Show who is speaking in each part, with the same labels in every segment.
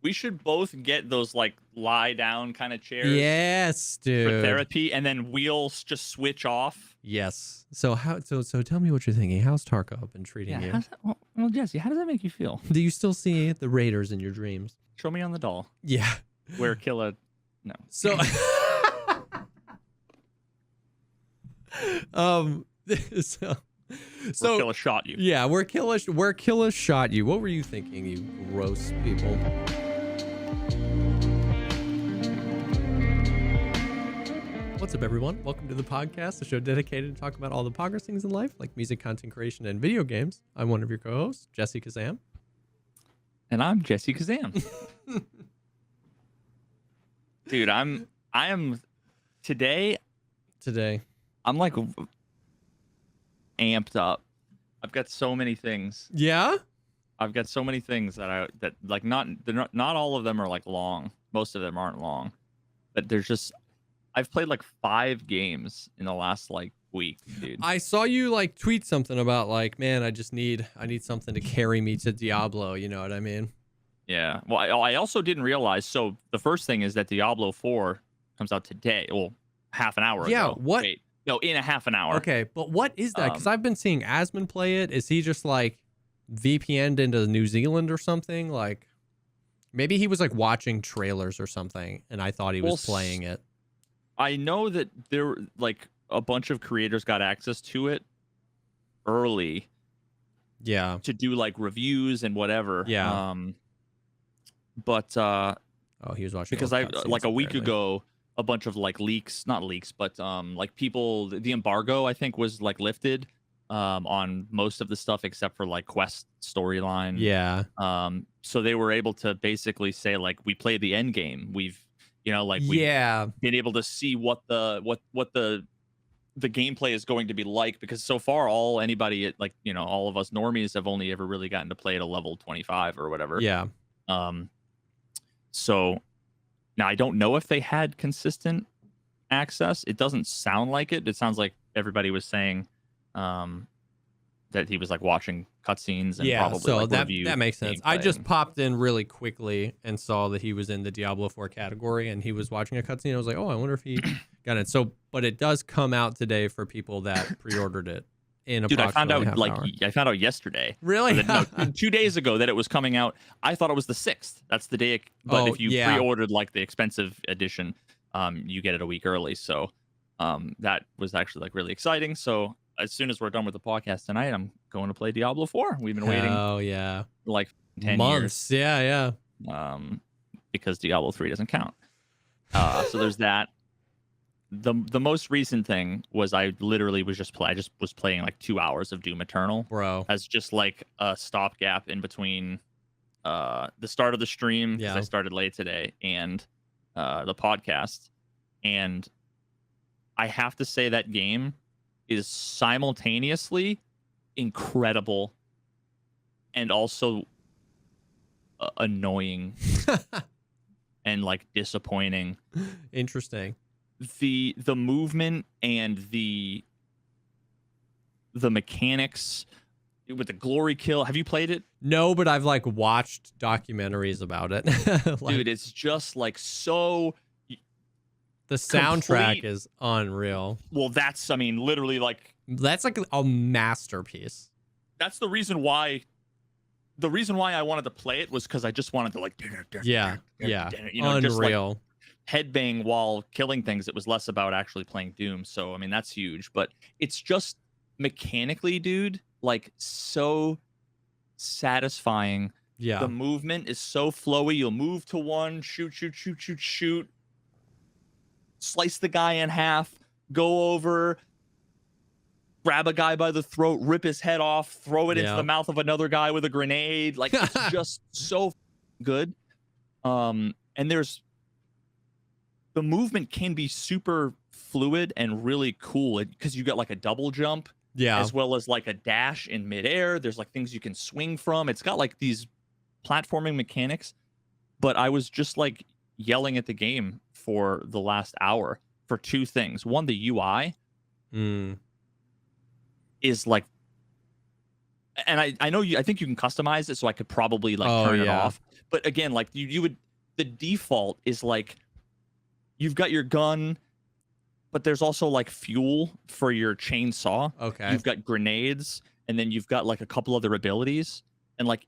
Speaker 1: We should both get those like lie down kind of chairs
Speaker 2: Yes,
Speaker 1: for
Speaker 2: dude.
Speaker 1: therapy, and then wheels just switch off.
Speaker 2: Yes. So so tell me what you're thinking. How's Tarkov been treating you?
Speaker 1: Well, Jesse, how does that make you feel?
Speaker 2: Do you still see the Raiders in your dreams?
Speaker 1: Show me on the doll.
Speaker 2: Yeah.
Speaker 1: Where Killa, no.
Speaker 2: So so
Speaker 1: Killa shot you.
Speaker 2: Yeah, where Killa shot you. What were you thinking, you gross people? What's up, everyone? Welcome to the podcast, a show dedicated to talk about all the progress things in life, like music, content creation, and video games. I'm one of your co-hosts, Jesse Kazam.
Speaker 1: And I'm Jesse Kazam. Dude, I am today. I'm like amped up. I've got so many things.
Speaker 2: Yeah?
Speaker 1: I've got so many things that like not all of them are like long. Most of them aren't long. But there's just I've played like 5 games in the last like week, dude.
Speaker 2: I saw you like tweet something about like, man, I need something to carry me to Diablo, you know what I mean?
Speaker 1: Yeah. Well, I also didn't realize. So the first thing is that Diablo 4 comes out today. Well, half an hour ago.
Speaker 2: Yeah, what?
Speaker 1: Wait, no, in a half an hour.
Speaker 2: Okay, but what is that? Because I've been seeing Asmon play it. Is he just like VPN'd into New Zealand or something? Like maybe he was like watching trailers or something, and I thought he was playing it.
Speaker 1: I know that there like a bunch of creators got access to it early.
Speaker 2: Yeah.
Speaker 1: To do like reviews and whatever.
Speaker 2: Yeah.
Speaker 1: But
Speaker 2: he was watching
Speaker 1: because like a week ago, a bunch of like not leaks, but like people, the embargo I think was like lifted on most of the stuff except for like quest storyline.
Speaker 2: Yeah.
Speaker 1: So they were able to basically say like we played the end game. We've we've been able to see what the gameplay is going to be like, because so far all anybody like all of us normies have only ever really gotten to play at a level 25 or whatever.
Speaker 2: Yeah.
Speaker 1: So now I don't know if they had consistent access. It doesn't sound like it. It sounds like everybody was saying that he was like watching cutscenes and probably
Speaker 2: so
Speaker 1: like
Speaker 2: that makes sense. I just popped in really quickly and saw that he was in the Diablo 4 category and he was watching a cutscene. I was like, oh, I wonder if he got it. So, but it does come out today for people that pre-ordered it. Dude,
Speaker 1: I found out yesterday.
Speaker 2: Really?
Speaker 1: No, 2 days ago that it was coming out. I thought it was the 6th. That's the day. But if you pre-ordered like the expensive edition, you get it a week early. So that was actually like really exciting. So as soon as we're done with the podcast tonight, I'm going to play Diablo 4. We've been waiting.
Speaker 2: Oh yeah,
Speaker 1: like 10
Speaker 2: months.
Speaker 1: Years.
Speaker 2: Yeah.
Speaker 1: Because Diablo 3 doesn't count. So there's that. The most recent thing was I literally was just playing like 2 hours of Doom Eternal,
Speaker 2: bro,
Speaker 1: as just like a stopgap in between the start of the stream, because I started late today, and the podcast. And I have to say that game is simultaneously incredible and also annoying and like disappointing.
Speaker 2: Interesting.
Speaker 1: The movement and the mechanics with the glory kill. Have you played it?
Speaker 2: No, but I've like watched documentaries about it.
Speaker 1: Dude, it's just like so.
Speaker 2: The soundtrack is unreal.
Speaker 1: Well, literally like
Speaker 2: that's like a masterpiece.
Speaker 1: That's the reason why. The reason why I wanted to play it was because I just wanted to like
Speaker 2: unreal.
Speaker 1: Just like headbang while killing things. It was less about actually playing Doom. So I mean that's huge, but it's just mechanically, dude, like so satisfying.
Speaker 2: Yeah,
Speaker 1: the movement is so flowy. You'll move to one, shoot, slice the guy in half, go over, grab a guy by the throat, rip his head off, throw it into the mouth of another guy with a grenade. Like it's just so good. And the movement can be super fluid and really cool because you got like a double jump, as well as like a dash in midair. There's like things you can swing from. It's got like these platforming mechanics, but I was just like yelling at the game for the last hour for 2 things. One, the UI is like, and I know I think you can customize it, so I could probably like turn it off. But again, like you would, the default is like you've got your gun, but there's also like fuel for your chainsaw.
Speaker 2: Okay.
Speaker 1: You've got grenades, and then you've got like a couple other abilities, and like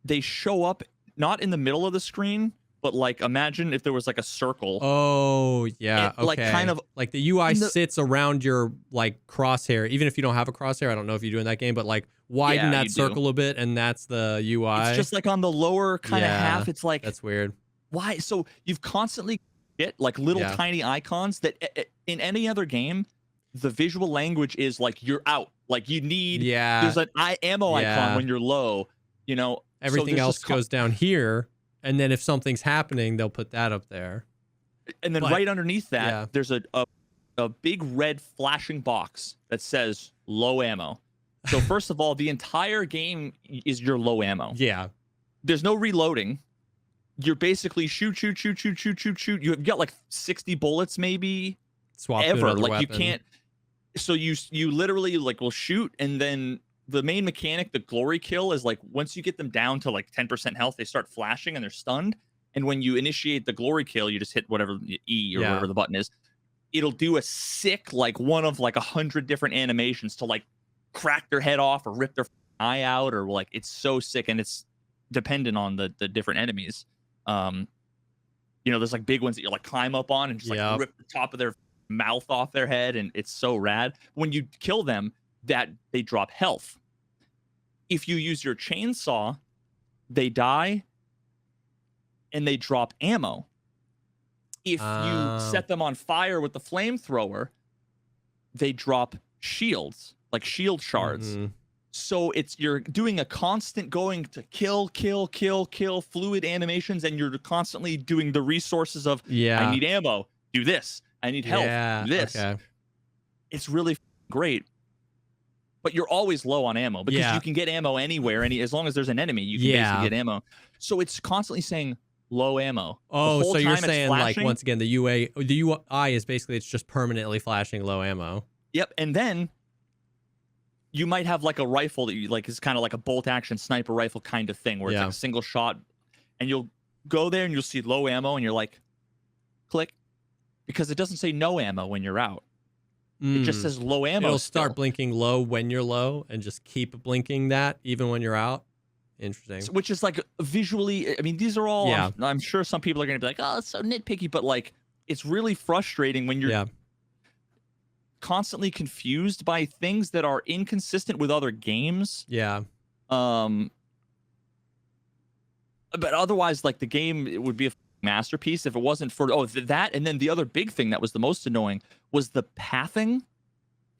Speaker 1: they show up not in the middle of the screen, but like imagine if there was like a circle.
Speaker 2: Oh yeah, okay.
Speaker 1: Like kind of
Speaker 2: like the UI sits around your like crosshair, even if you don't have a crosshair. I don't know if you do in that game, but like widen that circle a bit, and that's the UI.
Speaker 1: It's just like on the lower kind of half. It's like
Speaker 2: that's weird.
Speaker 1: Why? So you've constantly get like little tiny icons that in any other game, the visual language is like you're out. Like you need. There's an ammo icon when you're low. You know.
Speaker 2: Everything else goes down here, and then if something's happening, they'll put that up there.
Speaker 1: And then right underneath that, there's a big red flashing box that says low ammo. So first of all, the entire game is your low ammo.
Speaker 2: Yeah.
Speaker 1: There's no reloading. You're basically shoot. You've got like 60 bullets maybe.
Speaker 2: Swap ever.
Speaker 1: Like
Speaker 2: weapon.
Speaker 1: You can't. So you literally like will shoot, and then the main mechanic, the glory kill, is like once you get them down to like 10% health, they start flashing and they're stunned. And when you initiate the glory kill, you just hit whatever E or whatever the button is. It'll do a sick like one of like 100 different animations to like crack their head off or rip their eye out, or like it's so sick, and it's dependent on the different enemies. You know, there's like big ones that you like climb up on and just like rip the top of their mouth off their head, and it's so rad. When you kill them, that they drop health. If you use your chainsaw, they die and they drop ammo. If you set them on fire with the flamethrower, they drop shields, like shield shards. So you're doing a constant going to kill fluid animations, and you're constantly doing the resources of I need ammo, do this. I need health, do this.
Speaker 2: Okay.
Speaker 1: It's really great. But you're always low on ammo because you can get ammo anywhere, as long as there's an enemy, you can basically get ammo. So it's constantly saying low ammo.
Speaker 2: Oh, so you're saying like once again the UI is basically it's just permanently flashing low ammo.
Speaker 1: Yep, and then you might have like a rifle that you like is kind of like a bolt action sniper rifle kind of thing where it's like a single shot, and you'll go there and you'll see low ammo, and you're like, click, because it doesn't say no ammo when you're out. It just says low ammo.
Speaker 2: It'll start blinking low when you're low and just keep blinking that even when you're out. Interesting.
Speaker 1: Which is like visually, I mean, these are all, I'm sure some people are going to be like, oh, it's so nitpicky, but like, it's really frustrating when you're constantly confused by things that are inconsistent with other games.
Speaker 2: Yeah.
Speaker 1: But otherwise, like the game, it would be a masterpiece if it wasn't for that. And then the other big thing that was the most annoying was the pathing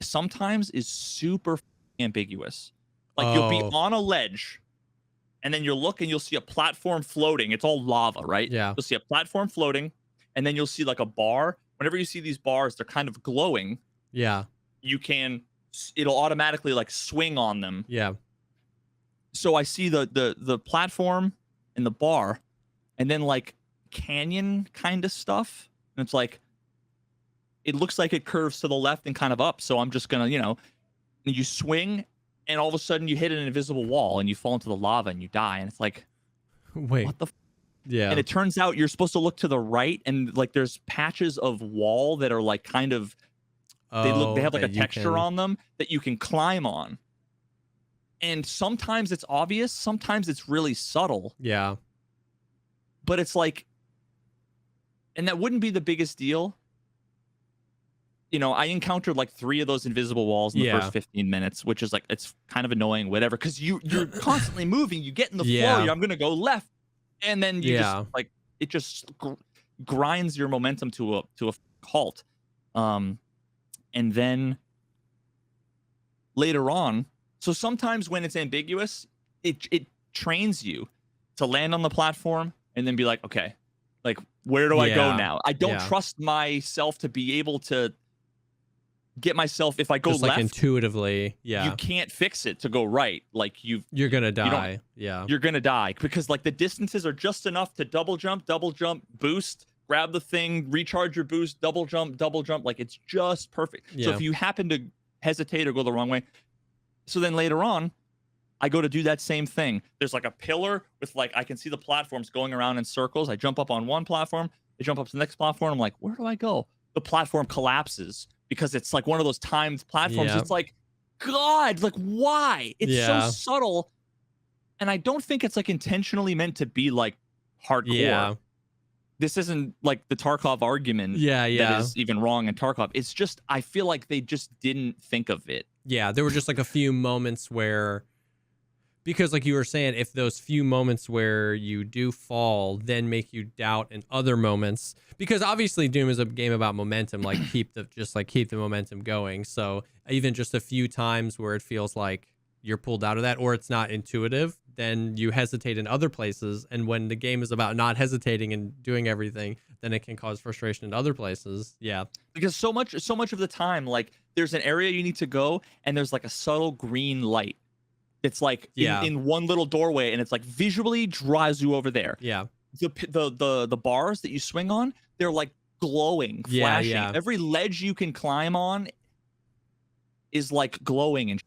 Speaker 1: sometimes is super ambiguous. Like you'll be on a ledge, and then you'll look and you'll see a platform floating. It's all lava, right?
Speaker 2: Yeah.
Speaker 1: You'll see a platform floating, and then you'll see like a bar. Whenever you see these bars, they're kind of glowing.
Speaker 2: Yeah.
Speaker 1: It'll automatically like swing on them.
Speaker 2: Yeah.
Speaker 1: So I see the platform and the bar, and then like canyon kind of stuff, and it's like it looks like it curves to the left and kind of up, so I'm just gonna you swing, and all of a sudden you hit an invisible wall and you fall into the lava and you die, and it's like,
Speaker 2: wait,
Speaker 1: what the and it turns out you're supposed to look to the right, and like there's patches of wall that are like kind of they have like a texture on them that you can climb on, and sometimes it's obvious, sometimes it's really subtle, but it's like, and that wouldn't be the biggest deal. I encountered like 3 of those invisible walls in the first 15 minutes, which is like, it's kind of annoying, whatever, because you're constantly moving, you get in the flow, I'm gonna go left, and then you just like it just grinds your momentum to a halt. And then later on, so sometimes when it's ambiguous, it trains you to land on the platform and then be like, okay, like where do I go now? I don't trust myself to be able to get myself, if I go
Speaker 2: just
Speaker 1: left,
Speaker 2: like intuitively,
Speaker 1: you can't fix it to go right. Like
Speaker 2: you're gonna die.
Speaker 1: You're gonna die because like the distances are just enough to double jump, boost, grab the thing, recharge your boost, double jump, like it's just perfect. So if you happen to hesitate or go the wrong way, so then later on, I go to do that same thing. There's like a pillar with like, I can see the platforms going around in circles. I jump up on one platform, I jump up to the next platform. I'm like, where do I go? The platform collapses because it's like one of those timed platforms.
Speaker 2: Yeah.
Speaker 1: It's like, God, like why? It's so
Speaker 2: Yeah.
Speaker 1: subtle. And I don't think it's like intentionally meant to be like hardcore.
Speaker 2: Yeah.
Speaker 1: This isn't like the Tarkov argument
Speaker 2: Yeah.
Speaker 1: that
Speaker 2: Yeah.
Speaker 1: is even wrong in Tarkov. It's just, I feel like they just didn't think of it.
Speaker 2: Yeah. There were just like a few moments where, because like you were saying, if those few moments where you do fall then make you doubt in other moments, because obviously Doom is a game about momentum, like keep the momentum going. So even just a few times where it feels like you're pulled out of that or it's not intuitive, then you hesitate in other places. And when the game is about not hesitating and doing everything, then it can cause frustration in other places. Yeah.
Speaker 1: Because so much of the time, like there's an area you need to go and there's like a subtle green light. It's like in one little doorway, and it's like visually drives you over there.
Speaker 2: Yeah.
Speaker 1: The bars that you swing on, they're like glowing, flashing.
Speaker 2: Yeah.
Speaker 1: Every ledge you can climb on is like glowing, and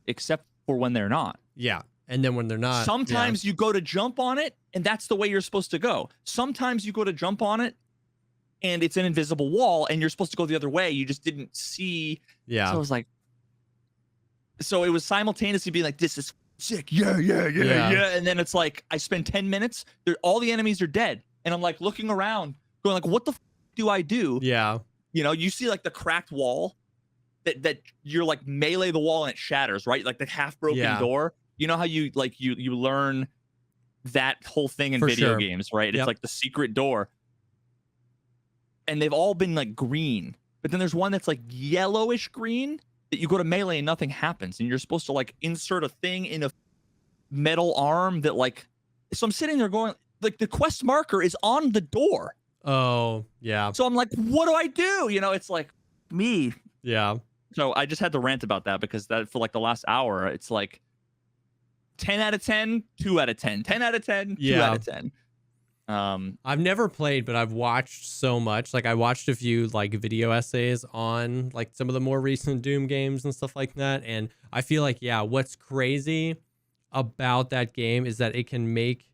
Speaker 1: except for when they're not.
Speaker 2: Yeah. And then when they're not,
Speaker 1: sometimes you go to jump on it, and that's the way you're supposed to go. Sometimes you go to jump on it, and it's an invisible wall, and you're supposed to go the other way. You just didn't see.
Speaker 2: Yeah.
Speaker 1: So I was like. So it was simultaneously being like, this is sick. Yeah. And then it's like, I spend 10 minutes, all the enemies are dead. And I'm like looking around, going like, what the do I do?
Speaker 2: Yeah.
Speaker 1: You know, you see like the cracked wall that you're like melee the wall and it shatters, right? Like the half broken door. You know how you like, you learn that whole thing in video games, right? It's like the secret door. And they've all been like green, but then there's one that's like yellowish green. That you go to melee and nothing happens, and you're supposed to like insert a thing in a metal arm that like. So I'm sitting there going like the quest marker is on the door.
Speaker 2: Oh yeah.
Speaker 1: So I'm like, what do I do? You know, it's like me.
Speaker 2: Yeah.
Speaker 1: So I just had to rant about that because that for like the last hour, it's like 10 out of 10, 2 out of 10, 10 out of 10, 2 out of 10.
Speaker 2: I've never played, but I've watched so much. Like I watched a few like video essays on like some of the more recent Doom games and stuff like that. And I feel like, what's crazy about that game is that it can make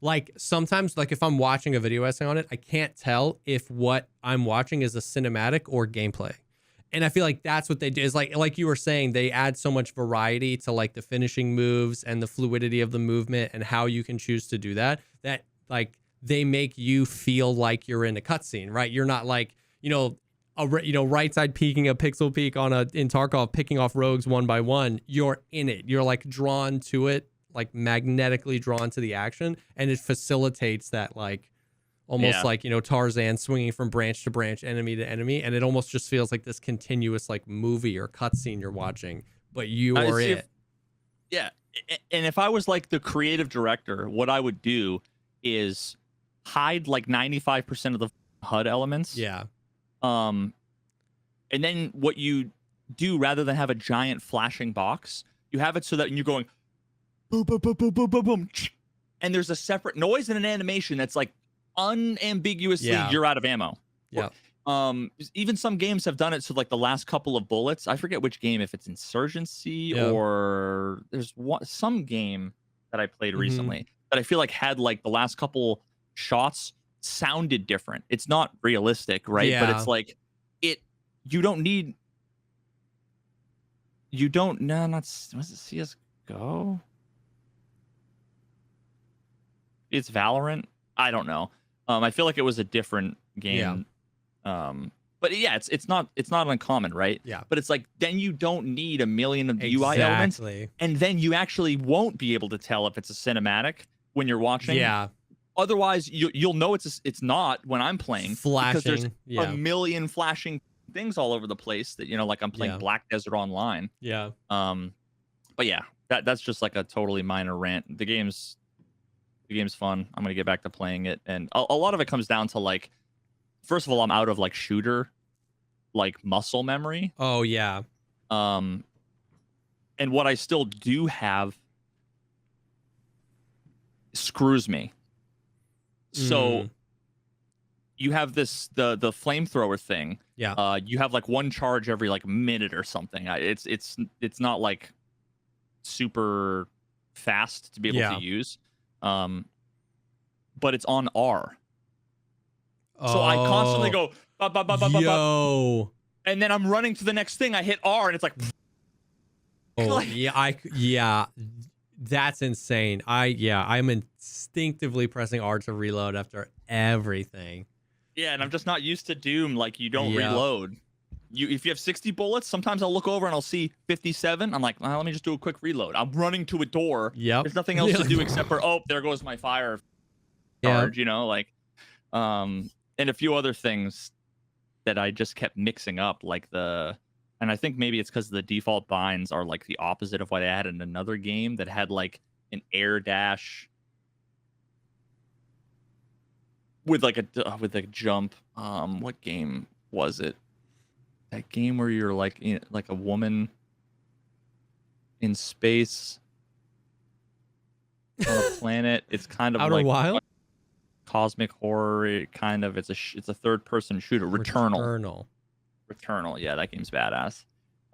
Speaker 2: like sometimes like if I'm watching a video essay on it, I can't tell if what I'm watching is a cinematic or gameplay. And I feel like that's what they do is like you were saying, they add so much variety to like the finishing moves and the fluidity of the movement and how you can choose to do that like they make you feel like you're in a cutscene, right? You're not like, right side peeking a pixel peek in Tarkov, picking off rogues one by one. You're in it. You're like drawn to it, like magnetically drawn to the action. And it facilitates that like almost like, Tarzan swinging from branch to branch, enemy to enemy. And it almost just feels like this continuous like movie or cutscene you're watching, but you are it.
Speaker 1: Yeah. And if I was like the creative director, what I would do is hide like 95% of the HUD elements.
Speaker 2: Yeah.
Speaker 1: And then what you do rather than have a giant flashing box, you have it so that you're going boom, boom, boom, boom, boom, boom, boom, and there's a separate noise and an animation that's like unambiguously you're out of ammo.
Speaker 2: Yeah.
Speaker 1: Even some games have done it so like the last couple of bullets. I forget which game, if it's Insurgency or there's some game that I played recently. That I feel like had like the last couple shots sounded different. It's not realistic, right?
Speaker 2: Yeah.
Speaker 1: But it's like was it CSGO? It's Valorant? I don't know. I feel like it was a different game. But yeah, it's not uncommon, right?
Speaker 2: Yeah.
Speaker 1: But it's like then you don't need a million of UI elements, and then you actually won't be able to tell if it's a cinematic when you're watching.
Speaker 2: Yeah.
Speaker 1: Otherwise, you'll know it's not when I'm playing
Speaker 2: flashing.
Speaker 1: Because there's a million flashing things all over the place that like I'm playing Black Desert Online.
Speaker 2: Yeah.
Speaker 1: But yeah, that's just like a totally minor rant. The game's fun. I'm gonna get back to playing it, and a lot of it comes down to like, first of all, I'm out of like shooter, like muscle memory.
Speaker 2: Oh yeah.
Speaker 1: And what I still do have screws me. So you have the flamethrower thing.
Speaker 2: Yeah.
Speaker 1: You have like one charge every like minute or something. It's not like super fast to be able
Speaker 2: Yeah.
Speaker 1: to use. But it's on R. So
Speaker 2: Oh,
Speaker 1: I constantly go, bop, bop, bop, bop, bop, bop,
Speaker 2: yo.
Speaker 1: and then I'm running to the next thing. I hit R, and it's like,
Speaker 2: Oh,
Speaker 1: like
Speaker 2: yeah, that's insane. I'm instinctively pressing R to reload after everything.
Speaker 1: yeah, and I'm just not used to Doom. Like, you don't
Speaker 2: Yep.
Speaker 1: reload. If you have 60 bullets, sometimes I'll look over and I'll see 57. I'm like, well, let me just do a quick reload. I'm running to a door.
Speaker 2: Yep.
Speaker 1: There's nothing else to do except for, oh, there goes my fire charge, you know, like, and a few other things that I just kept mixing up, like and I think maybe it's because the default binds are like the opposite of what I had in another game that had like an air dash with like a jump. What game was it? That game where you're like like a woman in space on a planet. It's kind of
Speaker 2: Outer
Speaker 1: like
Speaker 2: Wild?
Speaker 1: Cosmic horror. Kind of. It's a third person shooter. Returnal. Yeah, that game's badass.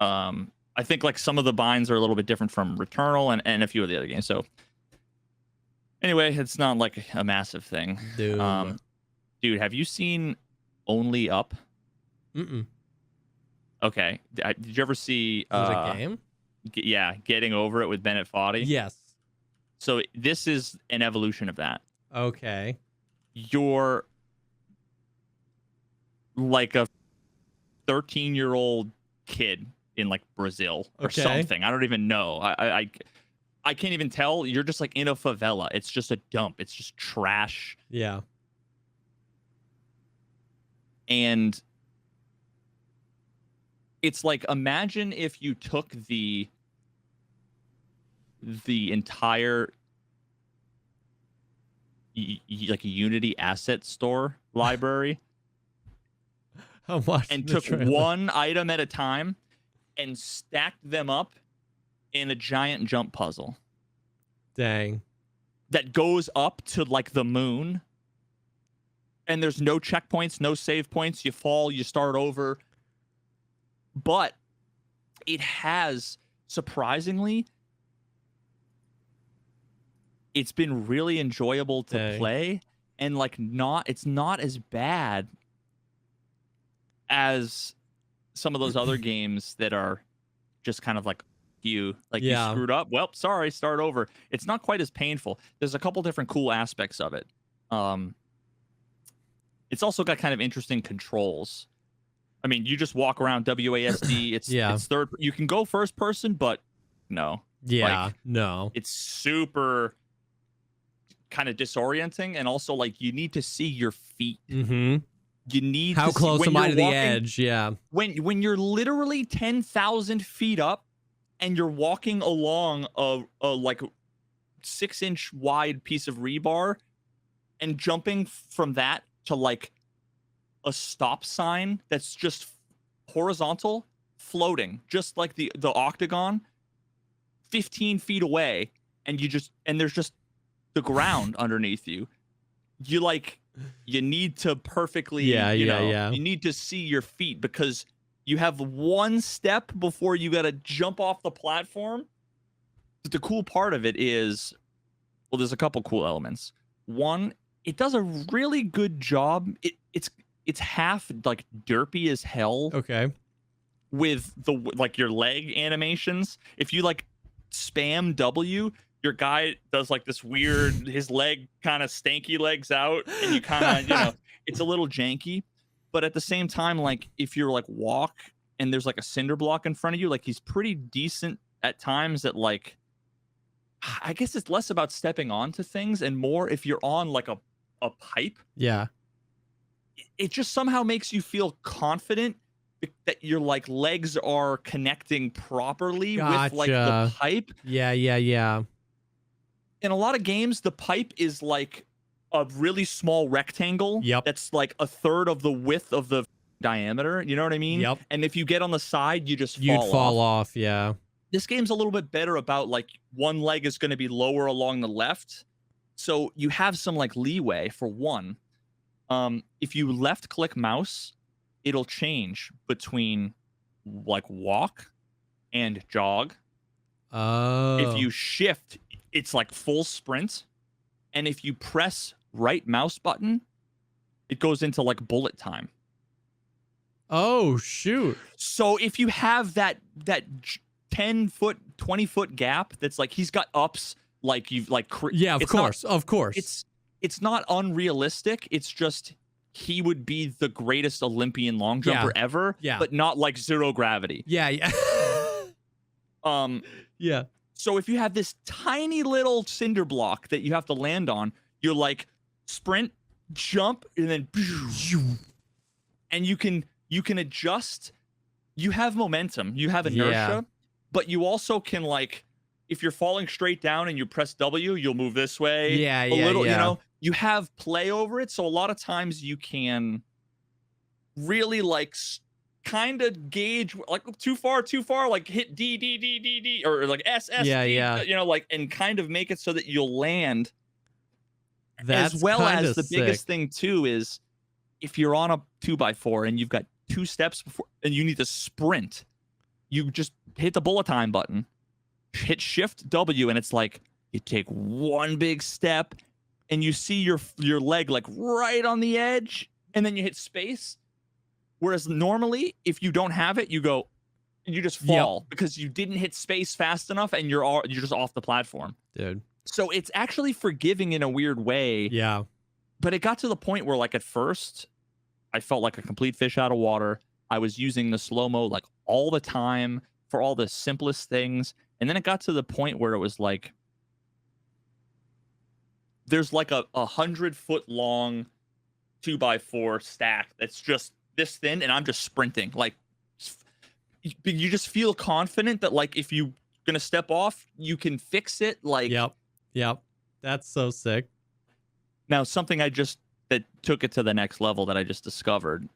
Speaker 1: I think like some of the binds are a little bit different from Returnal and a few of the other games. So anyway, it's not like a massive thing. Dude, have you seen Only Up?
Speaker 2: Mm-mm.
Speaker 1: Okay. Did you ever see?
Speaker 2: Is it a game?
Speaker 1: Yeah, Getting Over It with Bennett Foddy.
Speaker 2: Yes.
Speaker 1: So this is an evolution of that.
Speaker 2: Okay.
Speaker 1: You're like a 13-year-old kid in like Brazil or something. I don't even know. I can't even tell. You're just like in a favela. It's just a dump. It's just trash.
Speaker 2: Yeah.
Speaker 1: And it's like, imagine if you took the entire like a Unity asset store library and took one item at a time and stacked them up in a giant jump puzzle.
Speaker 2: Dang.
Speaker 1: That goes up to like the moon. And there's no checkpoints, no save points. You fall, you start over. But it has, surprisingly, it's been really enjoyable to play, and like it's not as bad as some of those other games that are just kind of like you screwed up. Well, sorry, start over. It's not quite as painful. There's a couple different cool aspects of it. It's also got kind of interesting controls. I mean, you just walk around WASD. It's third. You can go first person, but no.
Speaker 2: Yeah, no.
Speaker 1: It's super kind of disorienting, and also like you need to see your feet.
Speaker 2: Mm-hmm.
Speaker 1: You need
Speaker 2: how
Speaker 1: to
Speaker 2: close
Speaker 1: see,
Speaker 2: am I to the edge? Yeah.
Speaker 1: When you're literally 10,000 feet up, and you're walking along a like 6-inch wide piece of rebar, and jumping from that to like a stop sign that's just horizontal, floating, just like the octagon, 15 feet away, and there's just the ground underneath you. You need to perfectly, you need to see your feet, because you have one step before you got to jump off the platform. But the cool part of it is, well, there's a couple cool elements. One, it does a really good job. It's half like derpy as hell.
Speaker 2: Okay.
Speaker 1: With like your leg animations. If you like spam W, your guy does like this weird, his leg kind of stanky legs out, and you kind of, it's a little janky. But at the same time, like if you're like walk and there's like a cinder block in front of you, like he's pretty decent at times at like, I guess it's less about stepping onto things and more if you're on like a pipe.
Speaker 2: Yeah.
Speaker 1: It just somehow makes you feel confident that your like legs are connecting properly with like the pipe.
Speaker 2: Yeah.
Speaker 1: In a lot of games, the pipe is like a really small rectangle.
Speaker 2: Yep.
Speaker 1: That's like a third of the width of the diameter. You know what I mean?
Speaker 2: Yep.
Speaker 1: And if you get on the side, you'd
Speaker 2: fall off. Yeah.
Speaker 1: This game's a little bit better about like one leg is going to be lower along the left. So you have some like leeway for one. If you left click mouse, it'll change between like walk and jog.
Speaker 2: Oh.
Speaker 1: If you shift, it's like full sprint. And if you press right mouse button, it goes into like bullet time.
Speaker 2: Oh, shoot.
Speaker 1: So if you have that 10-foot, 20-foot gap that's like he's got ups like you've like
Speaker 2: yeah, of course.
Speaker 1: It's not unrealistic. It's just he would be the greatest Olympian long jumper ever, but not like zero gravity.
Speaker 2: Yeah.
Speaker 1: Yeah. So if you have this tiny little cinder block that you have to land on, you're like sprint, jump, and then and you can adjust. You have momentum, you have inertia, but you also can like if you're falling straight down and you press W, you'll move this way.
Speaker 2: Yeah. You
Speaker 1: know, you have play over it. So a lot of times you can really like kind of gauge like too far, like hit D, or like S, D, you know, like, and kind of make it so that you'll land.
Speaker 2: That's
Speaker 1: as well as the
Speaker 2: sick.
Speaker 1: biggest thing too is if you're on a 2x4 and you've got 2 steps before and you need to sprint, you just hit the bullet time button, hit shift W, and it's like you take one big step and you see your leg like right on the edge, and then you hit space. Whereas normally, if you don't have it, you just fall because you didn't hit space fast enough, and you're just off the platform,
Speaker 2: dude.
Speaker 1: So it's actually forgiving in a weird way.
Speaker 2: Yeah.
Speaker 1: But it got to the point where, like, at first, I felt like a complete fish out of water. I was using the slow-mo like all the time for all the simplest things, and then it got to the point where it was like, there's like a 100-foot long 2x4 stack that's just this thin, and I'm just sprinting. Like, you just feel confident that like if you're gonna step off, you can fix it. Like,
Speaker 2: yep, that's so sick.
Speaker 1: Now, something that took it to the next level that I just discovered,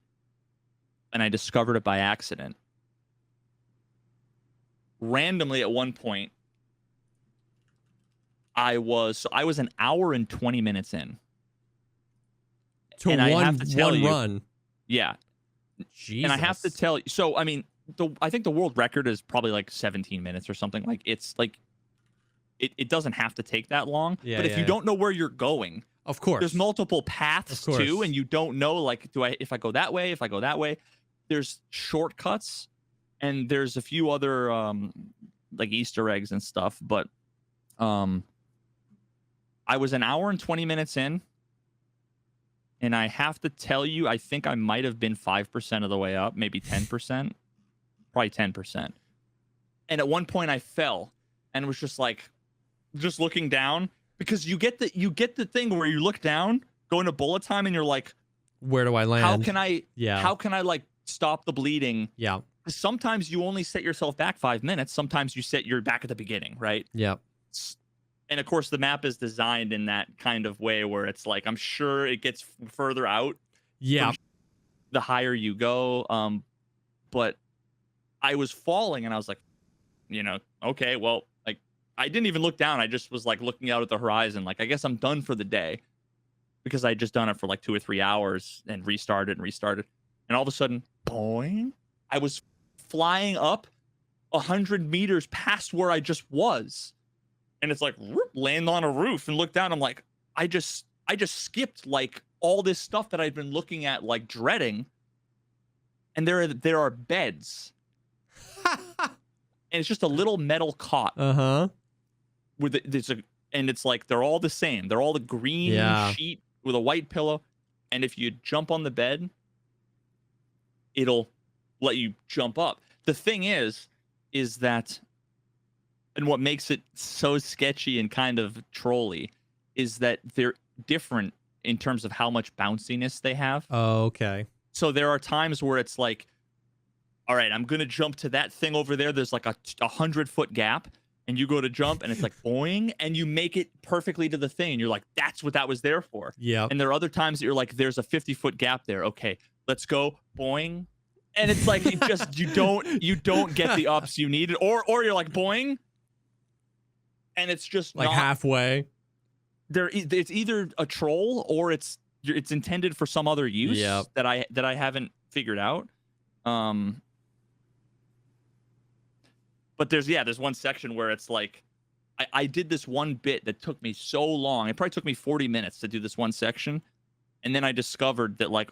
Speaker 1: and I discovered it by accident. Randomly, at one point, I was an hour and 20 minutes in.
Speaker 2: To one run.
Speaker 1: Yeah.
Speaker 2: Jesus.
Speaker 1: And I have to tell you, so I mean, I think the world record is probably like 17 minutes or something. Like, it's like it doesn't have to take that long.
Speaker 2: Yeah,
Speaker 1: but if you don't know where you're going,
Speaker 2: of course,
Speaker 1: there's multiple paths too, and you don't know, like, if I go that way, if I go that way, there's shortcuts, and there's a few other like Easter eggs and stuff. But I was an hour and 20 minutes in, and I have to tell you, I think I might have been 5% of the way up, maybe 10%, probably 10%. And at one point I fell and was just like, just looking down, because you get the thing where you look down, go into bullet time, and you're like,
Speaker 2: where do I land?
Speaker 1: How can I like stop the bleeding?
Speaker 2: Yeah.
Speaker 1: Sometimes you only set yourself back 5 minutes. Sometimes you're back at the beginning, right?
Speaker 2: Yeah.
Speaker 1: And of course, the map is designed in that kind of way where it's like, I'm sure it gets further out.
Speaker 2: Yeah.
Speaker 1: The higher you go. But I was falling, and I was like, okay, well, like, I didn't even look down. I just was like looking out at the horizon. Like, I guess I'm done for the day, because I had just done it for like 2 or 3 hours and restarted. And all of a sudden, boing, I was flying up 100 meters past where I just was. And it's like, land on a roof and look down. I'm like, I just skipped like all this stuff that I'd been looking at, like dreading. And there are beds. And it's just a little metal cot. And it's like, they're all the same. They're all the green sheet with a white pillow. And if you jump on the bed, it'll let you jump up. The thing is that, and what makes it so sketchy and kind of trolly, is that they're different in terms of how much bounciness they have.
Speaker 2: Oh, okay.
Speaker 1: So there are times where it's like, all right, I'm going to jump to that thing over there. There's like a 100-foot gap, and you go to jump, and it's like boing, and you make it perfectly to the thing. And you're like, that's what that was there for.
Speaker 2: Yeah.
Speaker 1: And there are other times that you're like, there's a 50-foot gap there. Okay, let's go boing. And it's like, you don't get the ups you needed, or you're like boing. And it's just
Speaker 2: like halfway.
Speaker 1: It's either a troll or it's intended for some other use that I haven't figured out. But there's one section where it's like I did this one bit that took me so long. It probably took me 40 minutes to do this one section. And then I discovered that, like,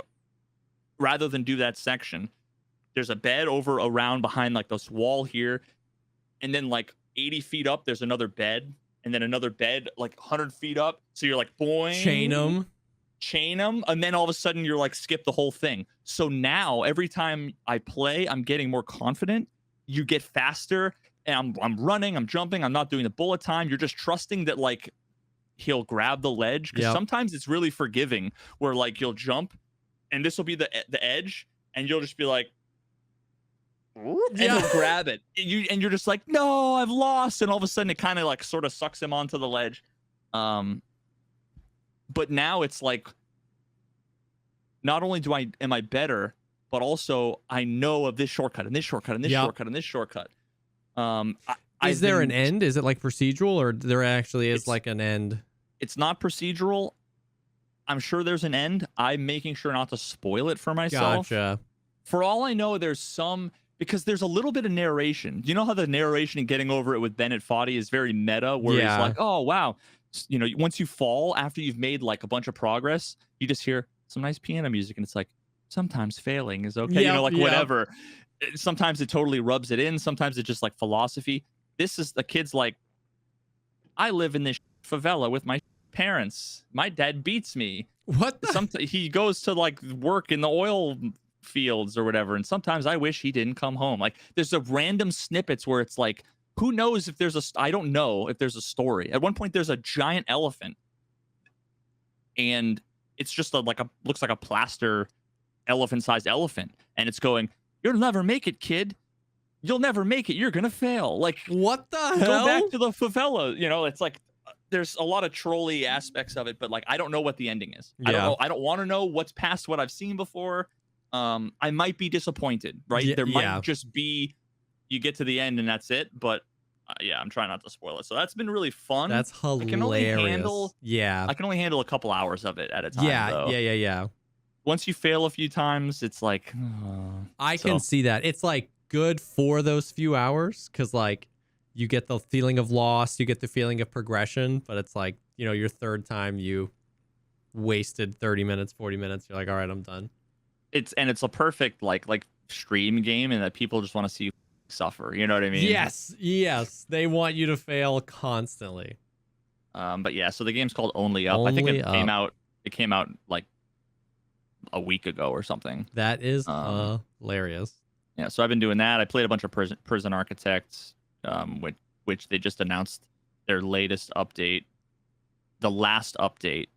Speaker 1: rather than do that section, there's a bed over around behind like this wall here. And then like 80 feet up, there's another bed. And then another bed like 100 feet up. So you're like, boing. Chain them. And then all of a sudden you're like, skip the whole thing. So now every time I play, I'm getting more confident. You get faster. And I'm running, I'm jumping, I'm not doing the bullet time. You're just trusting that like he'll grab the ledge. Because sometimes it's really forgiving where like you'll jump and this will be the edge and you'll just be like, and he'll grab it. And you're just like, no, I've lost. And all of a sudden it kind of like sort of sucks him onto the ledge. But now it's like, not only am I better, but also I know of this shortcut and this shortcut and this shortcut and this shortcut.
Speaker 2: Is there an end? Is it like procedural, or there actually is like an end?
Speaker 1: It's not procedural. I'm sure there's an end. I'm making sure not to spoil it for myself.
Speaker 2: Gotcha.
Speaker 1: For all I know, because there's a little bit of narration. You know how the narration in Getting Over It with Bennett Foddy is very meta, where he's like, oh, wow. You know, once you fall after you've made like a bunch of progress, you just hear some nice piano music and it's like, sometimes failing is okay. You know, like whatever. Sometimes it totally rubs it in. Sometimes it's just like philosophy. This is the kid's like, I live in this favela with my parents. My dad beats me.
Speaker 2: What?
Speaker 1: He goes to like work in the oil fields or whatever. And sometimes I wish he didn't come home. Like there's a random snippets where it's like, who knows if I don't know if there's a story. At one point, there's a giant elephant. And it's just looks like a plaster elephant-sized elephant. And it's going, you'll never make it, kid. You'll never make it. You're going to fail. Like,
Speaker 2: what the hell?
Speaker 1: Go back to the favela. You know, it's like, there's a lot of trolly aspects of it, but like, I don't know what the ending is. I don't know. I don't want to know what's past what I've seen before. I might be disappointed, right? There might just be, you get to the end and that's it. But I'm trying not to spoil it. So that's been really fun.
Speaker 2: That's hilarious. I can
Speaker 1: only handle a couple hours of it at a time.
Speaker 2: Yeah.
Speaker 1: Once you fail a few times, it's like,
Speaker 2: I can see that. It's like good for those few hours because like you get the feeling of loss, you get the feeling of progression, but it's like, you know, your third time you wasted 30 minutes, 40 minutes. You're like, all right, I'm done.
Speaker 1: It's a perfect like stream game and that people just want to see you suffer. You know what I mean?
Speaker 2: Yes. They want you to fail constantly.
Speaker 1: But yeah, so the game's called Only Up. I think it came out like a week ago or something.
Speaker 2: That is hilarious.
Speaker 1: Yeah, so I've been doing that. I played a bunch of Prison Architects, which they just announced their latest update. The last update,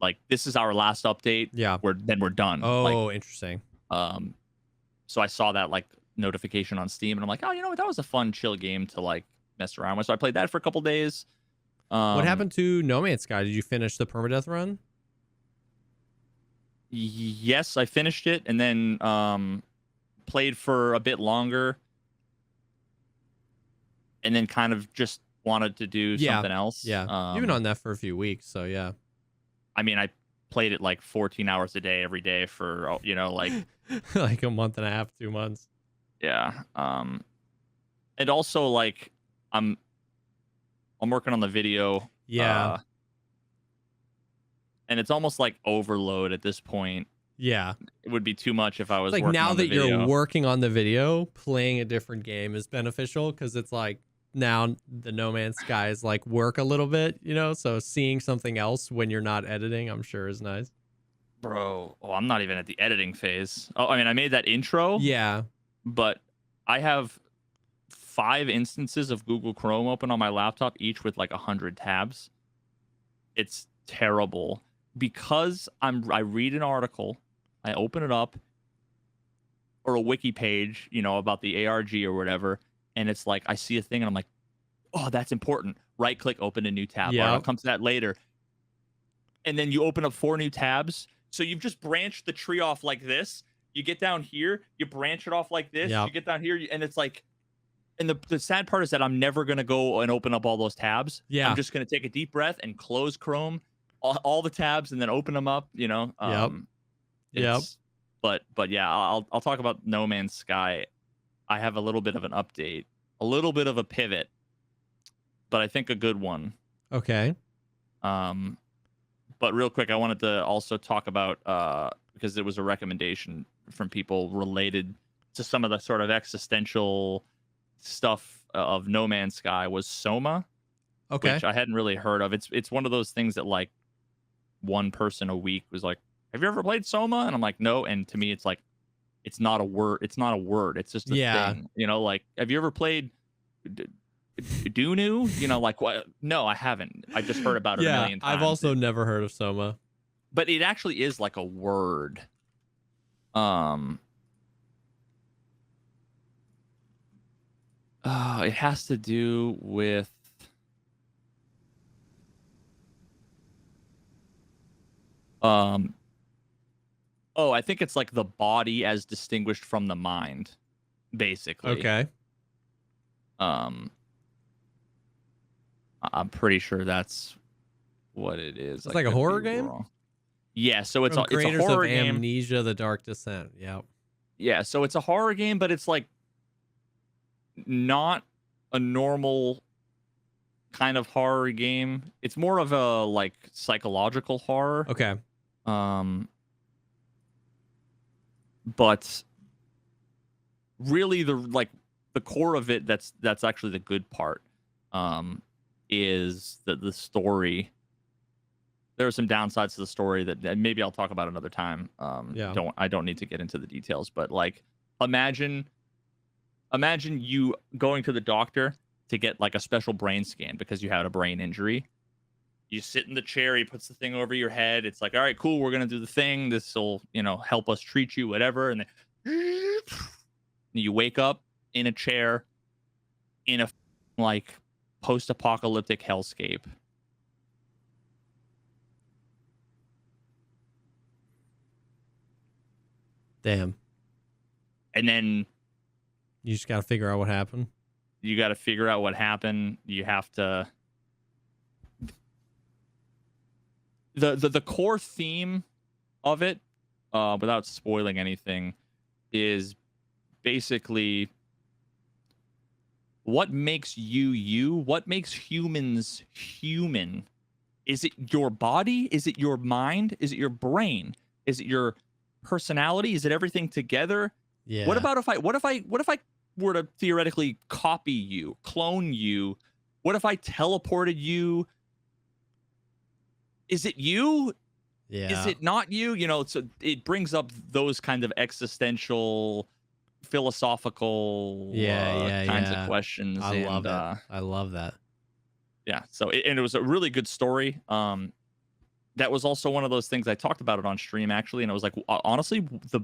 Speaker 1: like this is our last update.
Speaker 2: Yeah,
Speaker 1: we're done.
Speaker 2: Oh, interesting.
Speaker 1: So I saw that like notification on Steam, and I'm like, oh, you know what? That was a fun, chill game to like mess around with. So I played that for a couple days.
Speaker 2: What happened to No Man's Sky? Did you finish the permadeath run?
Speaker 1: Yes, I finished it and then played for a bit longer and then kind of just wanted to do something else.
Speaker 2: Yeah. You've been on that for a few weeks, so yeah.
Speaker 1: I mean, I played it like 14 hours a day every day for, you know, like
Speaker 2: like a month and a half, 2 months.
Speaker 1: Yeah. And also like I'm working on the video.
Speaker 2: Yeah.
Speaker 1: And it's almost like overload at this point.
Speaker 2: Yeah.
Speaker 1: It would be too much if I was
Speaker 2: like
Speaker 1: working
Speaker 2: now
Speaker 1: on the
Speaker 2: that
Speaker 1: video.
Speaker 2: You're working on the video, playing a different game is beneficial because it's like now the No Man's Sky is like work a little bit, you know? So seeing something else when you're not editing, I'm sure is nice.
Speaker 1: Bro, I'm not even at the editing phase. Oh, I mean, I made that intro.
Speaker 2: Yeah.
Speaker 1: But I have 5 instances of Google Chrome open on my laptop, each with like 100 tabs. It's terrible. Because I read an article, I open it up, or a wiki page, you know, about the ARG or whatever, and it's like I see a thing and I'm like, oh, that's important. Right click, open a new tab.
Speaker 2: Yeah.
Speaker 1: I'll come to that later. And then you open up 4 new tabs. So you've just branched the tree off like this. You get down here, you branch it off like this.
Speaker 2: Yep.
Speaker 1: You get down here, and it's like, and the sad part is that I'm never gonna go and open up all those tabs.
Speaker 2: Yeah.
Speaker 1: I'm just gonna take a deep breath and close Chrome. All the tabs and then open them up, you know.
Speaker 2: Yep.
Speaker 1: But yeah, I'll talk about No Man's Sky. I have a little bit of an update. a little bit of a pivot, but I think a good one.
Speaker 2: Okay.
Speaker 1: But real quick, I wanted to also talk about because it was a recommendation from people related to some of the sort of existential stuff of No Man's Sky was Soma, which I hadn't really heard of. It's one of those things that like one person a week was like, "Have you ever played Soma?" And I'm like, "No." And to me, it's like, it's not a word. It's not a word. It's just a thing. You know, like, have you ever played Dunu? You know, like what? No, I haven't. I just heard about it a million times.
Speaker 2: I've also never heard of Soma.
Speaker 1: But it actually is like a word. It has to do with I think it's like the body as distinguished from the mind, basically.
Speaker 2: Okay.
Speaker 1: I'm pretty sure that's what it is.
Speaker 2: It's like a horror game?
Speaker 1: Yeah, so it's a
Speaker 2: creators
Speaker 1: horror
Speaker 2: of
Speaker 1: game.
Speaker 2: Amnesia: The Dark Descent. Yeah.
Speaker 1: Yeah, so it's a horror game, but it's like not a normal kind of horror game. It's more of a like psychological horror.
Speaker 2: Okay.
Speaker 1: But really the core of it that's actually the good part is the story. There are some downsides to the story that maybe I'll talk about another time. I don't need to get into the details, but like imagine you going to the doctor to get like a special brain scan because you had a brain injury. You sit in the chair, he puts the thing over your head. It's like, all right, cool, we're gonna do the thing. This will, help us treat you, whatever. And then you wake up in a chair in a like post-apocalyptic hellscape.
Speaker 2: Damn.
Speaker 1: And then
Speaker 2: you just gotta figure out what happened.
Speaker 1: You got to figure out what happened. You have to. The core theme of it, without spoiling anything, is basically what makes you you? What makes humans human? Is it your body? Is it your mind? Is it your brain? Is it your personality? Is it everything together?
Speaker 2: Yeah.
Speaker 1: What if I were to theoretically copy you, clone you? What if I teleported you? Is it you?
Speaker 2: Yeah.
Speaker 1: Is it not you? So it brings up those kind of existential, philosophical kinds of questions.
Speaker 2: I love it. I love that.
Speaker 1: Yeah. So it was a really good story. That was also one of those things I talked about it on stream actually, and it was like honestly the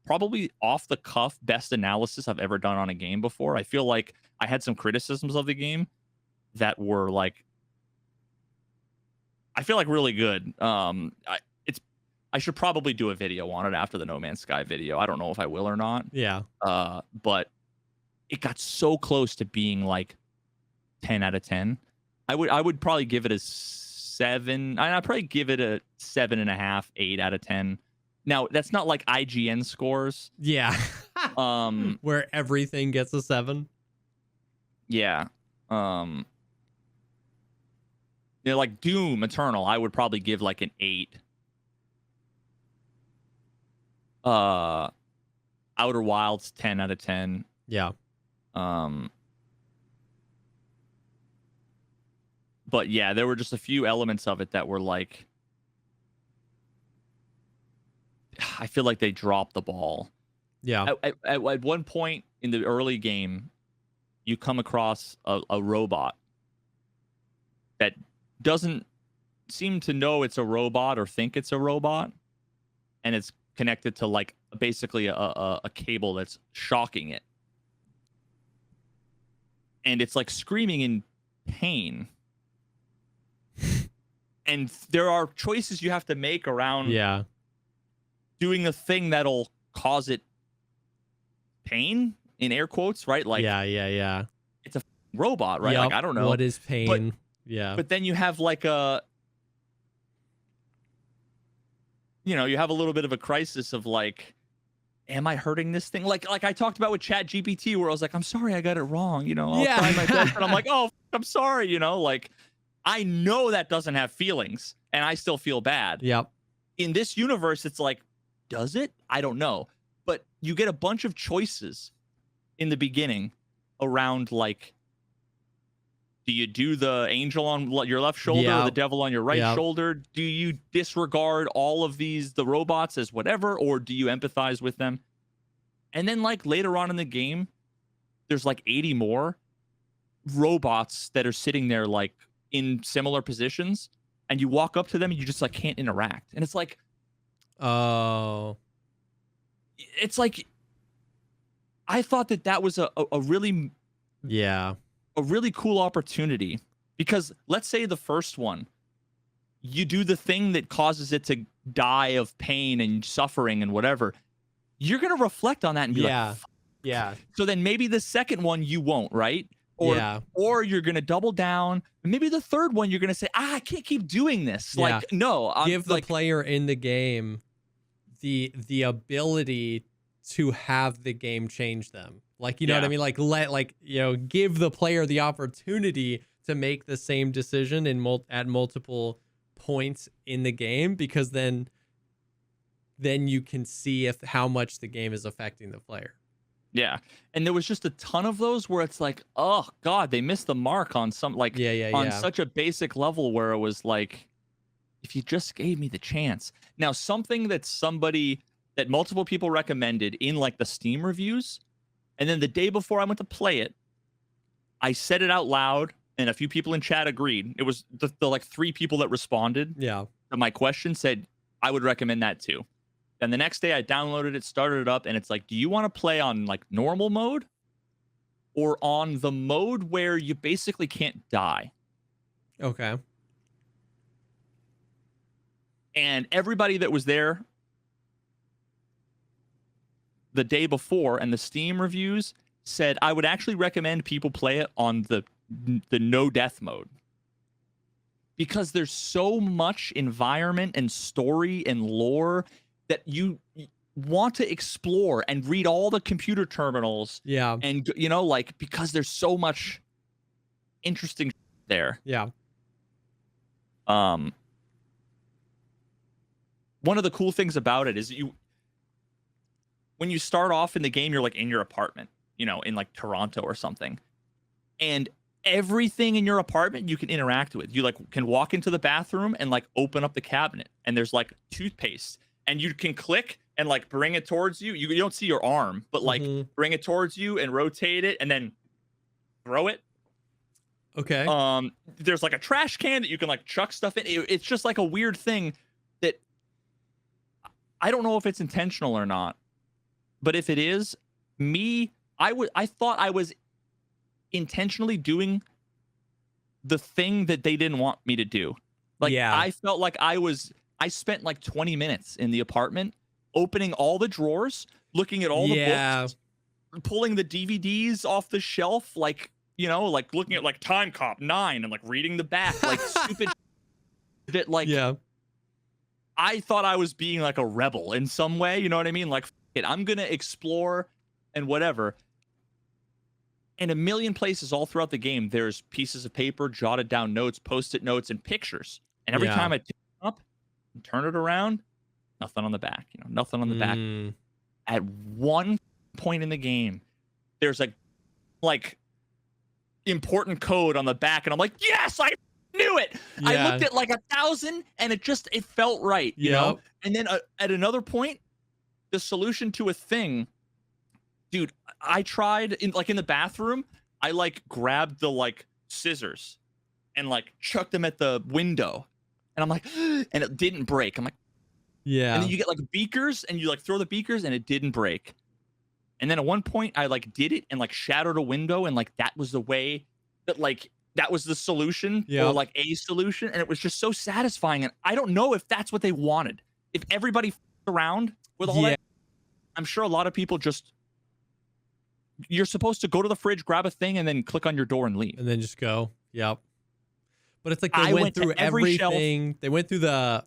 Speaker 1: probably off the cuff best analysis I've ever done on a game before. I feel like I had some criticisms of the game that were like, I feel like really good. I should probably do a video on it after the No Man's Sky video. I don't know if I will or not.
Speaker 2: Yeah.
Speaker 1: But it got so close to being like 10 out of 10. I would probably give it a 7. I'd probably give it a 7.5, 8 out of 10. Now that's not like IGN scores.
Speaker 2: Yeah. Where everything gets a 7.
Speaker 1: Yeah. Like Doom Eternal, I would probably give like an 8. Outer Wilds 10 out of 10.
Speaker 2: Yeah.
Speaker 1: But yeah, there were just a few elements of it that were like, I feel like they dropped the ball.
Speaker 2: Yeah.
Speaker 1: At one point in the early game, you come across a robot that doesn't seem to know it's a robot or think it's a robot, and it's connected to like basically a cable that's shocking it, and it's like screaming in pain. And there are choices you have to make around doing a thing that'll cause it pain, in air quotes, right? Like
Speaker 2: yeah.
Speaker 1: It's a robot, right?
Speaker 2: Yep.
Speaker 1: Like I don't know
Speaker 2: what is pain.
Speaker 1: But then you have like you have a little bit of a crisis of like, am I hurting this thing? Like I talked about with Chat GPT, where I was like, I'm sorry, I got it wrong. I'll try my best. And I'm like, oh, I'm sorry. Like I know that doesn't have feelings, and I still feel bad.
Speaker 2: Yep.
Speaker 1: In this universe, it's like, does it? I don't know. But you get a bunch of choices in the beginning around, like, do you do the angel on your left shoulder or the devil on your right shoulder? Do you disregard all of the robots as whatever, or do you empathize with them? And then, like, later on in the game, there's like 80 more robots that are sitting there, like, in similar positions, and you walk up to them and you just, like, can't interact. And it's like,
Speaker 2: oh,
Speaker 1: it's like, I thought that was a really a really cool opportunity, because let's say the first one, you do the thing that causes it to die of pain and suffering and whatever, you're going to reflect on that and be like, fuck.
Speaker 2: Yeah.
Speaker 1: So then maybe the second one you won't, right? Or you're going to double down. Maybe the third one you're going to say, I can't keep doing this.
Speaker 2: Yeah.
Speaker 1: Like, no.
Speaker 2: Give the player in the game the ability to have the game change them. Like, you know what I mean? Like, give the player the opportunity to make the same decision at multiple points in the game, because then you can see how much the game is affecting the player.
Speaker 1: Yeah. And there was just a ton of those where it's like, oh God, they missed the mark on some, like, on such a basic level, where it was like, if you just gave me the chance. Now, something that multiple people recommended in, like, the Steam reviews, and then the day before I went to play it, I said it out loud, and a few people in chat agreed. It was the like 3 people that responded to my question said, I would recommend that too. And the next day I downloaded it, started it up, and it's like, do you want to play on, like, normal mode or on the mode where you basically can't die?
Speaker 2: Okay.
Speaker 1: And everybody that was there the day before and the Steam reviews said I would actually recommend people play it on the no death mode, because there's so much environment and story and lore that you want to explore and read all the computer terminals.
Speaker 2: Yeah.
Speaker 1: And, like, because there's so much interesting there.
Speaker 2: Yeah.
Speaker 1: One of the cool things about it is when you start off in the game, you're, like, in your apartment, in, like, Toronto or something. And everything in your apartment you can interact with. You, like, can walk into the bathroom and, like, open up the cabinet, and there's, like, toothpaste, and you can click and, like, bring it towards you. You don't see your arm, but, like, bring it towards you and rotate it and then throw it.
Speaker 2: Okay.
Speaker 1: There's, like, a trash can that you can, like, chuck stuff in. It's just, like, a weird thing that I don't know if it's intentional or not. But if it is, I thought I was intentionally doing the thing that they didn't want me to do. Like, I felt like I spent like 20 minutes in the apartment opening all the drawers, looking at all the books, pulling the DVDs off the shelf, like, like looking at, like, Time Cop 9 and, like, reading the back, like, stupid that, like, I thought I was being, like, a rebel in some way, you know what I mean? Like, I'm gonna explore and whatever. In a million places all throughout the game, there's pieces of paper, jotted down notes, post-it notes, and pictures. And every time I pick it up and turn it around, nothing on the back, nothing on the back. At one point in the game, there's like important code on the back, and I'm like, yes, I knew it. I looked at like 1,000, and it felt right, you know? And then at another point, the solution to a thing, dude, I tried in the bathroom, I, like, grabbed the, like, scissors and, like, chucked them at the window, and I'm like, and it didn't break. I'm like, and then you get, like, beakers, and you, like, throw the beakers, and it didn't break. And then at one point I, like, did it and, like, shattered a window, and, like, that was the way that, like, that was the solution, or, like, a solution, and it was just so satisfying. And I don't know if that's what they wanted. If everybody around with all that, I'm sure a lot of people just, you're supposed to go to the fridge, grab a thing, and then click on your door and leave.
Speaker 2: And then just go. Yep. But it's like they went through everything. Shelf. They went through the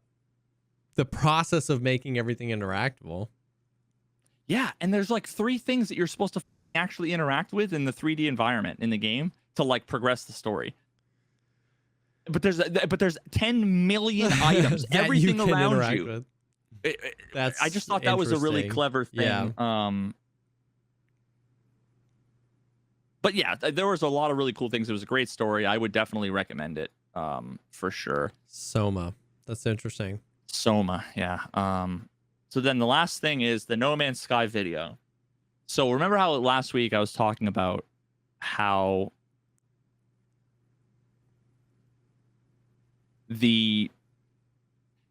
Speaker 2: process of making everything interactable.
Speaker 1: Yeah, and there's like 3 things that you're supposed to actually interact with in the 3D environment in the game to like progress the story. But there's 10 million items,
Speaker 2: that you
Speaker 1: everything
Speaker 2: can
Speaker 1: around
Speaker 2: interact
Speaker 1: you.
Speaker 2: with.
Speaker 1: I just thought that was a really clever thing.
Speaker 2: Yeah.
Speaker 1: But yeah, there was a lot of really cool things. It was a great story. I would definitely recommend it, for sure.
Speaker 2: Soma. That's interesting.
Speaker 1: Soma, yeah. So then the last thing is the No Man's Sky video. So remember how last week I was talking about how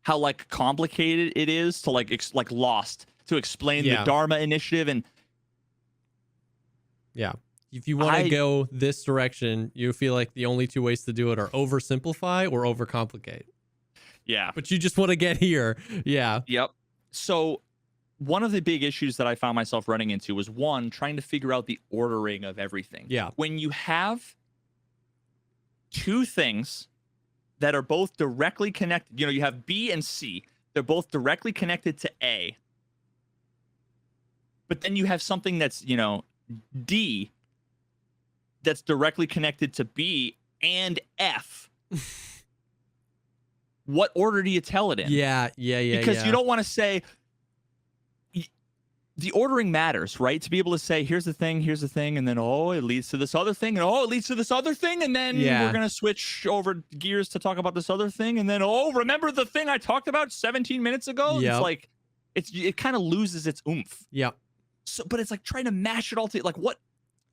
Speaker 1: how like complicated it is to like like Lost to explain the Dharma Initiative, and
Speaker 2: if you want to go this direction, you feel like the only 2 ways to do it are oversimplify or overcomplicate.
Speaker 1: Yeah,
Speaker 2: but you just want to get here.
Speaker 1: Yep. So one of the big issues that I found myself running into was, one, trying to figure out the ordering of everything. When you have 2 things that are both directly connected, you have B and C, they're both directly connected to A, but then you have something that's, D that's directly connected to B and F. What order do you tell it in? Because you don't want to say, the ordering matters, right? To be able to say, here's the thing, and then, it leads to this other thing, and it leads to this other thing, and then we're going to switch over gears to talk about this other thing, and then, remember the thing I talked about 17 minutes ago? It's like, it kind of loses its oomph. So, but it's like trying to mash it all together. Like what?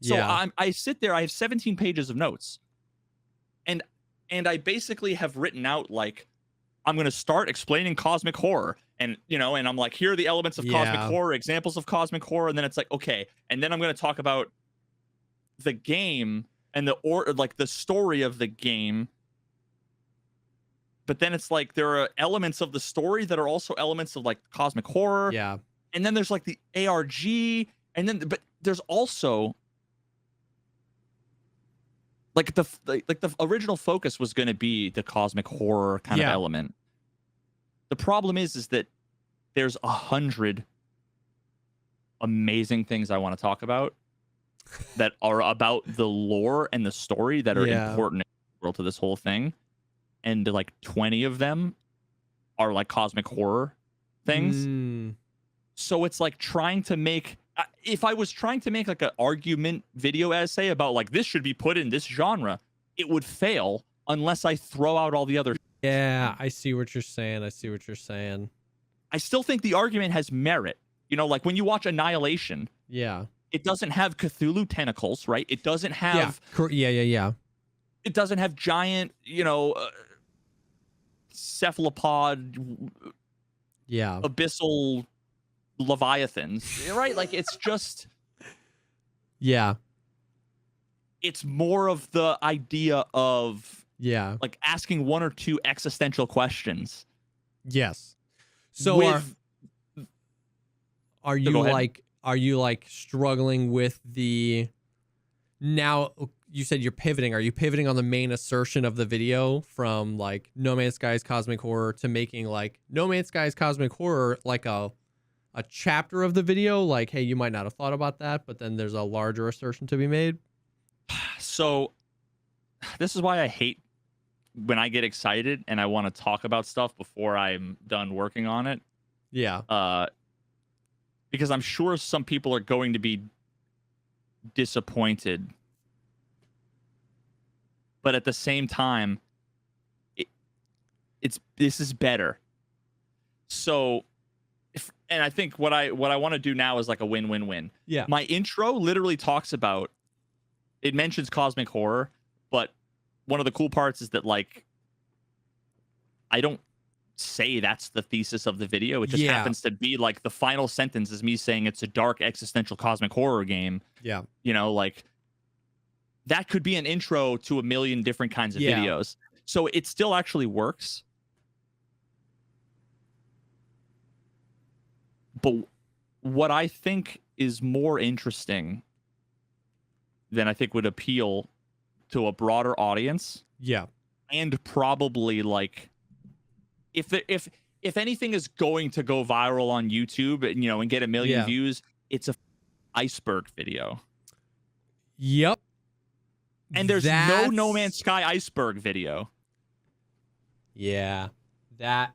Speaker 1: So I sit there, I have 17 pages of notes, and I basically have written out, like, I'm going to start explaining cosmic horror, and and I'm like, here are the elements of cosmic horror, examples of cosmic horror, and then it's like, okay, and then I'm going to talk about the game and the story of the game. But then it's like there are elements of the story that are also elements of like cosmic horror. And then there's like the ARG, and then but there's also like the original focus was going to be the cosmic horror kind of element. The problem is that there's 100 amazing things I want to talk about that are about the lore and the story that are important to this whole thing, and like 20 of them are like cosmic horror things. So it's like trying to make, if I was trying to make like an argument video essay about like this should be put in this genre, it would fail unless I throw out all the other.
Speaker 2: I see what you're saying.
Speaker 1: I still think the argument has merit. Like when you watch Annihilation, it doesn't have Cthulhu tentacles, right? It doesn't have it doesn't have giant, cephalopod abyssal leviathans, right? Like it's just it's more of the idea of like asking 1 or 2 existential questions.
Speaker 2: So are you like struggling with the, now you said you're pivoting, are you pivoting on the main assertion of the video from like No Man's Sky's cosmic horror to making like No Man's Sky's cosmic horror like a chapter of the video, like, hey, you might not have thought about that, but then there's a larger assertion to be made?
Speaker 1: So this is why I hate when I get excited and I want to talk about stuff before I'm done working on it. Because I'm sure some people are going to be disappointed, but at the same time, this is better. So, and I think what I want to do now is like a win-win-win. My intro literally talks about, it mentions cosmic horror, but one of the cool parts is that like I don't say that's the thesis of the video. It just happens to be like the final sentence is me saying it's a dark existential cosmic horror game. Like that could be an intro to a million different kinds of videos. So it still actually works. But what I think is more interesting than I think would appeal to a broader audience. And probably like if if anything is going to go viral on YouTube and, and get a million views, it's a iceberg video.
Speaker 2: Yep.
Speaker 1: And there's No Man's Sky iceberg video.
Speaker 2: Yeah.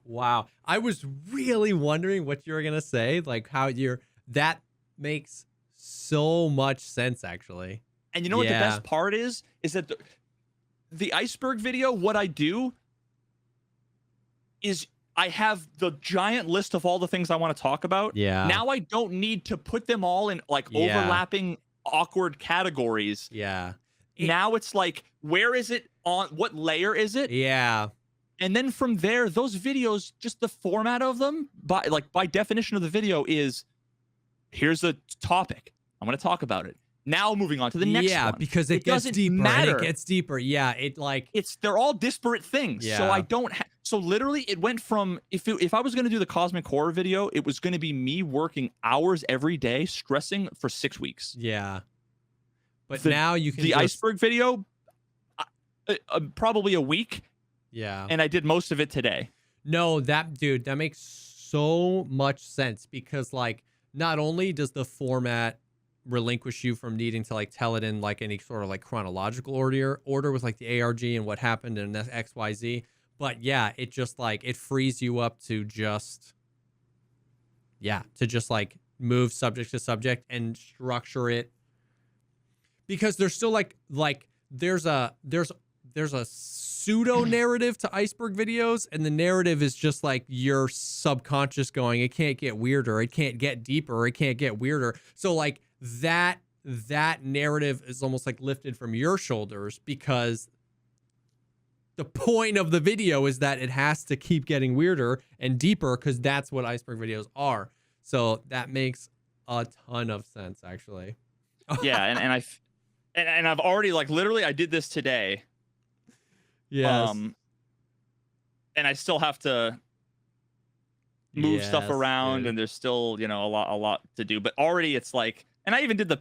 Speaker 2: Wow. I was really wondering what you were going to say, like how that makes so much sense, actually.
Speaker 1: And you know what the best part is that the iceberg video, what I do is I have the giant list of all the things I want to talk about.
Speaker 2: Yeah.
Speaker 1: Now I don't need to put them all in like overlapping awkward categories.
Speaker 2: Yeah.
Speaker 1: Now it's like, where is it on? What layer is it?
Speaker 2: Yeah.
Speaker 1: And then from there, those videos, just the format of them, by definition of the video is, here's a topic. I'm going to talk about it. Now moving on to the next one.
Speaker 2: Yeah, because it gets deeper. And it gets deeper. Yeah,
Speaker 1: they're all disparate things.
Speaker 2: Yeah.
Speaker 1: So I don't so literally it went from if I was going to do the cosmic horror video, it was going to be me working hours every day, stressing for 6 weeks.
Speaker 2: Yeah. But now you can
Speaker 1: iceberg video, probably a week.
Speaker 2: Yeah.
Speaker 1: And I did most of it today.
Speaker 2: No, that makes so much sense because like not only does the format relinquish you from needing to like tell it in like any sort of like chronological order with like the ARG and what happened in XYZ, but yeah, it just like it frees you up to just like move subject to subject and structure it. Because there's still like there's a pseudo narrative to iceberg videos, and the narrative is just like your subconscious going, it can't get weirder, it can't get deeper, it can't get weirder. So like that narrative is almost like lifted from your shoulders because the point of the video is that it has to keep getting weirder and deeper because that's what iceberg videos are. So that makes a ton of sense, actually.
Speaker 1: Yeah, and I've already like literally I did this today.
Speaker 2: Yes.
Speaker 1: And I still have to move stuff around, and there's still, a lot to do. But already it's like, and I even did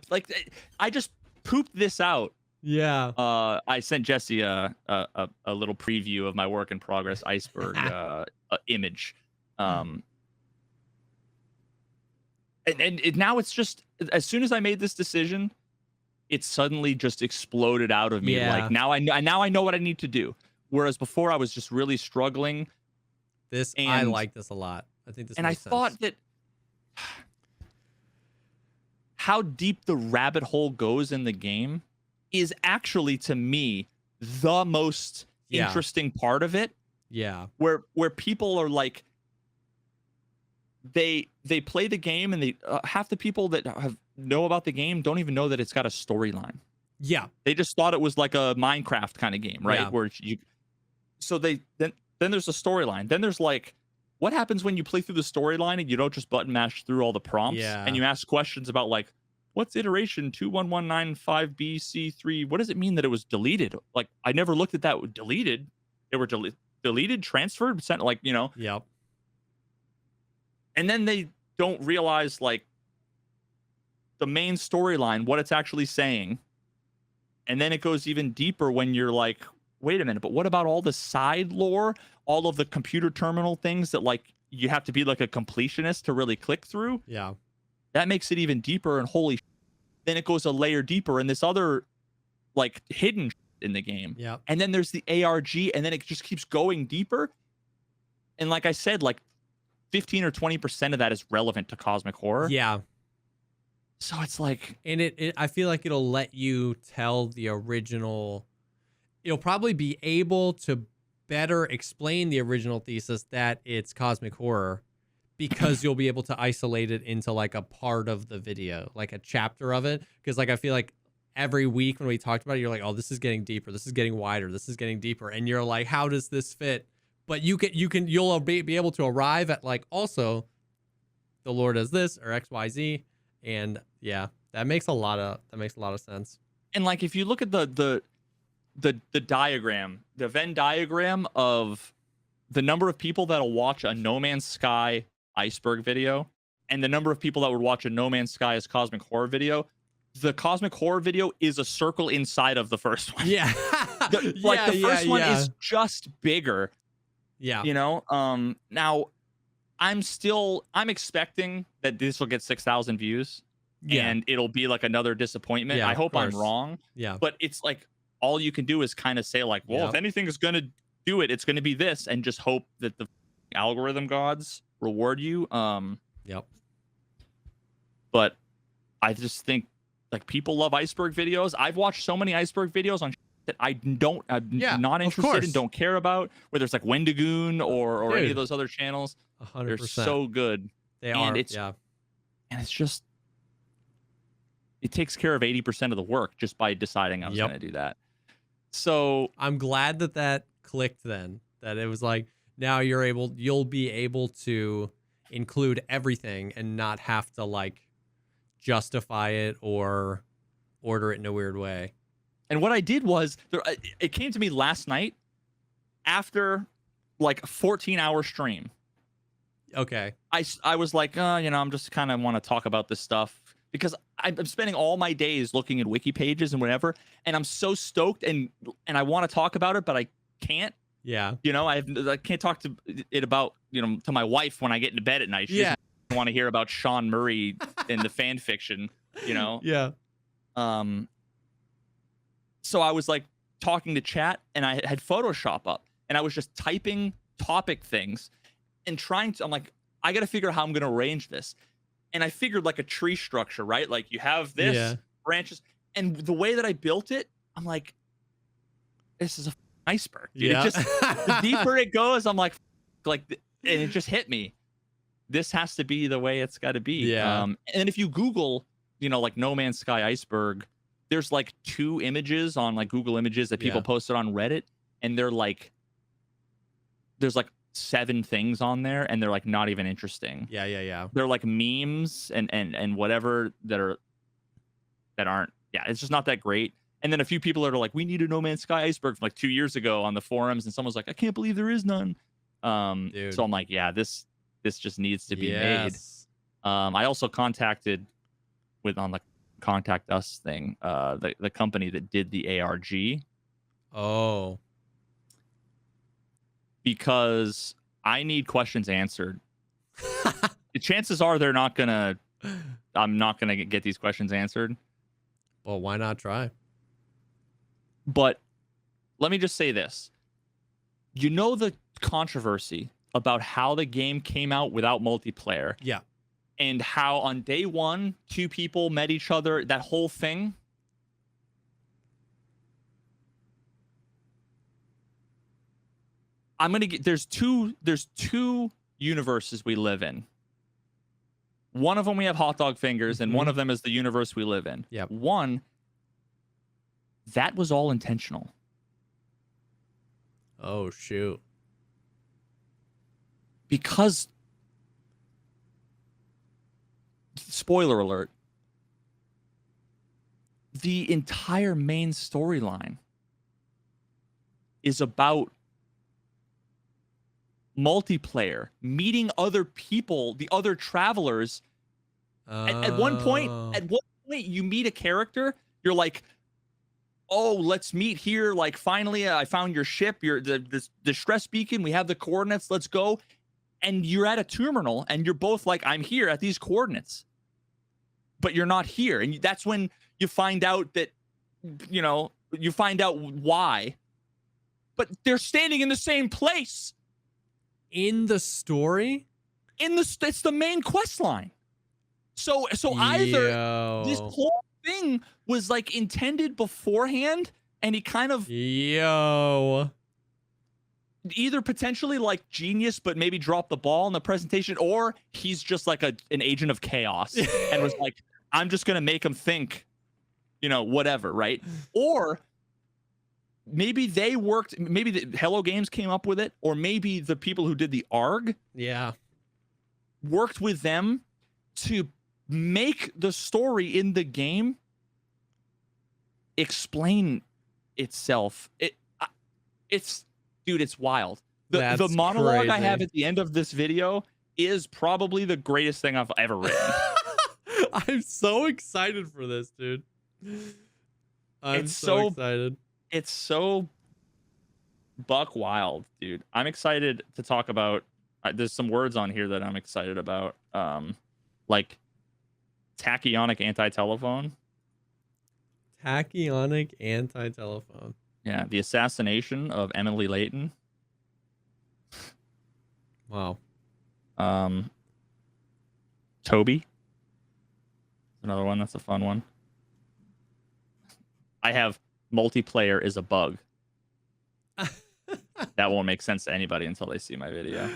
Speaker 1: I just pooped this out.
Speaker 2: Yeah.
Speaker 1: I sent Jesse a little preview of my work in progress iceberg image. And now it's just, as soon as I made this decision, it suddenly just exploded out of me.
Speaker 2: Yeah.
Speaker 1: Like now I know what I need to do. Whereas before I was just really struggling.
Speaker 2: I like this a lot. I think this makes sense.
Speaker 1: Thought that how deep the rabbit hole goes in the game is actually, to me, the most interesting part of it.
Speaker 2: Yeah.
Speaker 1: Where people are like, they play the game, and they half the people that know about the game don't even know that it's got a storyline.
Speaker 2: Yeah.
Speaker 1: They just thought it was like a Minecraft kind of game, right?
Speaker 2: Yeah.
Speaker 1: Where then there's a storyline. Then there's like, what happens when you play through the storyline and you don't just button mash through all the prompts and you ask questions about like, what's iteration 21195BC3? What does it mean that it was deleted? Like, I never looked at that. Deleted? They were deleted, transferred, sent, like,
Speaker 2: Yep.
Speaker 1: And then they don't realize like the main storyline, what it's actually saying. And then it goes even deeper when you're like, wait a minute, but what about all the side lore, all of the computer terminal things that like you have to be like a completionist to really click through?
Speaker 2: Yeah.
Speaker 1: That makes it even deeper, and then it goes a layer deeper in this other like hidden in the game.
Speaker 2: Yeah.
Speaker 1: And then there's the ARG, and then it just keeps going deeper. And like I said, like 15 or 20% of that is relevant to cosmic horror.
Speaker 2: Yeah.
Speaker 1: So it's like,
Speaker 2: and I feel like it'll let you tell the original. It'll probably be able to better explain the original thesis that it's cosmic horror because you'll be able to isolate it into like a part of the video, like a chapter of it. Because like I feel like every week when we talked about it, you're like, oh, this is getting deeper, this is getting wider, this is getting deeper, and you're like, how does this fit? But you'll be able to arrive at like, also the lore does this or XYZ, and yeah, that makes a lot of sense.
Speaker 1: And like if you look at the diagram, the Venn diagram of the number of people that'll watch a No Man's Sky iceberg video and the number of people that would watch a No Man's Sky as cosmic horror video, the cosmic horror video is a circle inside of the first one.
Speaker 2: Yeah.
Speaker 1: The first one is just bigger.
Speaker 2: Yeah.
Speaker 1: Now I'm expecting that this will get 6,000 views and it'll be like another disappointment.
Speaker 2: Yeah,
Speaker 1: I
Speaker 2: of
Speaker 1: hope I'm
Speaker 2: course.
Speaker 1: wrong.
Speaker 2: Yeah.
Speaker 1: But it's like all you can do is kind of say like, well, if anything is going to do it, it's going to be this, and just hope that the algorithm gods reward you.
Speaker 2: Yep.
Speaker 1: But I just think like people love iceberg videos. I've watched so many iceberg videos on that I'm not interested in, don't care about, whether it's like Wendigoon or any of those other channels.
Speaker 2: 100%.
Speaker 1: They're so good.
Speaker 2: They
Speaker 1: and
Speaker 2: are.
Speaker 1: It's, and it's just, it takes care of 80% of the work just by deciding I was going to do that. So
Speaker 2: I'm glad that clicked then, that it was like, now you'll be able to include everything and not have to like justify it or order it in a weird way.
Speaker 1: And what I did was it came to me last night after like a 14-hour stream.
Speaker 2: Okay.
Speaker 1: I was like, I'm just kind of want to talk about this stuff because I'm spending all my days looking at wiki pages and whatever, and I'm so stoked and I want to talk about it, but I can't.
Speaker 2: Yeah.
Speaker 1: I can't talk to it about, to my wife when I get into bed at night. She doesn't want to hear about Sean Murray and the fan fiction,
Speaker 2: Yeah.
Speaker 1: So I was like talking to chat and I had Photoshop up and I was just typing topic things and I'm like, I got to figure out how I'm going to arrange this. And I figured like a tree structure, right? Like you have this branches, and the way that I built it, I'm like, this is a iceberg. Dude.
Speaker 2: Yeah.
Speaker 1: It just, the deeper it goes, I'm like, and it just hit me. This has to be the way it's got to be.
Speaker 2: Yeah.
Speaker 1: And if you Google, like No Man's Sky iceberg, there's like 2 images on like Google Images that people posted on Reddit, and they're like, there's like 7 things on there, and they're like not even interesting.
Speaker 2: Yeah.
Speaker 1: They're like memes and whatever that aren't. Yeah, it's just not that great. And then a few people are like, we need a No Man's Sky iceberg from like 2 years ago on the forums, and someone's like, I can't believe there is none. So I'm like, yeah, this just needs to be made. I also contacted on the Contact Us thing, the company that did the ARG.
Speaker 2: Oh.
Speaker 1: Because I need questions answered. The chances are I'm not gonna get these questions answered.
Speaker 2: Well, why not try?
Speaker 1: But let me just say this. The controversy about how the game came out without multiplayer.
Speaker 2: Yeah.
Speaker 1: And how on day 1, 2 people met each other, that whole thing. There's two universes we live in. One of them we have hot dog fingers, and one of them is the universe we live in.
Speaker 2: Yeah.
Speaker 1: One, that was all intentional.
Speaker 2: Oh, shoot.
Speaker 1: Because, spoiler alert, the entire main storyline is about multiplayer, meeting other people, the other travelers. At one point, you meet a character, you're like, oh, let's meet here. Like, finally, I found your ship. The distress beacon. We have the coordinates. Let's go. And you're at a terminal, and you're both like, I'm here at these coordinates, but you're not here. And that's when you find out that, you find out why. But they're standing in the same place.
Speaker 2: In the story?
Speaker 1: It's the main quest line. So either this whole thing was like intended beforehand, and he kind of either potentially like genius, but maybe dropped the ball in the presentation, or he's just like an agent of chaos and was like, I'm just gonna make him think, whatever, right? Or maybe maybe the Hello Games came up with it, or maybe the people who did the ARG worked with them to make the story in the game explain itself. It's wild. The monologue I have at the end of this video is probably the greatest thing I've ever written.
Speaker 2: I'm so excited for this, dude. I'm so excited.
Speaker 1: It's so buck wild, dude. I'm excited to talk about there's some words on here that I'm excited about. Like tachyonic anti-telephone.
Speaker 2: Tachyonic anti-telephone.
Speaker 1: Yeah, the assassination of Emily Layton.
Speaker 2: Wow.
Speaker 1: Toby. Another one. That's a fun one. I have multiplayer is a bug. That won't make sense to anybody until they see my video.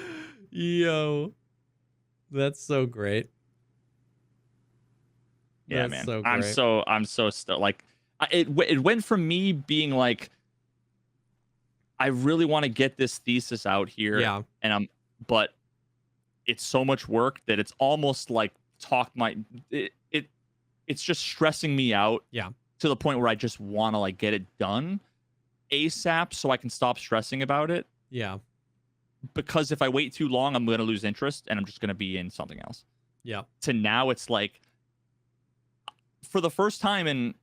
Speaker 2: Yo, that's so great.
Speaker 1: Yeah, man. So I'm so still like it went from me being like I really want to get this thesis out here.
Speaker 2: Yeah.
Speaker 1: And but it's so much work that it's almost like it's just stressing me out.
Speaker 2: Yeah.
Speaker 1: To the point where I just want to like get it done ASAP so I can stop stressing about it.
Speaker 2: Yeah.
Speaker 1: Because if I wait too long, I'm going to lose interest and I'm just going to be in something else.
Speaker 2: Yeah.
Speaker 1: To now it's like for the first time in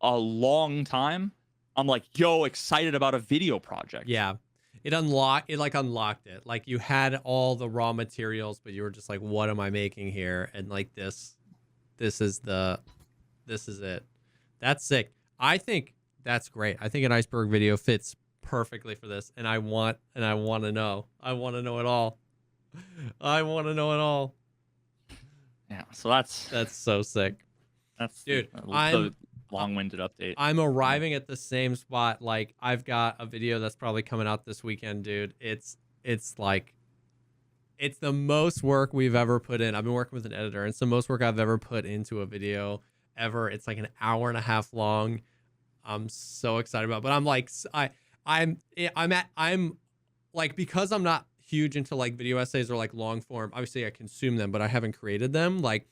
Speaker 1: a long time, I'm like, yo, excited about a video project.
Speaker 2: Yeah. It unlocked it. Like you had all the raw materials, but you were just like, what am I making here? And like this is it. That's sick. I think that's great. I think an iceberg video fits perfectly for this. And I want to know. I want to know it all. I want to know it all.
Speaker 1: Yeah. So that's
Speaker 2: so sick.
Speaker 1: That's
Speaker 2: dude.
Speaker 1: the long-winded update.
Speaker 2: I'm arriving at the same spot. Like I've got a video that's probably coming out this weekend, dude. It's like it's the most work we've ever put in. I've been working with an editor. It's the most work I've ever put into a video ever. It's like an hour and a half long. I'm so excited about it. But I'm like, I'm like, because I'm not huge into like video essays or like long form, obviously I consume them, but I haven't created them. Like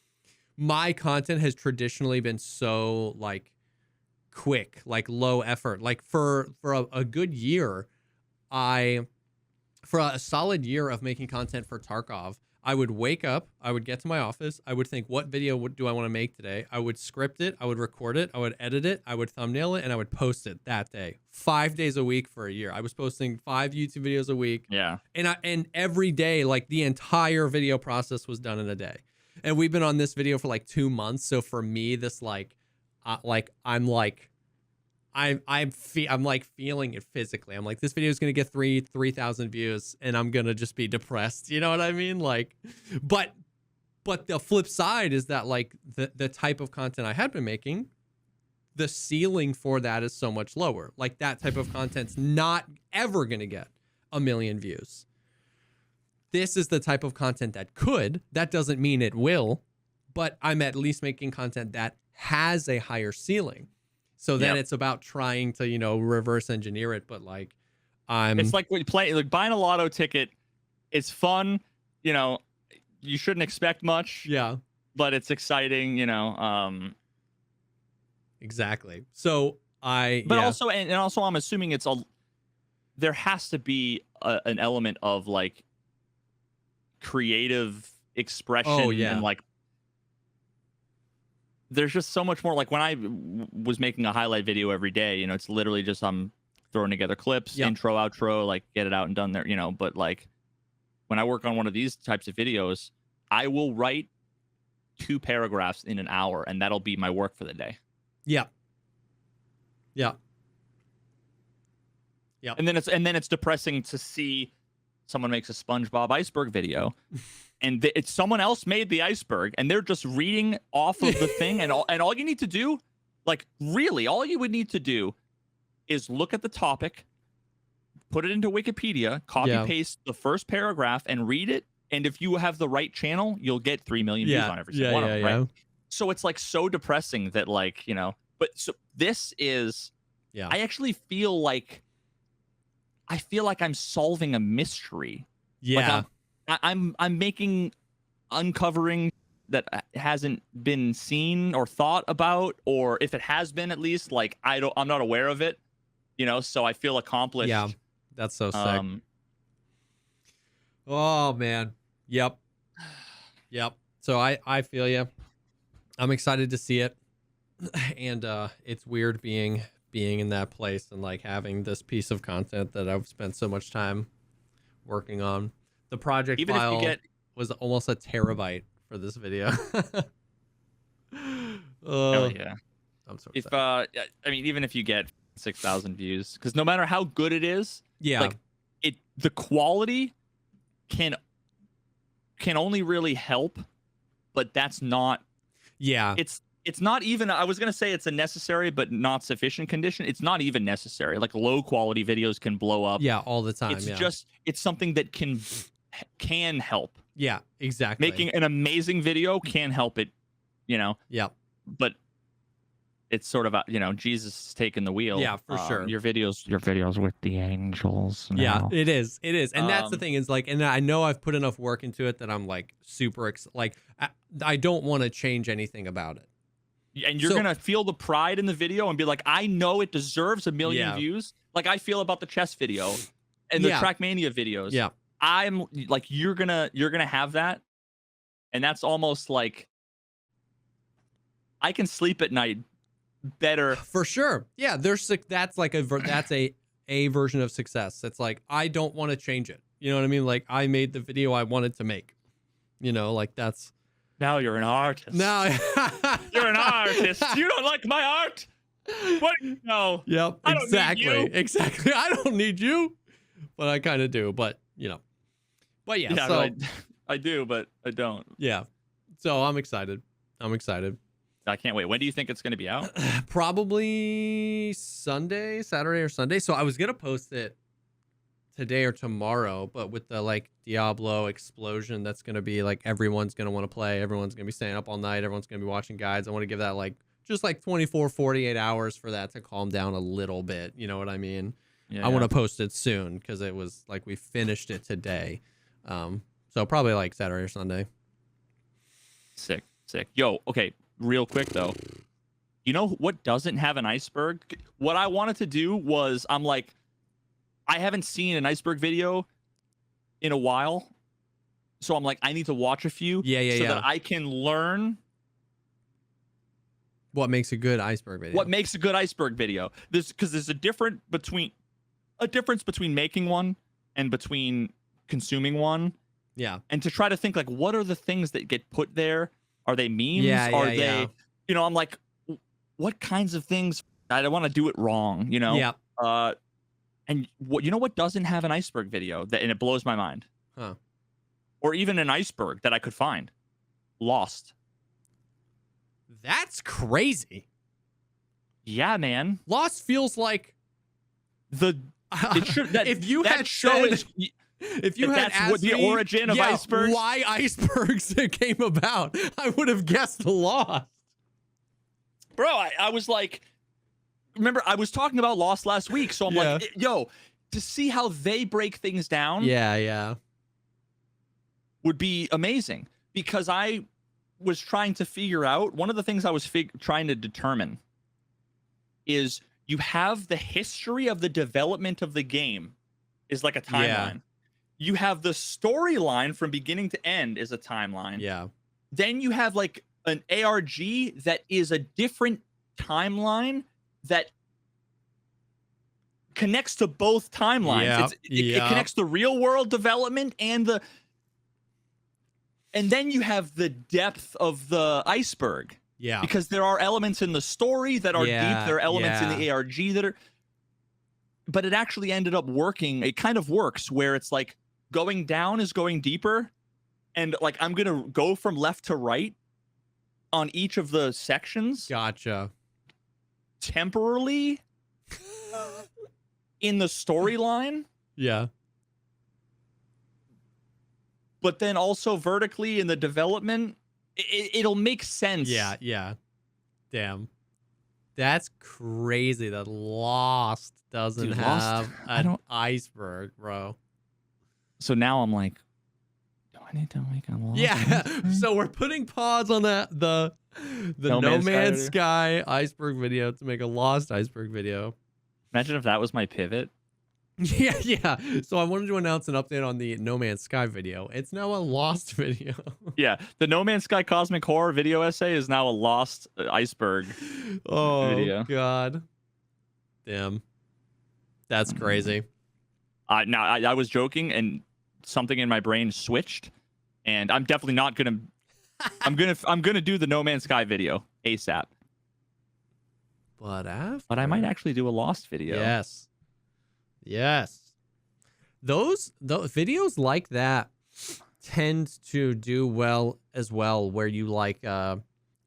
Speaker 2: my content has traditionally been so like quick, like low effort. Like for a good year, for a solid year of making content for Tarkov, I would wake up, I would get to my office, I would think, what video do I want to make today? I would script it, I would record it, I would edit it, I would thumbnail it, and I would post it that day. 5 days a week for a year. I was posting 5 YouTube videos a week.
Speaker 1: Yeah.
Speaker 2: And every day, like the entire video process was done in a day. And we've been on this video for like 2 months. So for me, this I'm feeling it physically. I'm like, this video is going to get 3,000 views and I'm going to just be depressed. You know what I mean? Like, but the flip side is that like the type of content I had been making, the ceiling for that is so much lower. Like that type of content's not ever going to get 1 million views. This is the type of content that could. That doesn't mean it will, but I'm at least making content that has a higher ceiling. So then it's about trying to, reverse engineer it. But like,
Speaker 1: it's like when you play, like buying a lotto ticket. It's fun. You shouldn't expect much.
Speaker 2: Yeah.
Speaker 1: But it's exciting,
Speaker 2: Exactly. So
Speaker 1: also I'm assuming there has to be an element of like creative expression and like there's just so much more. Like when I was making a highlight video every day, it's literally just I'm throwing together clips, intro, outro, like get it out and done there, but like when I work on one of these types of videos, I will write 2 paragraphs in an hour and that'll be my work for the day.
Speaker 2: Yeah. Yeah.
Speaker 1: Yeah. And then it's depressing to see someone makes a SpongeBob iceberg video and it's someone else made the iceberg and they're just reading off of the thing and all you need to do, like really all you would need to do is look at the topic, put it into Wikipedia, copy paste the first paragraph and read it. And if you have the right channel, you'll get 3 million views on every single one of them, right? So it's like so depressing that like, but so this is, I actually feel like I'm solving a mystery.
Speaker 2: Yeah.
Speaker 1: Like I'm uncovering that hasn't been seen or thought about, or if it has been, at least like I'm not aware of it, so I feel accomplished.
Speaker 2: Yeah. That's so sick. Oh man. Yep. So I feel you. I'm excited to see it. And it's weird being in that place and like having this piece of content that I've spent so much time working on. The project
Speaker 1: Even if
Speaker 2: file
Speaker 1: you get
Speaker 2: was almost a terabyte for this video.
Speaker 1: hell yeah.
Speaker 2: I'm so
Speaker 1: If
Speaker 2: excited.
Speaker 1: I mean, even if you get 6,000 views, because no matter how good it is,
Speaker 2: Yeah.
Speaker 1: like the quality can only really help, but that's not.
Speaker 2: Yeah.
Speaker 1: It's not even. I was gonna say it's a necessary but not sufficient condition. It's not even necessary. Like low quality videos can blow up.
Speaker 2: Yeah, all the time.
Speaker 1: It's
Speaker 2: yeah.
Speaker 1: just something that can help.
Speaker 2: Yeah, exactly.
Speaker 1: Making an amazing video can help it, you know.
Speaker 2: Yeah.
Speaker 1: But it's sort of Jesus is taking the wheel.
Speaker 2: Yeah, for sure.
Speaker 1: Your videos with the angels.
Speaker 2: Yeah,
Speaker 1: now.
Speaker 2: it is, and that's the thing is like, and I know I've put enough work into it that I'm like super like I don't want to change anything about it.
Speaker 1: And you're gonna feel the pride in the video and be like, I know it deserves 1 million views. Like I feel about the chess video and the Trackmania videos.
Speaker 2: Yeah,
Speaker 1: I'm like, you're gonna have that, and that's almost like I can sleep at night better
Speaker 2: for sure. Yeah, that's like that's a version of success. It's like I don't want to change it. You know what I mean? Like I made the video I wanted to make. You know, like that's.
Speaker 1: Now you're an artist.
Speaker 2: Now
Speaker 1: you're an artist. You don't like my art? What? No.
Speaker 2: Yep. Exactly. I don't need you, but I kind of do. But But yeah. So
Speaker 1: I do, but I don't.
Speaker 2: Yeah. So I'm excited.
Speaker 1: I can't wait. When do you think it's going to be out?
Speaker 2: Probably Saturday or Sunday. So I was gonna post it today or tomorrow, but with the like Diablo explosion, that's gonna be like everyone's gonna want to play. Everyone's gonna be staying up all night. Everyone's gonna be watching guides. I want to give that like just like 24, 48 hours for that to calm down a little bit. You know what I mean?
Speaker 1: Yeah.
Speaker 2: I want to post it soon because it was like we finished it today. So probably like Saturday or Sunday.
Speaker 1: Sick. Yo, okay. Real quick though, you know what doesn't have an iceberg? What I wanted to do was I'm like, I haven't seen an iceberg video in a while. So I'm like, I need to watch a few so that I can learn
Speaker 2: what makes a good iceberg video.
Speaker 1: Because there's a difference between making one and between consuming one.
Speaker 2: Yeah.
Speaker 1: And to try to think like, what are the things that get put there? Are they memes? Are they, I'm like, what kinds of things? I don't want to do it wrong,
Speaker 2: Yeah.
Speaker 1: And what doesn't have an iceberg video and it blows my mind?
Speaker 2: Huh.
Speaker 1: Or even an iceberg that I could find. Lost.
Speaker 2: That's crazy.
Speaker 1: Yeah, man.
Speaker 2: Lost feels like
Speaker 1: if you had asked the origin of icebergs,
Speaker 2: why icebergs came about, I would have guessed Lost.
Speaker 1: Bro, I was like, remember I was talking about Lost last week, so I'm like, yo, to see how they break things down, would be amazing, because I was trying to figure out, one of the things I was trying to determine is you have the history of the development of the game is like a timeline. You have the storyline from beginning to end is a timeline.
Speaker 2: Yeah.
Speaker 1: Then you have like an ARG that is a different timeline that connects to both timelines. It connects the real world development and then you have the depth of the iceberg.
Speaker 2: Yeah.
Speaker 1: Because there are elements in the story that are deep. There are elements in the ARG that are, but it actually ended up working. It kind of works where it's like going down is going deeper, and like I'm going to go from left to right on each of the sections.
Speaker 2: Gotcha.
Speaker 1: Temporarily in the storyline.
Speaker 2: Yeah.
Speaker 1: But then also vertically in the development. It'll make sense.
Speaker 2: Yeah. Damn. That's crazy that Lost doesn't have an iceberg, bro.
Speaker 1: So now I'm like, do I need to make a Lost?
Speaker 2: Yeah. So we're putting pause on the No Man's Sky iceberg video to make a Lost iceberg video.
Speaker 1: Imagine if that was my pivot.
Speaker 2: Yeah. So I wanted to announce an update on the No Man's Sky video. It's now a Lost video.
Speaker 1: Yeah, the No Man's Sky Cosmic Horror video essay is now a Lost iceberg video.
Speaker 2: Oh, God. Damn. That's crazy.
Speaker 1: Now, I was joking, and something in my brain switched, and I'm definitely not gonna. I'm gonna do the No Man's Sky video ASAP.
Speaker 2: But
Speaker 1: I might actually do a Lost video.
Speaker 2: Yes. Those videos like that tend to do well as well, where you like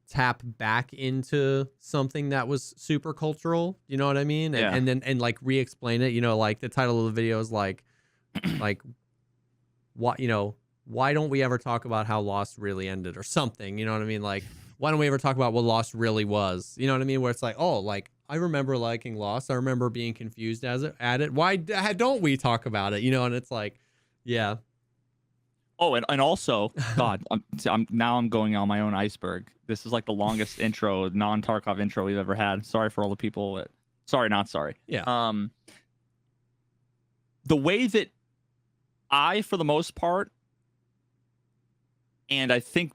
Speaker 2: tap back into something that was super cultural. You know what I mean? And then like re-explain it. You know, like the title of the video is like what, you know, why don't we ever talk about how Lost really ended or something? You know what I mean? Like, why don't we ever talk about what Lost really was? You know what I mean? Where it's like, oh, like, I remember liking Lost. I remember being confused at it. Why don't we talk about it? You know, and it's like, yeah.
Speaker 1: Oh, and also, God, I'm going on my own iceberg. This is like the longest intro, non-Tarkov intro we've ever had. Sorry for all the people that, sorry, not sorry.
Speaker 2: Yeah.
Speaker 1: The way that I, for the most part, and I think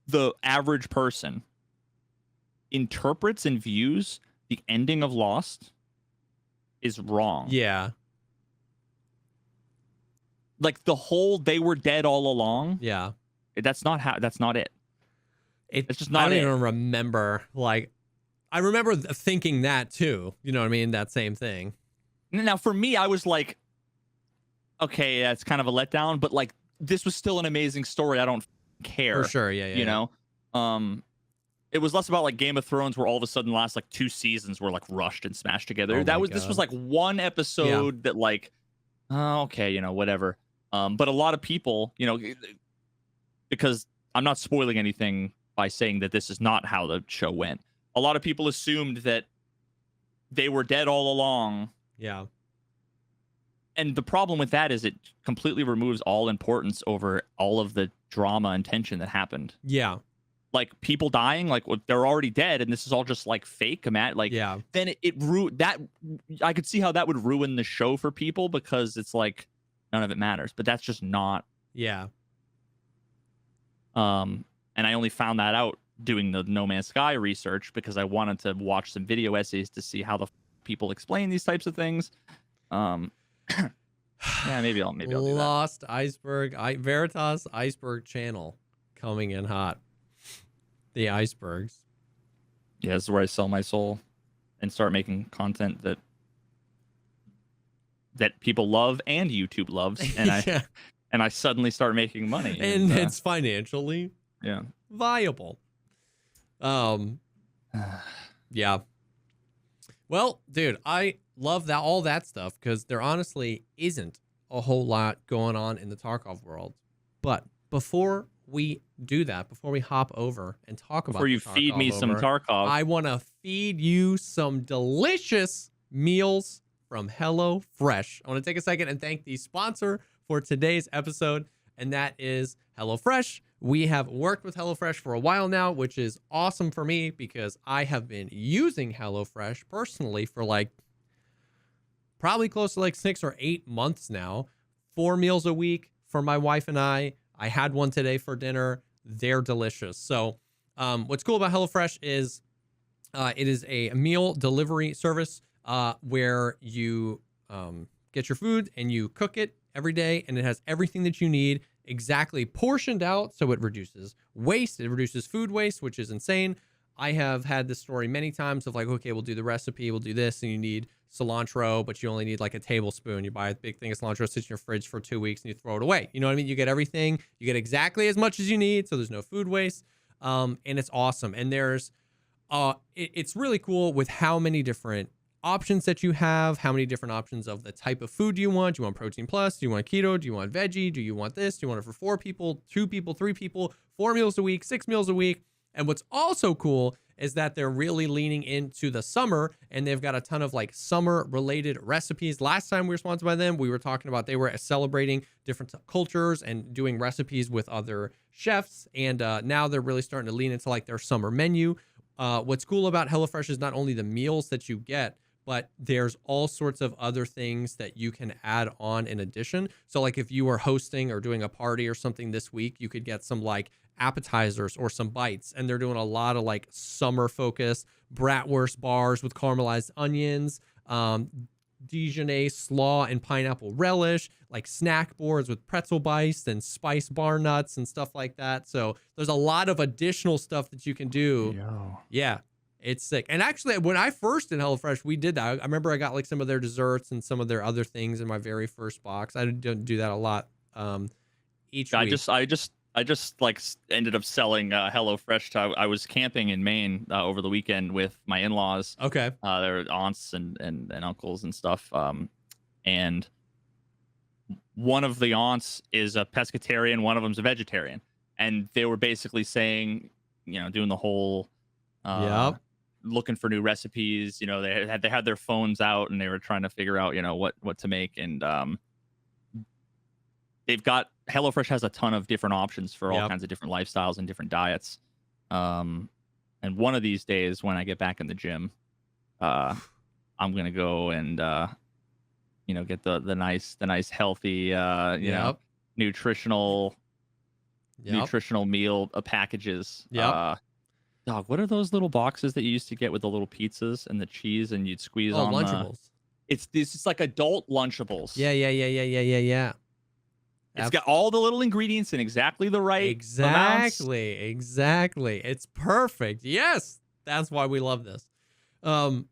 Speaker 1: the average person interprets and views the ending of Lost is wrong.
Speaker 2: Yeah.
Speaker 1: Like the whole they were dead all along.
Speaker 2: Yeah.
Speaker 1: That's not it. It's just not
Speaker 2: I don't even remember. Like, I remember thinking that too. You know what I mean? That same thing.
Speaker 1: Now, for me, I was like, okay, that's kind of a letdown, but like this was still an amazing story. I don't care.
Speaker 2: For sure. Yeah.
Speaker 1: You know? It was less about like Game of Thrones, where all of a sudden the last like 2 seasons were like rushed and smashed together. This was like one episode that like, oh, okay, you know, whatever. But a lot of people, you know, because I'm not spoiling anything by saying that this is not how the show went. A lot of people assumed that they were dead all along.
Speaker 2: Yeah.
Speaker 1: And the problem with that is it completely removes all importance over all of the drama and tension that happened.
Speaker 2: Yeah.
Speaker 1: Like people dying, like they're already dead, and this is all just like fake. Like,
Speaker 2: yeah.
Speaker 1: Then that I could see how that would ruin the show for people, because it's like none of it matters. But that's just not.
Speaker 2: Yeah.
Speaker 1: And I only found that out doing the No Man's Sky research, because I wanted to watch some video essays to see how the people explain these types of things. Yeah, maybe I'll do that.
Speaker 2: Lost Iceberg, Veritas Iceberg channel coming in hot. The icebergs.
Speaker 1: Yeah, this is where I sell my soul and start making content that people love and YouTube loves, and I suddenly start making money,
Speaker 2: and it's financially viable. Yeah. Well, dude, I love that, all that stuff, because there honestly isn't a whole lot going on in the Tarkov world. But before we do that, before we hop over and talk about,
Speaker 1: before you feed me some Tarkov,
Speaker 2: I want to feed you some delicious meals from HelloFresh. I want to take a second and thank the sponsor for today's episode, and that is HelloFresh. We have worked with HelloFresh for a while now, which is awesome for me because I have been using HelloFresh personally for like probably close to like 6 or 8 months now. 4 meals a week for my wife and I. I had one today for dinner. They're delicious. So what's cool about HelloFresh is it is a meal delivery service where you get your food and you cook it every day, and it has everything that you need exactly portioned out, so it reduces waste. It reduces food waste, which is insane. I have had this story many times of like, okay, we'll do the recipe, we'll do this, and you need cilantro, but you only need like a tablespoon. You buy a big thing of cilantro, sits in your fridge for 2 weeks, and you throw it away. You know what I mean? You get everything. You get exactly as much as you need, so there's no food waste, and it's awesome. And there's, it's really cool with how many different options that you have, how many different options of the type of food you want. Do you want protein plus? Do you want keto? Do you want veggie? Do you want this? Do you want it for 4 people, 2 people, 3 people, 4 meals a week, 6 meals a week? And what's also cool is that they're really leaning into the summer, and they've got a ton of like summer related recipes. Last time we were sponsored by them, we were talking about they were celebrating different cultures and doing recipes with other chefs. And now they're really starting to lean into like their summer menu. What's cool about HelloFresh is not only the meals that you get, but there's all sorts of other things that you can add on in addition. So like if you are hosting or doing a party or something this week, you could get some like appetizers or some bites. And they're doing a lot of like summer focused bratwurst bars with caramelized onions, Dijonais slaw and pineapple relish, like snack boards with pretzel bites and spice bar nuts and stuff like that. So there's a lot of additional stuff that you can do.
Speaker 1: Yo.
Speaker 2: Yeah, it's sick. And actually, when I first did HelloFresh, we did that. I remember I got like some of their desserts and some of their other things in my very first box. I didn't do that a lot. Each week.
Speaker 1: I just like ended up selling HelloFresh. I was camping in Maine over the weekend with my in-laws.
Speaker 2: Okay.
Speaker 1: Their aunts and uncles and stuff. And one of the aunts is a pescatarian, one of them's a vegetarian, and they were basically saying, doing the whole looking for new recipes. They had their phones out and they were trying to figure out what to make, and they've got HelloFresh has a ton of different options for all kinds of different lifestyles and different diets. And one of these days when I get back in the gym, I'm gonna go and get the nice healthy nutritional meal packages. Dog, what are those little boxes that you used to get with the little pizzas and the cheese and you'd squeeze on
Speaker 2: Lunchables.
Speaker 1: It's like adult Lunchables.
Speaker 2: Yeah.
Speaker 1: It's got all the little ingredients in exactly the right amounts.
Speaker 2: Exactly. It's perfect. Yes, that's why we love this. But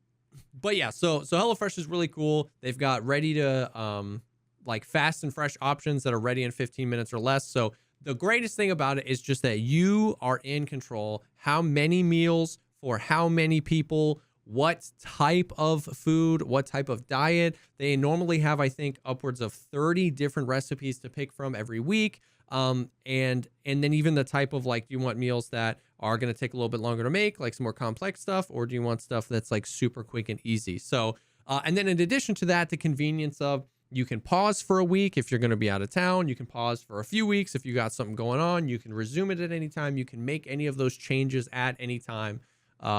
Speaker 2: yeah, so HelloFresh is really cool. They've got ready to like fast and fresh options that are ready in 15 minutes or less. So the greatest thing about it is just that you are in control. How many meals for how many people? What type of food, what type of diet. They normally have, I think, upwards of 30 different recipes to pick from every week. And then even the type of, like, do you want meals that are going to take a little bit longer to make, like some more complex stuff, or do you want stuff that's like super quick and easy? So, and then in addition to that, the convenience of you can pause for a week if you're going to be out of town. You can pause for a few weeks if you got something going on. You can resume it at any time. You can make any of those changes at any time.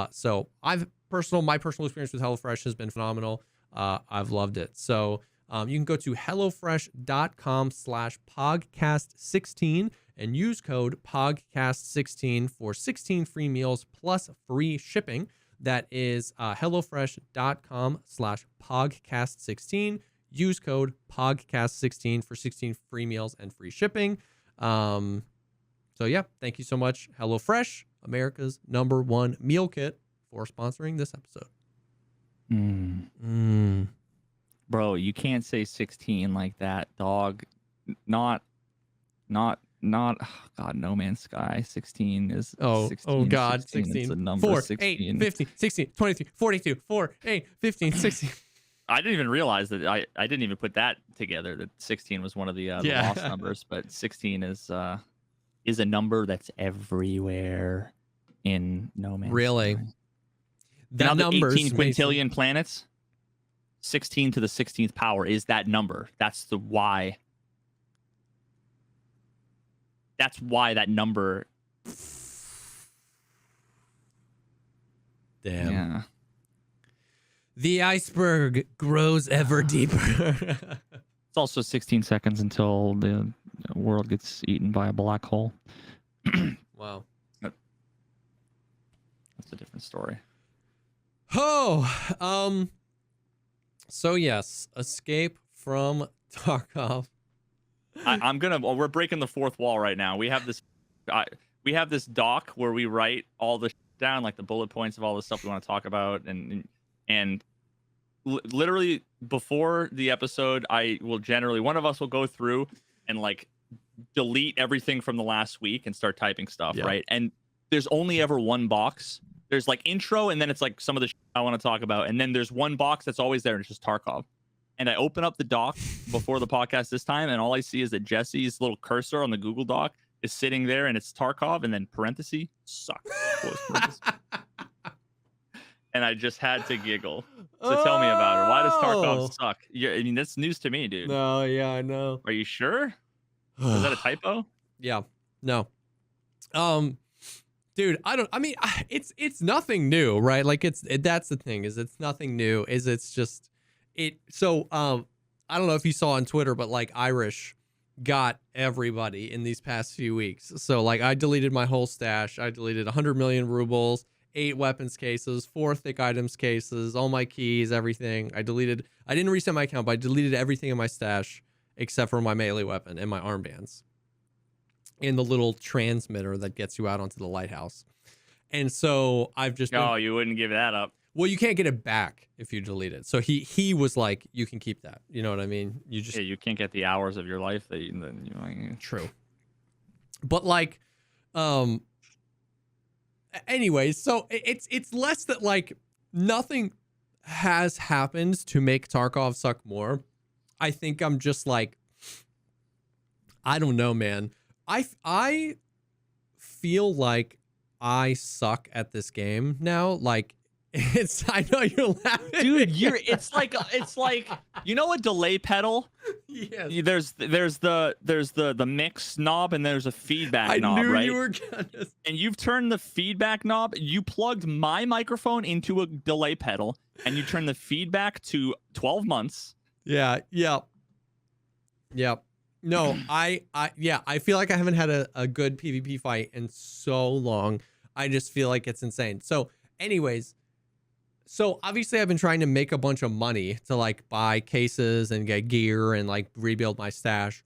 Speaker 2: So my personal experience with HelloFresh has been phenomenal. I've loved it. So you can go to hellofresh.com/podcast16 and use code PODCAST16 for 16 free meals plus free shipping. That is hellofresh.com/PODCAST16. Use code PODCAST16 for 16 free meals and free shipping. So yeah, thank you so much, HelloFresh, America's #1 meal kit, for sponsoring this episode.
Speaker 1: Bro, you can't say 16 like that, dog. Not God, No Man's Sky. 16 is 16,
Speaker 2: God,
Speaker 1: 16 is a number.
Speaker 2: 4,
Speaker 1: 16.
Speaker 2: 8, 15, 16, 23, 42, 4, 8, 15, 16.
Speaker 1: I didn't even realize that I didn't even put that together, that 16 was one of the lost numbers, but 16 is a number that's everywhere in No Man's
Speaker 2: Really?
Speaker 1: Sky.
Speaker 2: That number
Speaker 1: 18 quintillion planets, 16 to the 16th power is that number. That's why that number.
Speaker 2: Damn.
Speaker 1: Yeah.
Speaker 2: The iceberg grows ever deeper.
Speaker 1: It's also 16 seconds until the world gets eaten by a black hole.
Speaker 2: Wow.
Speaker 1: That's a different story.
Speaker 2: Oh, so yes, escape from Tarkov.
Speaker 1: We're breaking the fourth wall right now. We have this doc where we write all the down, like the bullet points of all the stuff we want to talk about, and literally before the episode, one of us will go through and like delete everything from the last week and start typing stuff, right? And there's only ever one box. There's like intro, and then it's like some of the I want to talk about, and then there's one box that's always there, and it's just Tarkov. And I open up the doc before the podcast this time, and all I see is that Jesse's little cursor on the Google Doc is sitting there, and it's Tarkov, and then parenthesis sucks. And I just had to giggle. So tell me about it. Why does Tarkov suck? I mean, that's news to me, dude.
Speaker 2: No, yeah, I know.
Speaker 1: Are you sure? Is that a typo?
Speaker 2: Yeah. No. Dude, it's nothing new, right? Like that's the thing, is it's nothing new. It's just so I don't know if you saw on Twitter, but like Irish got everybody in these past few weeks. So like I deleted my whole stash. I deleted 100 million rubles, 8 weapons cases, 4 thick items cases, all my keys, everything. I didn't reset my account, but I deleted everything in my stash except for my melee weapon and my armbands and the little transmitter that gets you out onto the lighthouse. And so I've just been,
Speaker 1: Oh, you wouldn't give that up.
Speaker 2: well, you can't get it back if you delete it. So he was like, you can keep that. You know what I mean? You just,
Speaker 1: Yeah, you can't get the hours of your life that
Speaker 2: true. But like, anyways, so it's less that like nothing has happened to make Tarkov suck more. I think I'm just like, I don't know, man. I feel like I suck at this game now. Like, I know you're laughing,
Speaker 1: dude. It's like you know a delay pedal.
Speaker 2: Yes.
Speaker 1: There's the mix knob and there's a feedback knob,
Speaker 2: knew
Speaker 1: right?
Speaker 2: You were gonna...
Speaker 1: And you've turned the feedback knob. You plugged my microphone into a delay pedal, and you turned the feedback to 12 months.
Speaker 2: Yeah. No, I feel like I haven't had a good PvP fight in so long. I just feel like it's insane. So anyways, so obviously I've been trying to make a bunch of money to like buy cases and get gear and like rebuild my stash.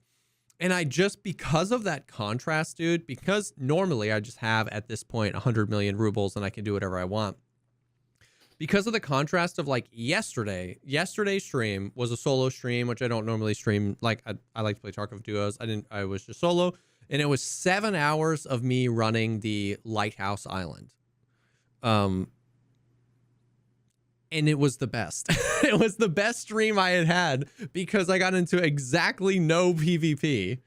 Speaker 2: And I just, because of that contrast, dude, because normally I just have at this point 100 million rubles and I can do whatever I want. Because of the contrast of like yesterday's stream was a solo stream, which I don't normally stream. Like I like to play Tarkov duos. I was just solo, and it was 7 hours of me running the lighthouse island. And it was the best. It was the best stream I had because I got into exactly no PvP,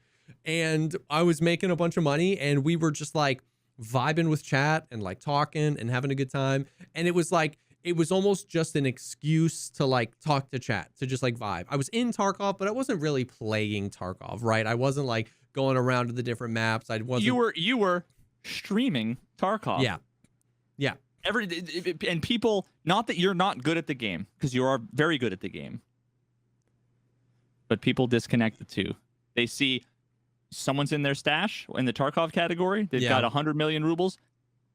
Speaker 2: and I was making a bunch of money, and we were just like vibing with chat and like talking and having a good time. And it was like, it was almost just an excuse to like talk to chat, to just like vibe. I was in Tarkov, but I wasn't really playing Tarkov, right? I wasn't like going around to the different maps. I wasn't.
Speaker 1: You were streaming Tarkov.
Speaker 2: Yeah.
Speaker 1: And people, not that you're not good at the game, because you are very good at the game, but people disconnect the two. They see someone's in their stash in the Tarkov category. They've got 100 million rubles.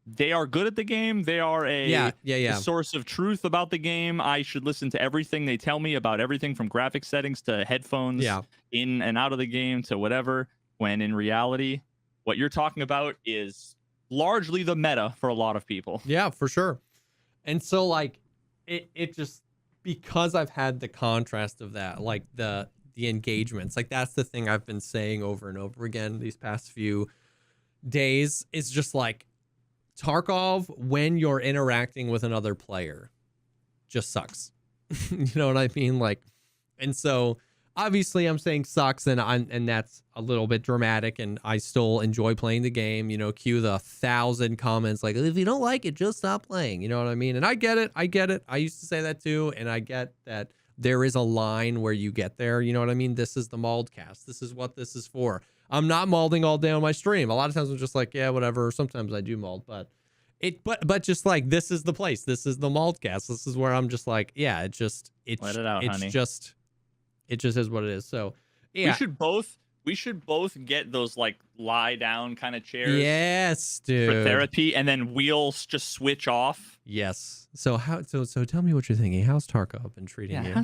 Speaker 1: They are good at the game. They are a source of truth about the game. I should listen to everything they tell me about everything from graphic settings to headphones in and out of the game to whatever, when in reality, what you're talking about is largely the meta for a lot of people.
Speaker 2: Yeah, for sure. And so like it just, because I've had the contrast of that, like the engagements, like that's the thing I've been saying over and over again these past few days. It's just like Tarkov, when you're interacting with another player, just sucks. You know what I mean? Like, and so obviously I'm saying sucks, and that's a little bit dramatic, and I still enjoy playing the game. You know, cue the 1,000 comments like, if you don't like it, just stop playing. You know what I mean? And I get it. I used to say that too, and I get that there is a line where you get there. You know what I mean? This is the Maldcast. This is what this is for. I'm not malding all day on my stream. A lot of times I'm just like, yeah, whatever. Sometimes I do mald, but just like, this is the place. This is the Maldcast. This is where I'm just like, yeah, let it out, honey. It just is what it is. So yeah,
Speaker 1: we should both get those like lie down kind of chairs.
Speaker 2: Yes, dude.
Speaker 1: For therapy, and then wheels just switch off.
Speaker 2: Yes. So so tell me what you're thinking. How's Tarkov been treating you?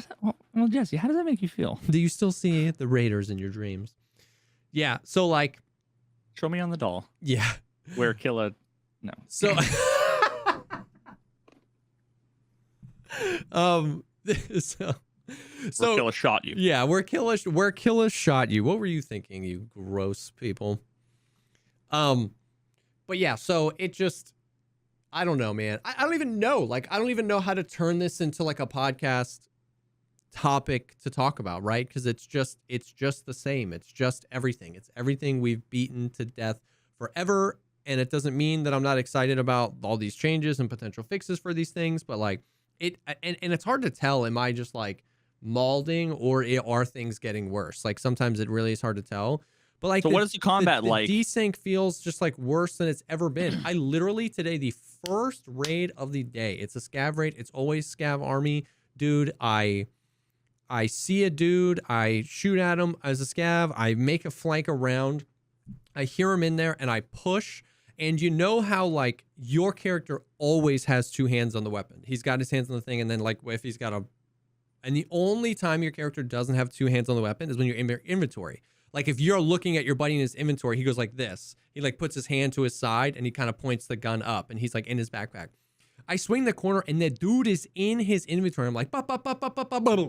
Speaker 1: Well, Jesse, how does that make you feel?
Speaker 2: Do you still see the Raiders in your dreams? Yeah. So like,
Speaker 1: show me on the doll.
Speaker 2: Yeah.
Speaker 1: Where Killa. No.
Speaker 2: So
Speaker 1: where Killa shot you.
Speaker 2: Yeah, where Killa shot you. What were you thinking, you gross people? But yeah, so it just, I don't know, man. I don't even know. Like, I don't even know how to turn this into like a podcast topic to talk about, right? Because it's just the same. It's just everything. It's everything we've beaten to death forever. And it doesn't mean that I'm not excited about all these changes and potential fixes for these things, but like and it's hard to tell, am I just like malding, or are things getting worse? Like sometimes it really is hard to tell. But like,
Speaker 1: so what is the combat like?
Speaker 2: Desync feels just like worse than it's ever been. I literally today, the first raid of the day, it's a scav raid. It's always scav army, dude. I see a dude, I shoot at him as a scav. I make a flank around. I hear him in there, and I push. And you know how like your character always has two hands on the weapon. He's got his hands on the thing, and then like if he's got and the only time your character doesn't have two hands on the weapon is when you're in your inventory. Like if you're looking at your buddy in his inventory, he goes like this. He like puts his hand to his side and he kind of points the gun up, and he's like in his backpack. I swing the corner and the dude is in his inventory. I'm like, bop, bop, bop, bop, bop, bop, bop.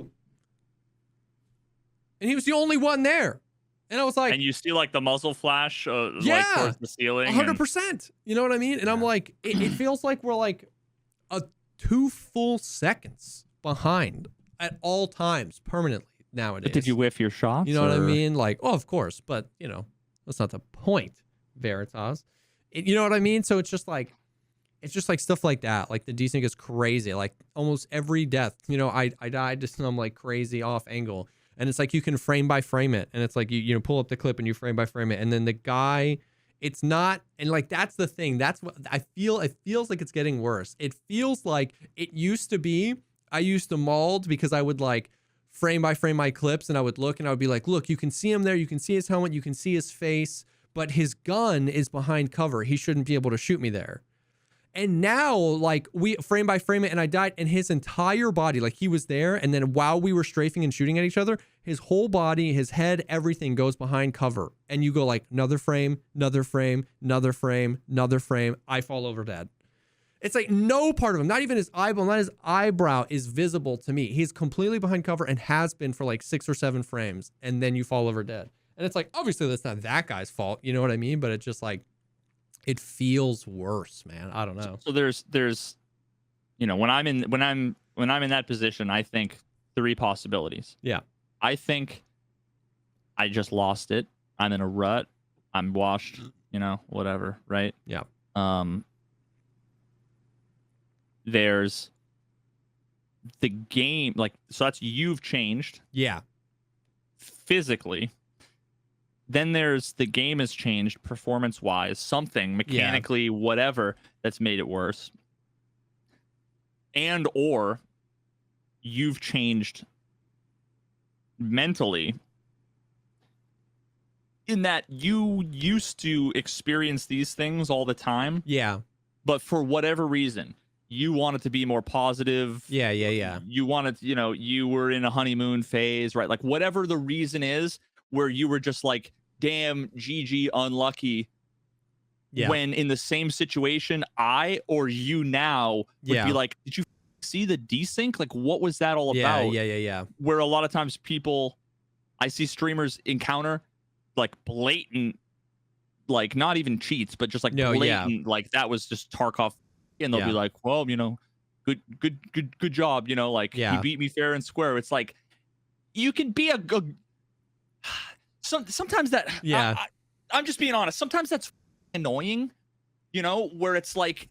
Speaker 2: And he was the only one there. And I was like,
Speaker 1: and you see like the muzzle flash,
Speaker 2: yeah,
Speaker 1: like towards the ceiling.
Speaker 2: 100%. You know what I mean? And I'm like, it feels like we're like 2 full seconds behind at all times, permanently nowadays.
Speaker 1: But did you whiff your shots?
Speaker 2: You know what I mean? Like, oh, of course, but you know, that's not the point, Veritas. You know what I mean? So it's just like stuff like that. Like the desync is crazy. Like almost every death, you know, I died to some like crazy off angle. And it's like you can frame by frame it. And it's like you know, pull up the clip and you frame by frame it. And then the guy, it's not, and like that's the thing. That's what I feel. It feels like it's getting worse. It feels like it used to be. I used to mold because I would like frame by frame my clips, and I would look and I would be like, look, you can see him there, you can see his helmet, you can see his face, but his gun is behind cover. He shouldn't be able to shoot me there. And now, like, we frame by frame it, and I died, and his entire body, like, he was there, and then while we were strafing and shooting at each other, his whole body, his head, everything goes behind cover. And you go, like, another frame, another frame, another frame, another frame. I fall over dead. It's like no part of him, not even his eyeball, not his eyebrow is visible to me. He's completely behind cover and has been for, like, 6 or 7 frames, and then you fall over dead. And it's like, obviously, that's not that guy's fault, you know what I mean? But it's just, like, it feels worse, man. I don't know.
Speaker 1: So there's, you know, when I'm in that position, I think 3 possibilities.
Speaker 2: Yeah.
Speaker 1: I think I just lost it. I'm in a rut. I'm washed. You know, whatever. Right.
Speaker 2: Yeah.
Speaker 1: There's the game, like, so that's you've changed.
Speaker 2: Yeah.
Speaker 1: Physically. Then there's the game has changed performance-wise, something mechanically, whatever, that's made it worse. And or you've changed mentally in that you used to experience these things all the time.
Speaker 2: Yeah.
Speaker 1: But for whatever reason, you wanted to be more positive.
Speaker 2: Yeah.
Speaker 1: You wanted, you know, you were in a honeymoon phase, right? Like whatever the reason is, where you were just like, damn, GG, unlucky. Yeah. When in the same situation, I or you now would be like, did you see the desync? Like, what was that all about?
Speaker 2: Yeah.
Speaker 1: Where a lot of times people, I see streamers encounter like blatant, like not even cheats, but just like blatant, like that was just Tarkov. And they'll be like, well, you know, good job. You know, like he beat me fair and square. It's like, you can be a good, sometimes that, I'm just being honest. Sometimes that's annoying, you know, where it's like,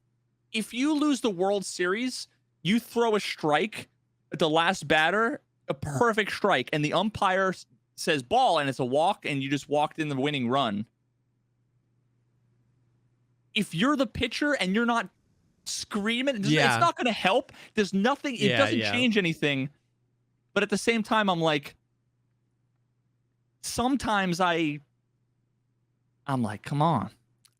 Speaker 1: if you lose the World Series, you throw a strike at the last batter, a perfect strike, and the umpire says ball, and it's a walk, and you just walked in the winning run. If you're the pitcher and you're not screaming, it's not going to help. There's nothing. It doesn't change anything. But at the same time, I'm like, sometimes I'm like, come on.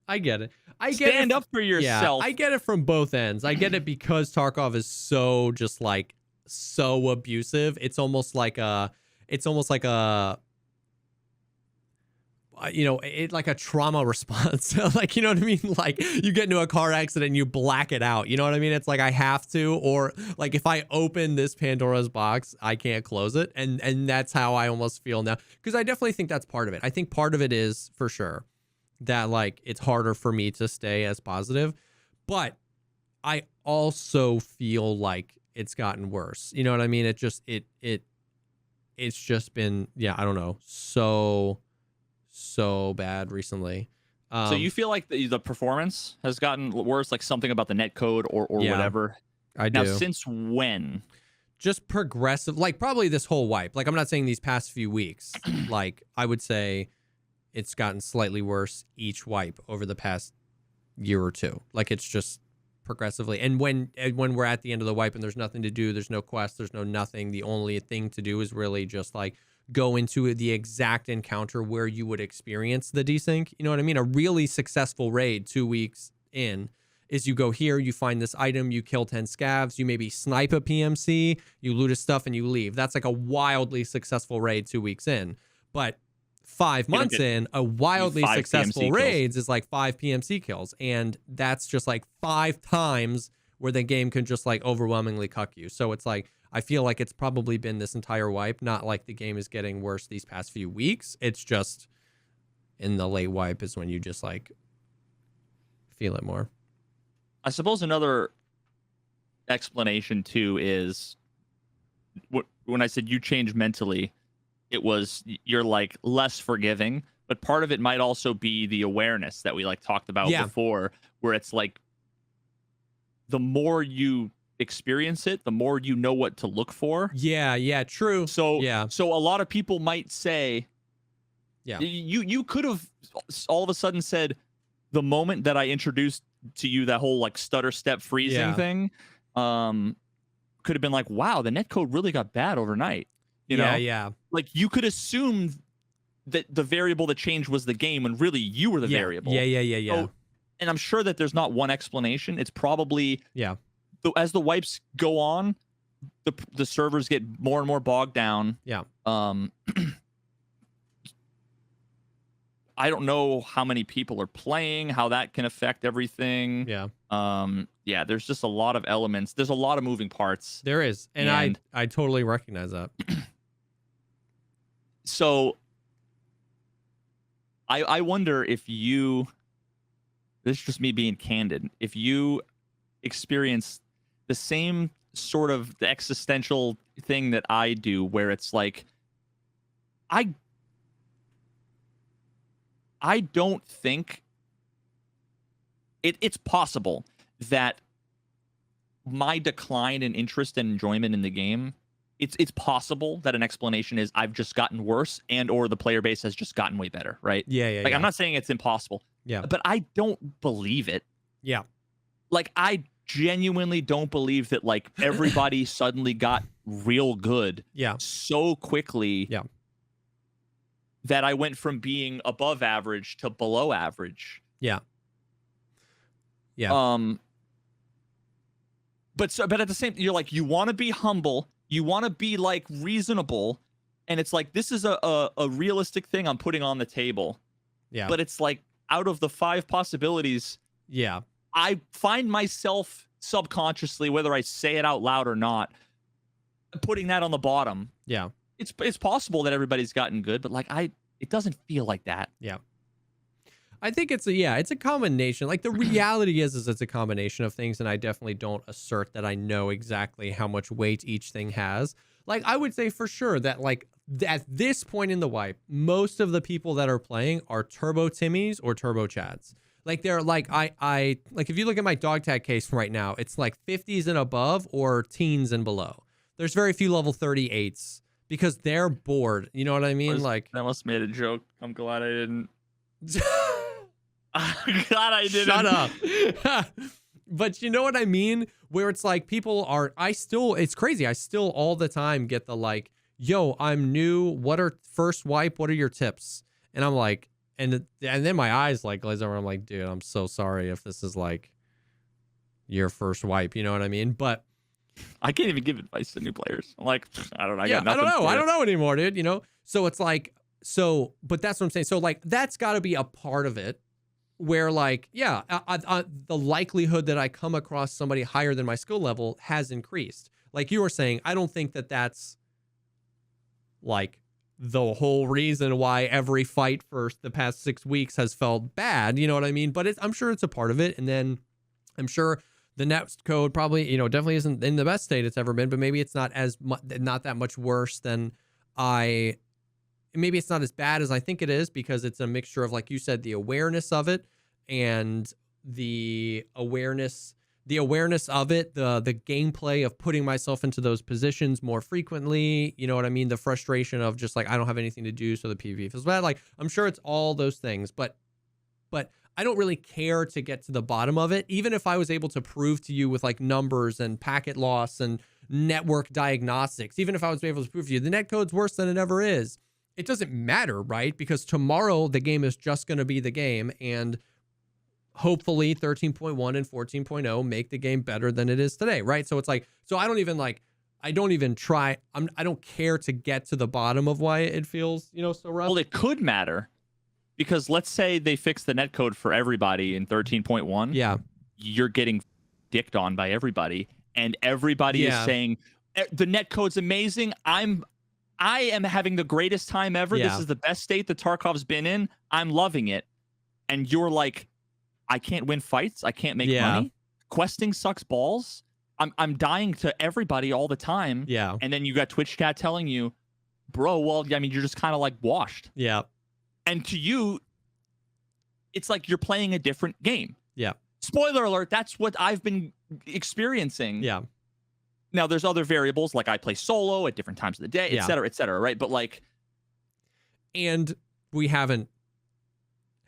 Speaker 2: I get it.
Speaker 1: Stand up for yourself.
Speaker 2: I get it from both ends. I get it because Tarkov is so just like so abusive. It's almost like a you know, it like a trauma response. Like, you know what I mean? Like you get into a car accident and you black it out. You know what I mean? It's like I have to, or like if I open this Pandora's box, I can't close it. And that's how I almost feel now. Because I definitely think that's part of it. I think part of it is for sure that like it's harder for me to stay as positive. But I also feel like it's gotten worse. You know what I mean? It's just been, I don't know, so bad recently.
Speaker 1: So you feel like the performance has gotten worse, like something about the netcode or whatever?
Speaker 2: I do.
Speaker 1: Now, since when?
Speaker 2: Just progressive, like probably this whole wipe. Like I'm not saying these past few weeks. Like I would say it's gotten slightly worse each wipe over the past year or two. Like it's just progressively. And when we're at the end of the wipe and there's nothing to do, there's no quest, there's no nothing. The only thing to do is really just like go into the exact encounter where you would experience the desync. You know what I mean? A really successful raid 2 weeks in is you go here, you find this item, you kill 10 scavs, you maybe snipe a PMC, you loot his stuff, and you leave. That's like a wildly successful raid 2 weeks in. But 5 months in, a wildly successful raids is like 5 PMC kills. And that's just like 5 times where the game can just like overwhelmingly cuck you. So it's like, I feel like it's probably been this entire wipe, not like the game is getting worse these past few weeks. It's just in the late wipe is when you just like feel it more.
Speaker 1: I suppose another explanation too is when I said you change mentally, it was you're like less forgiving, but part of it might also be the awareness that we like talked about before, where it's like the more you experience it, the more you know what to look for.
Speaker 2: Yeah, true.
Speaker 1: So a lot of people might say,
Speaker 2: yeah,
Speaker 1: you could have all of a sudden said, the moment that I introduced to you that whole like stutter step freezing thing, could have been like, wow, the netcode really got bad overnight. You know?
Speaker 2: Yeah.
Speaker 1: Like you could assume that the variable that changed was the game when really you were the variable.
Speaker 2: Yeah.
Speaker 1: So, and I'm sure that there's not one explanation. It's probably as the wipes go on, the servers get more and more bogged down.
Speaker 2: Yeah.
Speaker 1: I don't know how many people are playing, how that can affect everything.
Speaker 2: Yeah.
Speaker 1: There's just a lot of elements. There's a lot of moving parts.
Speaker 2: There is. And I totally recognize that.
Speaker 1: So I wonder if you, this is just me being candid, if you experience the same sort of the existential thing that I do, where it's like, I don't think it's possible that my decline in interest and enjoyment in the game, it's possible that an explanation is I've just gotten worse and or the player base has just gotten way better, right?
Speaker 2: Yeah.
Speaker 1: I'm not saying it's impossible.
Speaker 2: Yeah.
Speaker 1: But I don't believe it.
Speaker 2: Yeah.
Speaker 1: Like I genuinely don't believe that like everybody suddenly got real good so quickly.
Speaker 2: Yeah.
Speaker 1: That I went from being above average to below average.
Speaker 2: Yeah.
Speaker 1: But at the same, you're like, you want to be humble, you want to be like reasonable, and it's like this is a realistic thing I'm putting on the table.
Speaker 2: Yeah.
Speaker 1: But it's like out of the 5 possibilities, I find myself subconsciously, whether I say it out loud or not, putting that on the bottom.
Speaker 2: Yeah.
Speaker 1: It's possible that everybody's gotten good, but like it doesn't feel like that.
Speaker 2: Yeah. I think it's a combination. Like the reality is it's a combination of things, and I definitely don't assert that I know exactly how much weight each thing has. Like I would say for sure that like at this point in the wipe, most of the people that are playing are Turbo Timmies or Turbo Chads. Like they're like I like if you look at my dog tag case right now, it's like 50s and above or teens and below. There's very few level 38s. Because they're bored. You know what I mean? Like
Speaker 1: I almost made a joke. I'm glad I didn't. I'm glad I didn't.
Speaker 2: Shut up. But you know what I mean? Where it's like people are, it's crazy. I still all the time get the like, yo, I'm new. What are first wipe? What are your tips? And I'm like, and then my eyes like glaze over. I'm like, dude, I'm so sorry if this is like your first wipe. You know what I mean? But
Speaker 1: I can't even give advice to new players. I'm like, I don't know. I got nothing.
Speaker 2: I don't know anymore, dude. You know? So it's like, but that's what I'm saying. So like, that's got to be a part of it where like, the likelihood that I come across somebody higher than my skill level has increased. Like you were saying, I don't think that that's like the whole reason why every fight for the past 6 weeks has felt bad. You know what I mean? But I'm sure it's a part of it. And then I'm sure the net code probably, definitely isn't in the best state it's ever been, but maybe it's not not that much worse than maybe it's not as bad as I think it is because it's a mixture of, like you said, the awareness of it and the awareness of it, the gameplay of putting myself into those positions more frequently. You know what I mean? The frustration of just like, I don't have anything to do. So the PvP feels bad. Like, I'm sure it's all those things, but I don't really care to get to the bottom of it. Even if I was able to prove to you with like numbers and packet loss and network diagnostics. Even if I was able to prove to you the netcode's worse than it ever is, it doesn't matter, right? Because tomorrow the game is just going to be the game, and hopefully 13.1 and 14.0 make the game better than it is today, right? So it's like, so I don't even try. I don't care to get to the bottom of why it feels, so rough.
Speaker 1: Well, it could matter, because let's say they fix the netcode for everybody in 13.1.
Speaker 2: Yeah.
Speaker 1: You're getting dicked on by everybody, and everybody is saying the netcode's amazing. I am having the greatest time ever. This is the best state that Tarkov's been in. I'm loving it. And you're like, I can't win fights. I can't make money. Questing sucks balls. I'm dying to everybody all the time.
Speaker 2: Yeah.
Speaker 1: And then you got Twitch chat telling you, bro, well, I mean, you're just kind of like washed.
Speaker 2: Yeah.
Speaker 1: And to you, it's like you're playing a different game.
Speaker 2: Yeah.
Speaker 1: Spoiler alert, that's what I've been experiencing.
Speaker 2: Yeah.
Speaker 1: Now, there's other variables, like I play solo at different times of the day, et cetera, right? But like...
Speaker 2: And we haven't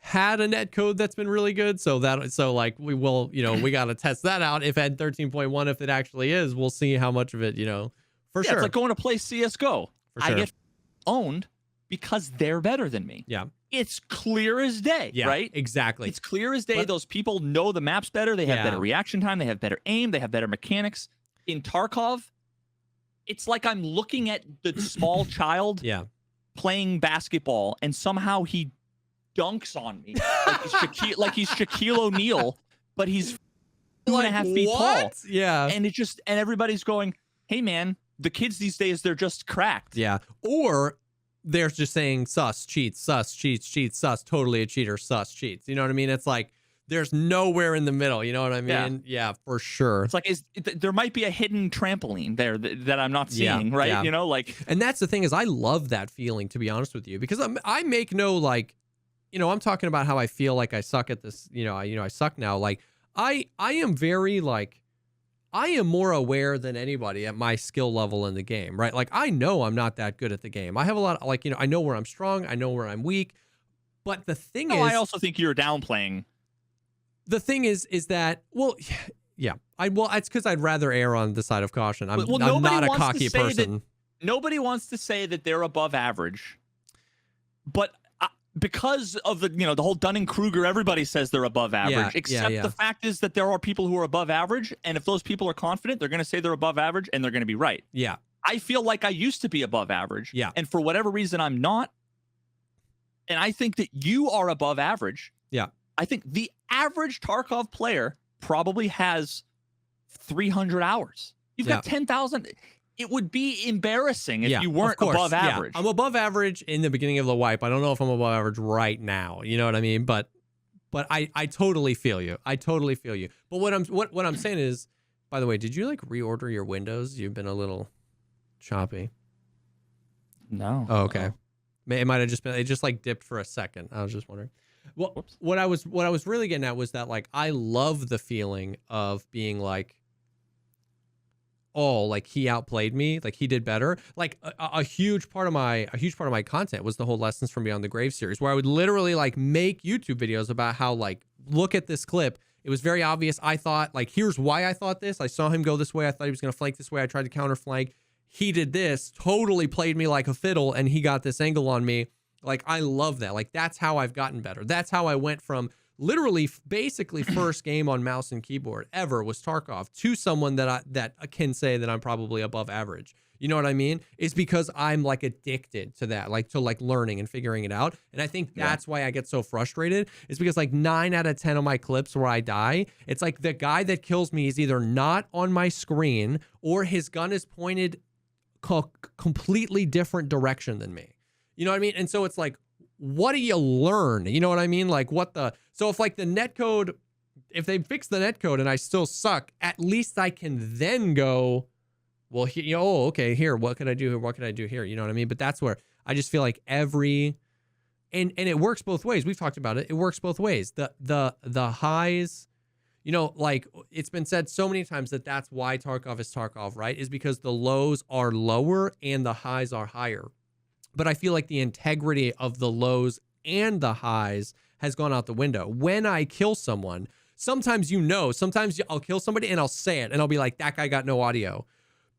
Speaker 2: had a netcode that's been really good, so like we will, we got to test that out. If at 13.1, if it actually is, we'll see how much of it, for sure.
Speaker 1: It's like going to play CSGO.
Speaker 2: For sure.
Speaker 1: I get owned because they're better than me.
Speaker 2: Yeah.
Speaker 1: It's clear as day, right?
Speaker 2: Exactly.
Speaker 1: It's clear as day. Those people know the maps better. They have better reaction time. They have better aim. They have better mechanics. In Tarkov, it's like I'm looking at the small child playing basketball, and somehow he dunks on me like he's Shaquille O'Neal, but he's 2.5 feet tall.
Speaker 2: Yeah.
Speaker 1: And everybody's going, hey man, the kids these days, they're just cracked.
Speaker 2: Yeah. Or they're just saying sus, cheats, sus, totally a cheater, sus, cheats. You know what I mean? It's like, there's nowhere in the middle. You know what I mean? Yeah, for sure.
Speaker 1: It's like, there might be a hidden trampoline there that I'm not seeing, right?
Speaker 2: Yeah. And that's the thing, is I love that feeling, to be honest with you, because I make no, like, I'm talking about how I feel like I suck at this, I suck now. Like, I am very, like, I am more aware than anybody at my skill level in the game, right? Like, I know I'm not that good at the game. I have a lot of, like, I know where I'm strong. I know where I'm weak. But the thing is...
Speaker 1: I also think you're downplaying.
Speaker 2: The thing is that, well, yeah. It's because I'd rather err on the side of caution. I'm not a cocky person.
Speaker 1: Nobody wants to say that they're above average. But... because of the whole Dunning-Kruger, everybody says they're above average, except the fact is that there are people who are above average, and if those people are confident, they're going to say they're above average, and they're going to be right.
Speaker 2: Yeah.
Speaker 1: I feel like I used to be above average,
Speaker 2: and
Speaker 1: for whatever reason, I'm not, and I think that you are above average.
Speaker 2: Yeah.
Speaker 1: I think the average Tarkov player probably has 300 hours. You've got 10,000... It would be embarrassing if you weren't above average.
Speaker 2: I'm above average in the beginning of the wipe. I don't know if I'm above average right now. You know what I mean? But I totally feel you. I totally feel you. But what I'm saying is, by the way, did you like reorder your windows? You've been a little choppy.
Speaker 1: No.
Speaker 2: Oh, okay. It might have just been, it just like dipped for a second. I was just wondering. Well, what I was really getting at was that, like, I love the feeling of being like, oh, like he outplayed me, like he did better. Like a huge part of my content was the whole Lessons from Beyond the Grave series, where I would literally like make YouTube videos about how, like, look at this clip. It was very obvious. I thought, like, here's why I thought this. I saw him go this way. I thought he was going to flank this way. I tried to counter flank. He did this, totally played me like a fiddle, and he got this angle on me. Like, I love that. Like, that's how I've gotten better. That's how I went from literally basically first game on mouse and keyboard ever was Tarkov to someone that can say that I'm probably above average. You know what I mean? It's because I'm like addicted to that, like to like learning and figuring it out. And I think that's why I get so frustrated. It's because like 9 out of 10 of my clips where I die, it's like the guy that kills me is either not on my screen or his gun is pointed completely different direction than me. You know what I mean? And so it's like, what do you learn? You know what I mean? Like so if like the netcode, if they fix the netcode and I still suck, at least I can then go, well, okay, here, what can I do here? What can I do here? You know what I mean? But that's where I just feel like and it works both ways. We've talked about it. It works both ways. The highs, you know, like it's been said so many times that's why Tarkov is Tarkov, right? Is because the lows are lower and the highs are higher. But I feel like the integrity of the lows and the highs has gone out the window. When I kill someone, sometimes sometimes I'll kill somebody and I'll say it and I'll be like, that guy got no audio.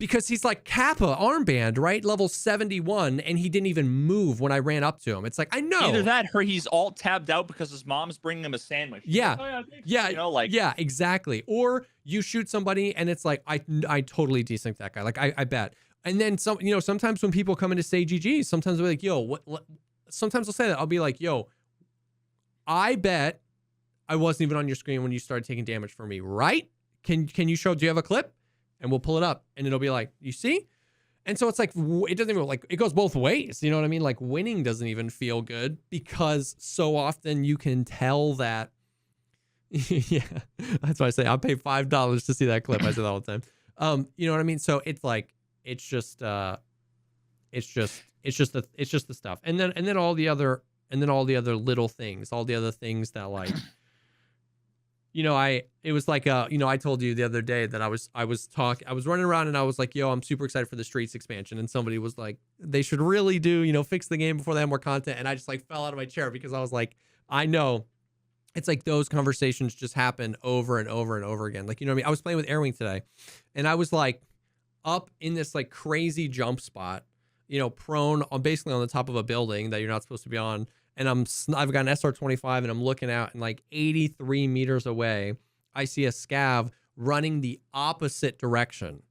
Speaker 2: Because he's like Kappa armband, right? Level 71, and he didn't even move when I ran up to him. It's like, I know.
Speaker 1: Either that or he's alt tabbed out because his mom's bringing him a sandwich.
Speaker 2: Yeah.
Speaker 1: Like, oh,
Speaker 2: yeah.
Speaker 1: You know, like,
Speaker 2: yeah, exactly. Or you shoot somebody and it's like, I totally desync that guy. Like, I bet. And then sometimes when people come in to say GG, sometimes they'll be like, yo, what? Sometimes I'll say that. I'll be like, yo, I bet I wasn't even on your screen when you started taking damage from me, right? Can you show, do you have a clip? And we'll pull it up and it'll be like, you see? And so it's like, it doesn't even like, it goes both ways. You know what I mean? Like winning doesn't even feel good because so often you can tell that. Yeah, that's why I say I'll pay $5 to see that clip. I say that all the time. You know what I mean? So it's like, it's just the stuff. And then all the other little things, all the other things that like, it was like, I told you the other day that I was running around and I was like, yo, I'm super excited for the Streets expansion. And somebody was like, they should really do, fix the game before they have more content. And I just like fell out of my chair because I was like, I know it's like those conversations just happen over and over and over again. Like, you know what I mean? I was playing with Airwing today and I was like up in this like crazy jump spot, prone on basically on the top of a building that you're not supposed to be on. And I've got an SR-25 and I'm looking out and like 83 meters away, I see a scav running the opposite direction.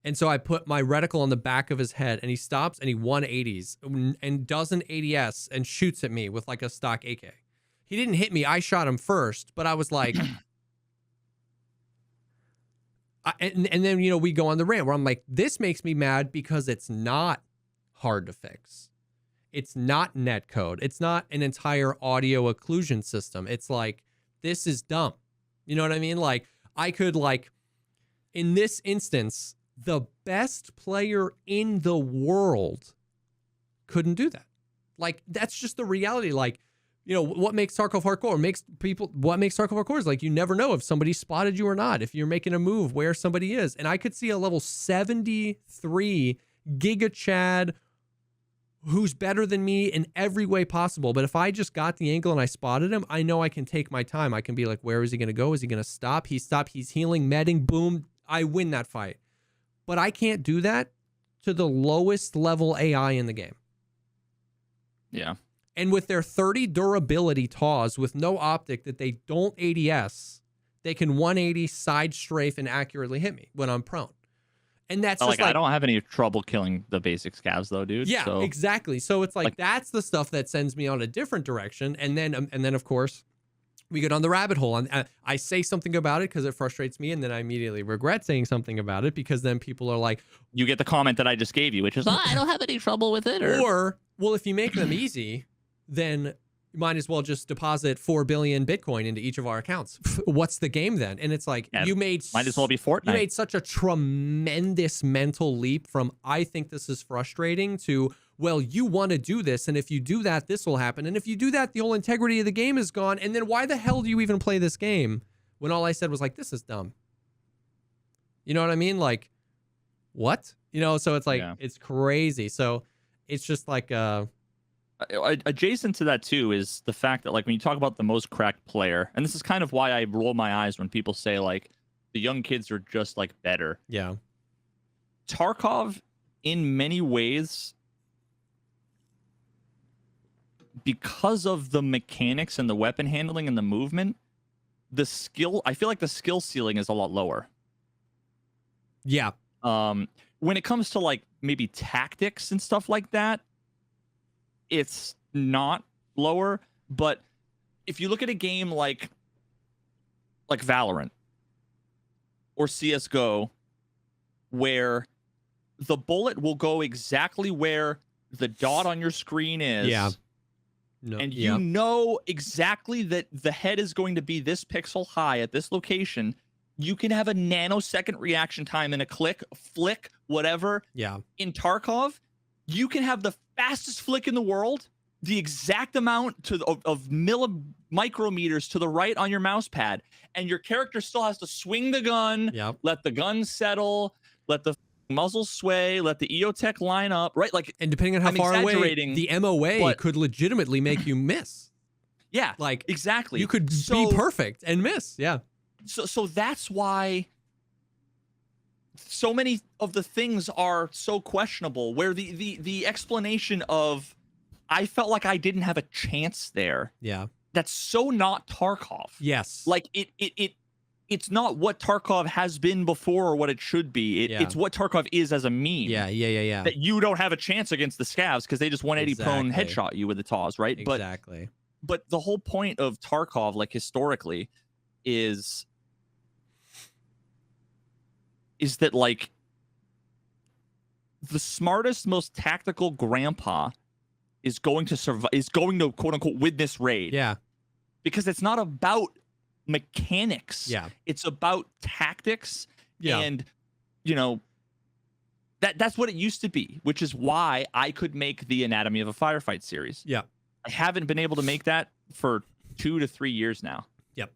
Speaker 2: And so I put my reticle on the back of his head and he stops and he 180s and does an ADS and shoots at me with like a stock AK. He didn't hit me. I shot him first, but I was like, and then, we go on the rant where I'm like, this makes me mad because it's not hard to fix. It's not netcode. It's not an entire audio occlusion system. It's like, this is dumb. You know what I mean? Like, I could like, in this instance, the best player in the world couldn't do that. Like, that's just the reality. Like, what makes Tarkov hardcore? What makes Tarkov hardcore is like, you never know if somebody spotted you or not, if you're making a move where somebody is. And I could see a level 73 Giga Chad who's better than me in every way possible. But if I just got the angle and I spotted him, I know I can take my time. I can be like, where is he going to go? Is he going to stop? He stopped. He's healing, medding, boom. I win that fight. But I can't do that to the lowest level AI in the game.
Speaker 1: Yeah.
Speaker 2: And with their 30 durability TAWs with no optic that they don't ADS, they can 180 side strafe and accurately hit me when I'm prone. And that's just like,
Speaker 1: I don't have any trouble killing the basic scavs though, dude.
Speaker 2: Yeah,
Speaker 1: so.
Speaker 2: Exactly. So it's like that's the stuff that sends me on a different direction. And then of course we go down the rabbit hole and I say something about it because it frustrates me. And then I immediately regret saying something about it because then people are like,
Speaker 1: you get the comment that I just gave you, which is, I don't have any trouble with it.
Speaker 2: Or well, if you make them easy, then you might as well just deposit 4 billion Bitcoin into each of our accounts. What's the game then? And it's like, might
Speaker 1: as well be Fortnite.
Speaker 2: You made such a tremendous mental leap from, I think this is frustrating to, well, you want to do this. And if you do that, this will happen. And if you do that, the whole integrity of the game is gone. And then why the hell do you even play this game? When all I said was like, this is dumb. You know what I mean? Like, what? So it's like, It's crazy. So it's just like,
Speaker 1: adjacent to that too is the fact that like when you talk about the most cracked player, and this is kind of why I roll my eyes when people say like the young kids are just like better.
Speaker 2: Yeah.
Speaker 1: Tarkov in many ways, because of the mechanics and the weapon handling and the movement, I feel like the skill ceiling is a lot lower.
Speaker 2: Yeah.
Speaker 1: When it comes to like maybe tactics and stuff like that, it's not lower. But if you look at a game like Valorant or CSGO, where the bullet will go exactly where the dot on your screen is.
Speaker 2: Yeah.
Speaker 1: And you know exactly that the head is going to be this pixel high at this location. You can have a nanosecond reaction time in a click, flick, whatever.
Speaker 2: Yeah.
Speaker 1: In Tarkov, you can have the fastest flick in the world, the exact amount of micrometers to the right on your mouse pad, and your character still has to swing the gun, let the gun settle, let the muzzle sway, let the EOTech line up, right? Like,
Speaker 2: and depending on how far away, the MOA could legitimately make you miss.
Speaker 1: Yeah,
Speaker 2: like
Speaker 1: exactly.
Speaker 2: You could be perfect and miss. Yeah.
Speaker 1: So that's why so many of the things are so questionable, where the explanation of I felt like I didn't have a chance there.
Speaker 2: Yeah.
Speaker 1: That's so not Tarkov.
Speaker 2: Yes.
Speaker 1: Like it's not what Tarkov has been before or what it should be. It's what Tarkov is as a meme.
Speaker 2: Yeah.
Speaker 1: That you don't have a chance against the scavs because they just 180 prone headshot you with the TAWs, right?
Speaker 2: Exactly.
Speaker 1: But the whole point of Tarkov, like historically, is that like the smartest, most tactical grandpa is going to survive, is going to quote unquote win this raid.
Speaker 2: Yeah.
Speaker 1: Because it's not about mechanics.
Speaker 2: Yeah.
Speaker 1: It's about tactics.
Speaker 2: Yeah.
Speaker 1: And that's what it used to be, which is why I could make the Anatomy of a Firefight series.
Speaker 2: Yeah.
Speaker 1: I haven't been able to make that for 2 to 3 years now.
Speaker 2: Yep.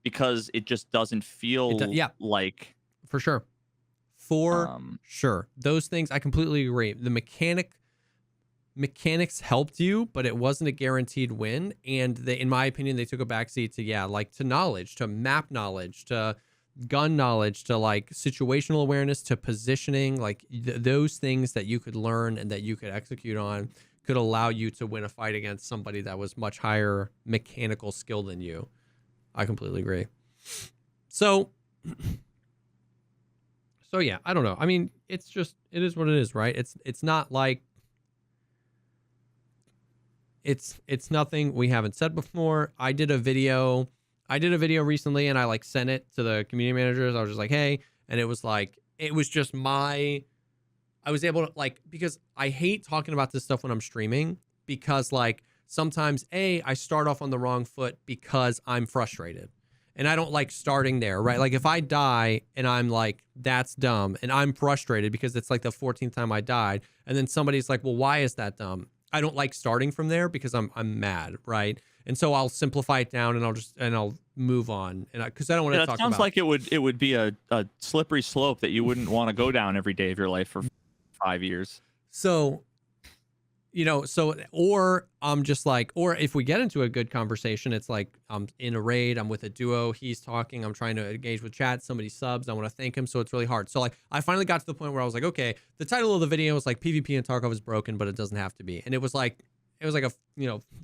Speaker 1: Because it just doesn't feel like.
Speaker 2: For sure. Sure. Those things, I completely agree. The mechanics helped you, but it wasn't a guaranteed win. And they, in my opinion, they took a backseat to knowledge, to map knowledge, to gun knowledge, to like situational awareness, to positioning. Like those things that you could learn and that you could execute on could allow you to win a fight against somebody that was much higher mechanical skill than you. I completely agree. So yeah, I don't know. I mean, it is what it is, right? It's not like it's nothing we haven't said before. I did a video recently and I like sent it to the community managers. I was just like, hey, and it was just I was able to like, because I hate talking about this stuff when I'm streaming, because like sometimes I start off on the wrong foot because I'm frustrated. And I don't like starting there, right? Like if I die and I'm like, that's dumb, and I'm frustrated because it's like the 14th time I died, and then somebody's like, well, why is that dumb? I don't like starting from there because I'm mad, right? And so I'll simplify it down and I'll move on, and because I don't want to talk about.
Speaker 1: That sounds like it would be a slippery slope that you wouldn't want to go down every day of your life for 5 years.
Speaker 2: So, or I'm just like, or if we get into a good conversation, it's like I'm in a raid, I'm with a duo, he's talking, I'm trying to engage with chat, somebody subs, I want to thank him, so it's really hard. So like, I finally got to the point where I was like, okay, the title of the video was like PvP in Tarkov is broken, but it doesn't have to be. And it was like a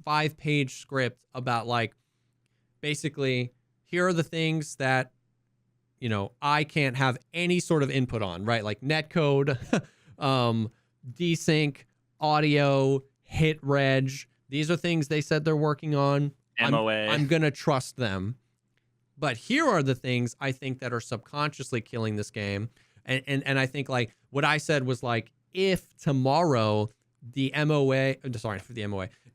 Speaker 2: 5-page script about like, basically, here are the things that, I can't have any sort of input on, right? Like netcode, desync, audio, hit reg. These are things they said they're working on.
Speaker 1: MOA.
Speaker 2: I'm going to trust them. But here are the things I think that are subconsciously killing this game. And I think like what I said was like, if tomorrow the MOA,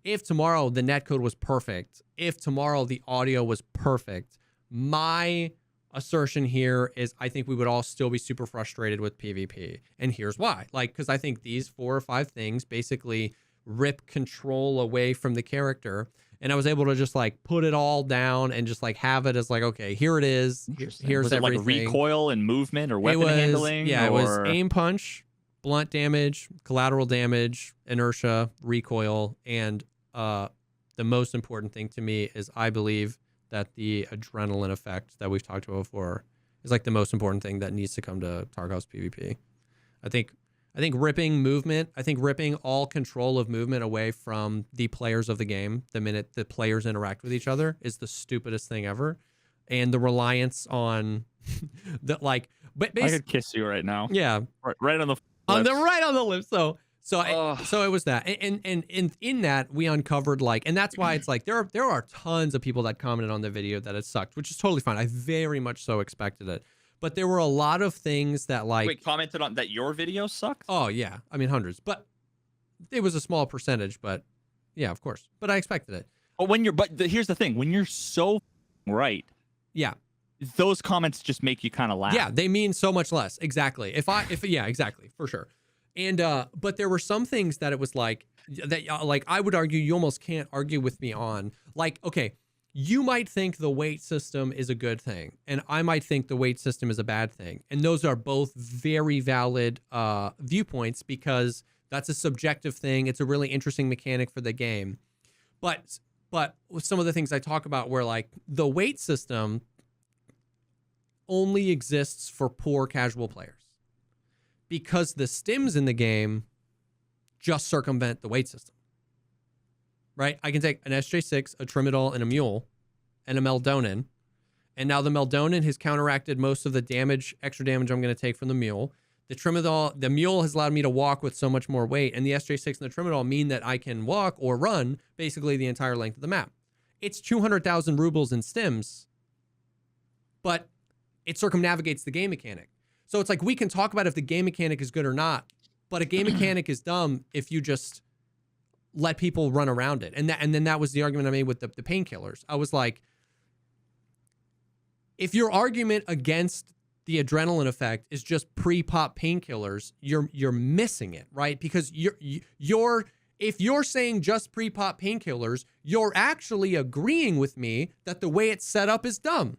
Speaker 2: if tomorrow the netcode was perfect, if tomorrow the audio was perfect, my assertion here is I think we would all still be super frustrated with PvP. And here's why. Like, because I think these 4 or 5 things basically rip control away from the character. And I was able to just like put it all down and just like have it as like, okay, here it is. Here's
Speaker 1: was it
Speaker 2: everything.
Speaker 1: Like recoil and movement or weapon handling?
Speaker 2: Yeah, it was aim punch, blunt damage, collateral damage, inertia, recoil, and the most important thing to me is I believe that the adrenaline effect that we've talked about before is like the most important thing that needs to come to Tarkov's PvP. I think ripping movement, I think ripping all control of movement away from the players of the game the minute the players interact with each other is the stupidest thing ever. And the reliance on the like, but
Speaker 1: I could kiss you right now.
Speaker 2: Yeah,
Speaker 1: right on the
Speaker 2: right on the lips. So it was that, and in that we uncovered like, and that's why it's like there are tons of people that commented on the video that it sucked, which is totally fine. I very much so expected it, but there were a lot of things that like.
Speaker 1: Wait, commented on that your video sucked?
Speaker 2: Oh yeah, I mean hundreds, but it was a small percentage. But yeah, of course. But I expected it.
Speaker 1: Here's the thing: when you're so right,
Speaker 2: yeah,
Speaker 1: those comments just make you kind of laugh.
Speaker 2: Yeah, they mean so much less. Exactly. Yeah, exactly, for sure. And but there were some things that it was like that like I would argue you almost can't argue with me on. Like, okay, you might think the weight system is a good thing, and I might think the weight system is a bad thing. And those are both very valid viewpoints because that's a subjective thing. It's a really interesting mechanic for the game. But some of the things I talk about where like the weight system only exists for poor casual players. because the stims in the game just circumvent the weight system. Right? I can take an SJ6, a Trimadol, and a Mule, and a Meldonin. And now the Meldonin has counteracted most of the damage, extra damage I'm going to take from the Mule. The Mule has allowed me to walk with so much more weight, and the SJ6 and the Trimadol mean that I can walk or run basically the entire length of the map. It's 200,000 rubles in stims, but it circumnavigates the game mechanic. So it's like we can talk about if the game mechanic is good or not, but a game mechanic is dumb if you just let people run around it. And then that was the argument I made with the painkillers. I was like, if your argument against the adrenaline effect is just pre-pop painkillers, you're missing it, right? Because if you're saying just pre-pop painkillers, you're actually agreeing with me that the way it's set up is dumb.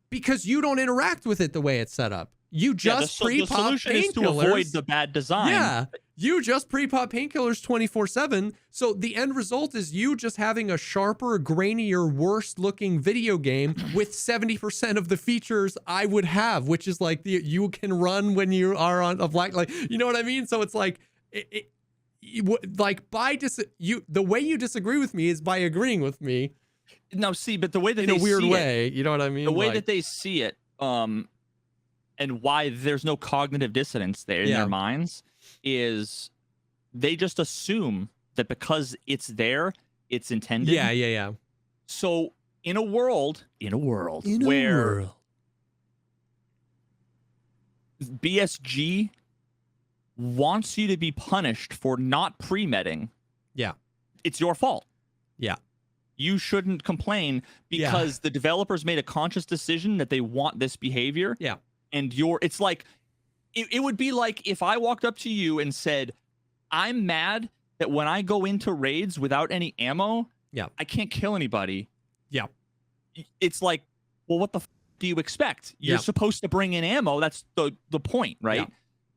Speaker 2: Because you don't interact with it the way it's set up. You just pre-pop painkillers. The solution is to avoid
Speaker 1: the bad design.
Speaker 2: Yeah. You just pre-pop painkillers 24/7. So the end result is you just having a sharper, grainier, worse looking video game with 70% of the features I would have, which is like you can run when you are on a black, like, you know what I mean? So it's like, the way you disagree with me is by agreeing with me.
Speaker 1: No, see, but the way that
Speaker 2: in a weird way, you know what I mean?
Speaker 1: The way that they see it, and why there's no cognitive dissonance there in their minds is they just assume that because it's there, it's intended.
Speaker 2: Yeah.
Speaker 1: So in a world where BSG wants you to be punished for not pre-medding, it's your fault.
Speaker 2: Yeah.
Speaker 1: You shouldn't complain because the developers made a conscious decision that they want this behavior.
Speaker 2: Yeah.
Speaker 1: And it's like, it would be like if I walked up to you and said, I'm mad that when I go into raids without any ammo, I can't kill anybody.
Speaker 2: Yeah.
Speaker 1: It's like, well, what the do you expect? You're supposed to bring in ammo. That's the point, right? Yeah.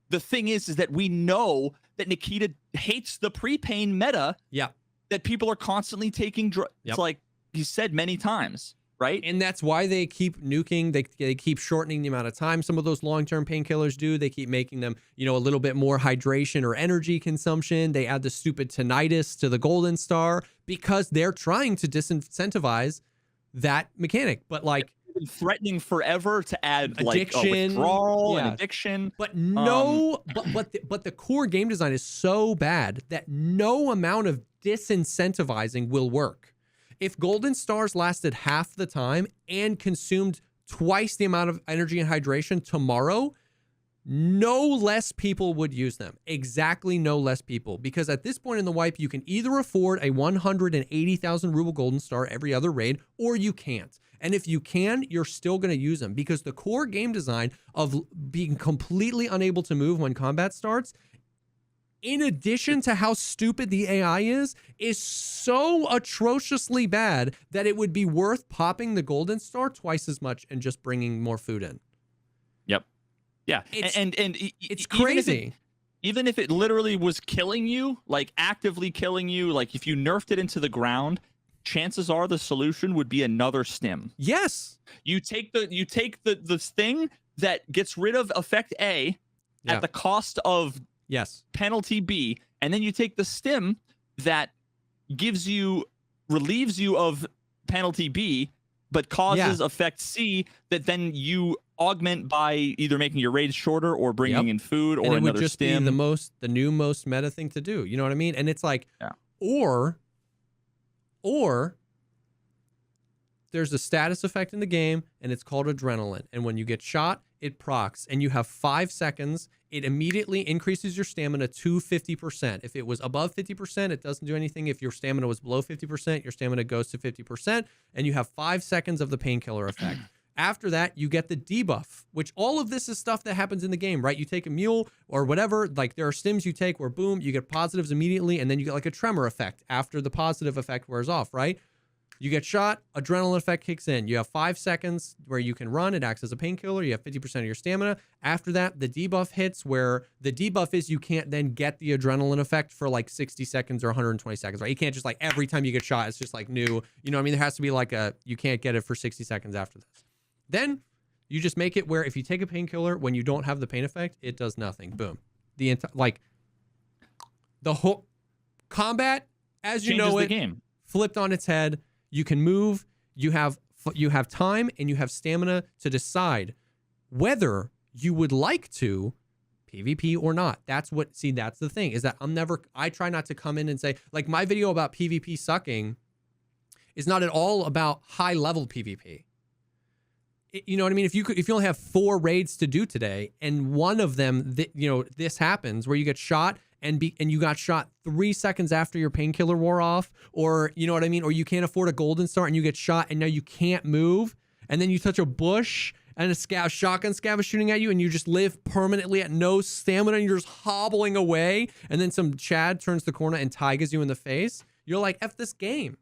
Speaker 1: The thing is that we know that Nikita hates the pre-pain meta.
Speaker 2: Yeah.
Speaker 1: That people are constantly taking drugs. It's like he said many times, right?
Speaker 2: And that's why they keep nuking. They keep shortening the amount of time some of those long-term painkillers do. They keep making them, a little bit more hydration or energy consumption. They add the stupid tinnitus to the Golden Star because they're trying to disincentivize that mechanic. But like,
Speaker 1: been threatening forever to add
Speaker 2: addiction,
Speaker 1: like a withdrawal and addiction.
Speaker 2: But but the core game design is so bad that no amount of disincentivizing will work. If Golden Stars lasted half the time and consumed twice the amount of energy and hydration tomorrow, no less people would use them. Exactly no less people. Because at this point in the wipe, you can either afford a 180,000 ruble Golden Star every other raid, or you can't. And if you can, you're still going to use them because the core game design of being completely unable to move when combat starts, in addition to how stupid the AI is so atrociously bad that it would be worth popping the Golden Star twice as much and just bringing more food in.
Speaker 1: Yep. Yeah. And
Speaker 2: it's crazy.
Speaker 1: Even if it literally was killing you, like actively killing you, like if you nerfed it into the ground, chances are the solution would be another stim.
Speaker 2: Yes.
Speaker 1: You take the thing that gets rid of effect A at the cost of penalty B, and then you take the stim that relieves you of penalty B, but causes effect C that then you augment by either making your raids shorter or bringing in food or another stim. And it would just be
Speaker 2: the new most meta thing to do. You know what I mean? And it's like, or there's a status effect in the game, and it's called adrenaline. And when you get shot, it procs, and you have 5 seconds. It immediately increases your stamina to 50%. If it was above 50%, it doesn't do anything. If your stamina was below 50%, your stamina goes to 50%, and you have 5 seconds of the painkiller effect. After that, you get the debuff, which all of this is stuff that happens in the game, right? You take a mule or whatever, like there are stims you take where boom, you get positives immediately, and then you get like a tremor effect after the positive effect wears off, right? You get shot, adrenaline effect kicks in. You have 5 seconds where you can run. It acts as a painkiller. You have 50% of your stamina. After that, the debuff hits, where the debuff is you can't then get the adrenaline effect for like 60 seconds or 120 seconds, right? You can't just like every time you get shot, it's just like new. You know what I mean? There has to be like you can't get it for 60 seconds after this. Then You just make it where if you take a painkiller when you don't have the pain effect, it does nothing. Boom. The whole combat as you know it,
Speaker 1: game.
Speaker 2: flipped on its head. You can move. You have time and you have stamina to decide whether you would like to PvP or not. That's the thing, is that I try not to come in and say, like, my video about PvP sucking is not at all about high level PvP. You know what I mean? If you only have 4 raids to do today, and one of them, this happens where you get shot and you got shot 3 seconds after your painkiller wore off, or you know what I mean? Or you can't afford a golden star and you get shot and now you can't move, and then you touch a bush and a shotgun scav is shooting at you and you just live permanently at no stamina and you're just hobbling away, and then some Chad turns the corner and tigers you in the face. You're like, F this game.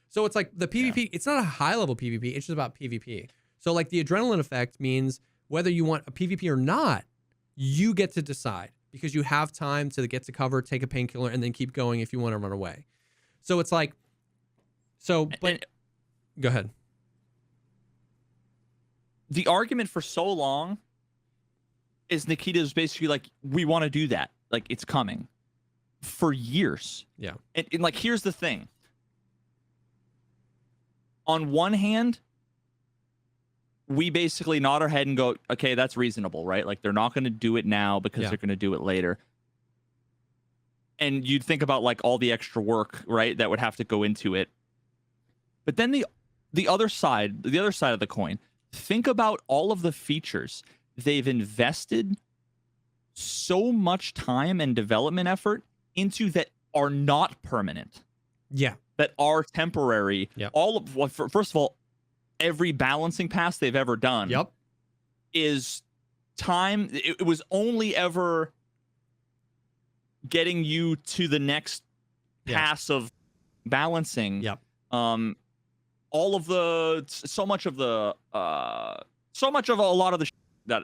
Speaker 2: So it's like the PvP, it's not a high level PvP, it's just about PvP. So like the adrenaline effect means whether you want a PvP or not, you get to decide, because you have time to get to cover, take a painkiller, and then keep going if you want to run away. So it's like, go ahead.
Speaker 1: The argument for so long is Nikita's basically like, we want to do that. Like, it's coming for years.
Speaker 2: Yeah.
Speaker 1: And like, here's the thing. On one hand, we basically nod our head and go, okay, that's reasonable, right? Like, they're not going to do it now because they're going to do it later. And you'd think about like all the extra work, right, that would have to go into it. But then the other side of the coin, think about all of the features they've invested so much time and development effort into that are not permanent.
Speaker 2: Yeah.
Speaker 1: That are temporary.
Speaker 2: Yep.
Speaker 1: First of all, every balancing pass they've ever done is time. It was only ever getting you to the next pass of balancing.
Speaker 2: Yep.
Speaker 1: All of the so much of a lot of the that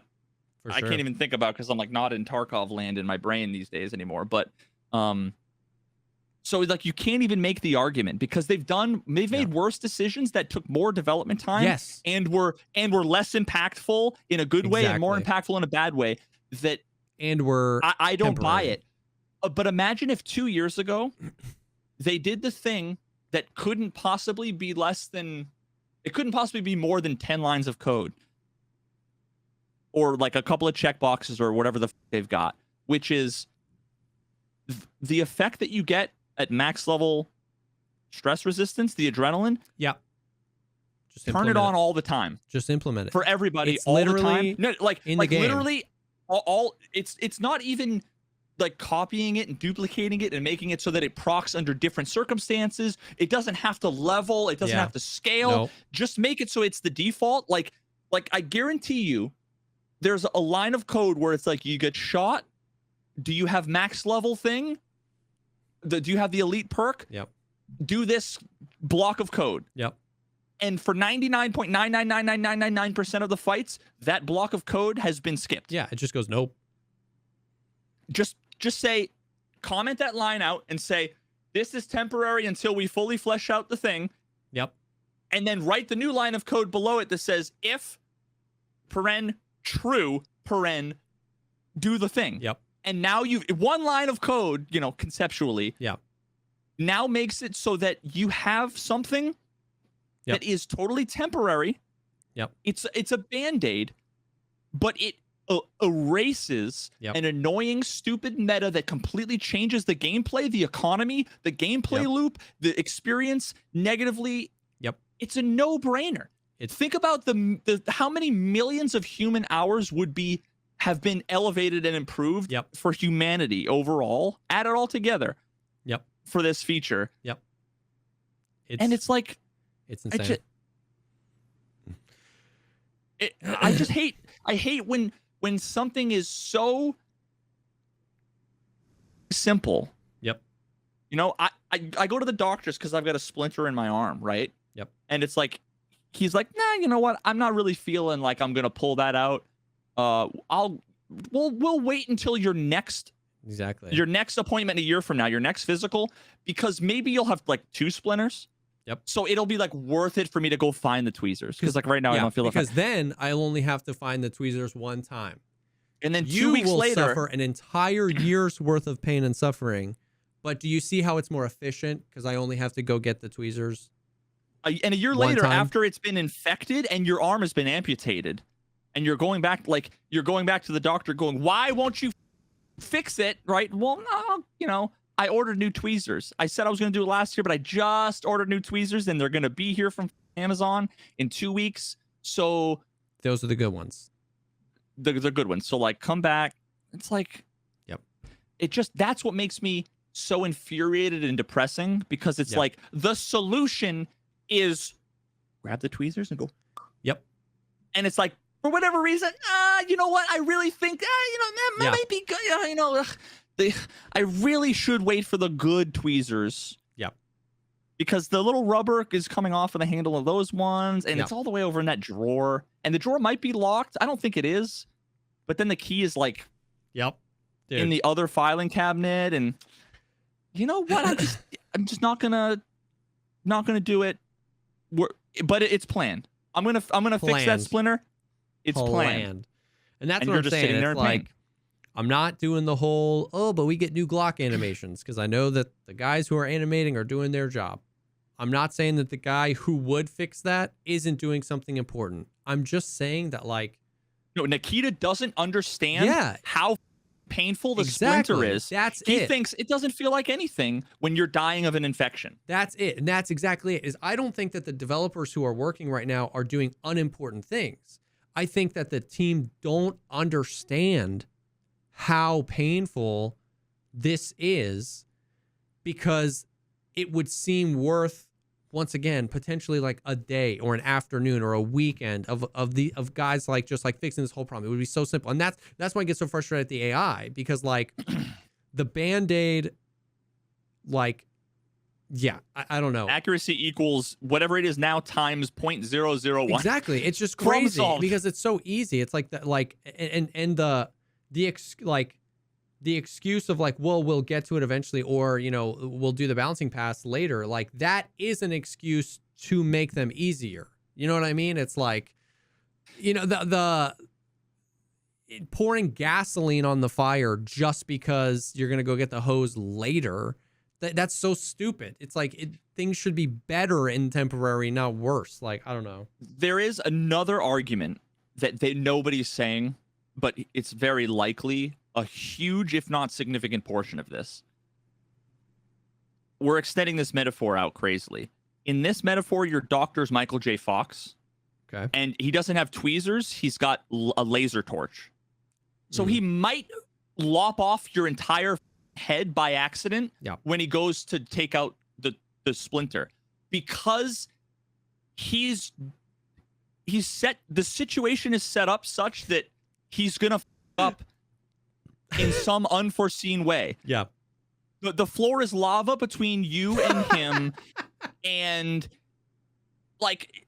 Speaker 1: I can't even think about because I'm like not in Tarkov land in my brain these days anymore. But so like you can't even make the argument because they've made worse decisions that took more development time and were less impactful in a good way and more impactful in a bad way. I don't buy it. But imagine if 2 years ago they did the thing that couldn't possibly be more than 10 lines of code or like a couple of checkboxes or whatever they've got, which is the effect that you get at max level stress resistance, the adrenaline.
Speaker 2: Yeah.
Speaker 1: Just turn it on all the time.
Speaker 2: Just implement it
Speaker 1: for everybody all the time. No, like
Speaker 2: the game.
Speaker 1: Literally it's not even like copying it and duplicating it and making it so that it procs under different circumstances. It doesn't have to level. It doesn't have to scale.
Speaker 2: Nope.
Speaker 1: Just make it so it's the default. Like I guarantee you there's a line of code where it's like you get shot. Do you have max level thing? Do you have the elite perk?
Speaker 2: Yep.
Speaker 1: Do this block of code.
Speaker 2: Yep.
Speaker 1: And for 99.9999999% of the fights, that block of code has been skipped.
Speaker 2: Yeah, it just goes nope.
Speaker 1: Just say, comment that line out and say, this is temporary until we fully flesh out the thing.
Speaker 2: Yep.
Speaker 1: And then write the new line of code below it that says, if true, do the thing.
Speaker 2: Yep.
Speaker 1: And now one line of code, conceptually,
Speaker 2: yeah,
Speaker 1: now makes it so that you have something that is totally temporary.
Speaker 2: Yep.
Speaker 1: It's a Band-Aid, but it erases an annoying, stupid meta that completely changes the gameplay, the economy, the gameplay loop, the experience negatively.
Speaker 2: Yep.
Speaker 1: It's a no-brainer. Think about the how many millions of human hours have been elevated and improved for humanity overall. Add it all together.
Speaker 2: Yep.
Speaker 1: For this feature.
Speaker 2: Yep.
Speaker 1: It's like
Speaker 2: it's insane.
Speaker 1: I hate when something is so simple.
Speaker 2: Yep.
Speaker 1: I go to the doctors because I've got a splinter in my arm, right?
Speaker 2: Yep.
Speaker 1: And it's like he's like, nah, you know what? I'm not really feeling like I'm gonna pull that out. We'll wait until your next appointment a year from now, your next physical, because maybe you'll have like 2 splinters,
Speaker 2: Yep.
Speaker 1: So it'll be like worth it for me to go find the tweezers because like right now I don't feel
Speaker 2: because then I'll only have to find the tweezers one time.
Speaker 1: And then
Speaker 2: you
Speaker 1: 2 weeks
Speaker 2: will
Speaker 1: later,
Speaker 2: suffer an entire year's worth of pain and suffering. But do you see how it's more efficient? Because I only have to go get the tweezers.
Speaker 1: And a year later, after it's been infected and your arm has been amputated, and you're going back to the doctor going, why won't you fix it? Right? Well, no, I ordered new tweezers. I said I was going to do it last year, but I just ordered new tweezers, and they're going to be here from Amazon in 2 weeks. So
Speaker 2: those are the good ones.
Speaker 1: The good ones. So like, come back. It's like,
Speaker 2: yep.
Speaker 1: That's what makes me so infuriated and depressing, because it's like the solution is grab the tweezers and go.
Speaker 2: Yep.
Speaker 1: And it's like, for whatever reason, you know what? I really think, that might be good. I really should wait for the good tweezers.
Speaker 2: Yep.
Speaker 1: Because the little rubber is coming off of the handle of those ones, and it's all the way over in that drawer. And the drawer might be locked. I don't think it is. But then the key is like, in the other filing cabinet, and you know what? I'm just not gonna do it. But it's planned. I'm gonna fix that splinter. It's planned.
Speaker 2: And that's what I'm saying. It's like, I'm not doing the whole, but we get new Glock animations, because I know that the guys who are animating are doing their job. I'm not saying that the guy who would fix that isn't doing something important. I'm just saying that, like,
Speaker 1: no, Nikita doesn't understand how painful the splinter is. He thinks it doesn't feel like anything when you're dying of an infection.
Speaker 2: That's it. And that's exactly it. I don't think that the developers who are working right now are doing unimportant things. I think that the team don't understand how painful this is, because it would seem worth, once again, potentially like a day or an afternoon or a weekend of guys like just like fixing this whole problem. It would be so simple. And that's why I get so frustrated at the AI, because like the Band-Aid, like, I don't know.
Speaker 1: Accuracy equals whatever it is now times 0.001.
Speaker 2: Exactly. It's just crazy because it's so easy. It's like that, like, and the excuse of like, well, we'll get to it eventually, or, we'll do the balancing pass later. Like, that is an excuse to make them easier. You know what I mean? It's like, the pouring gasoline on the fire just because you're going to go get the hose later. That's so stupid. It's like things should be better in temporary, not worse. Like, I don't know.
Speaker 1: There is another argument that nobody's saying, but it's very likely a huge, if not significant portion of this. We're extending this metaphor out crazily. In this metaphor, your doctor's Michael J. Fox.
Speaker 2: Okay.
Speaker 1: And he doesn't have tweezers. He's got a laser torch. So he might lop off your entire head by accident when he goes to take out the splinter, because the situation is set up such that he's gonna f up in some unforeseen way. The floor is lava between you and him, and like,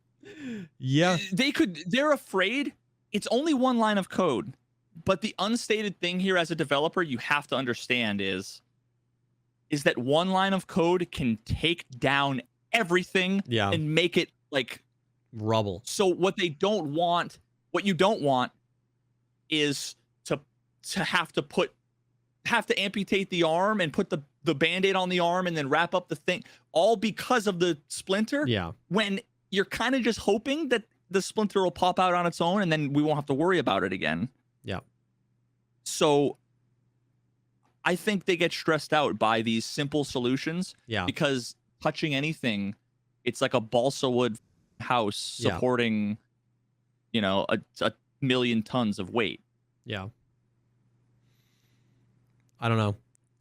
Speaker 1: they're afraid. It's only one line of code. But the unstated thing here as a developer you have to understand is that one line of code can take down everything and make it like
Speaker 2: rubble.
Speaker 1: So what you don't want is to have to amputate the arm and put the Band-Aid on the arm and then wrap up the thing, all because of the splinter. When you're kind of just hoping that the splinter will pop out on its own and then we won't have to worry about it again. So I think they get stressed out by these simple solutions because touching anything, it's like a balsa wood house supporting, a million tons of weight.
Speaker 2: I don't know.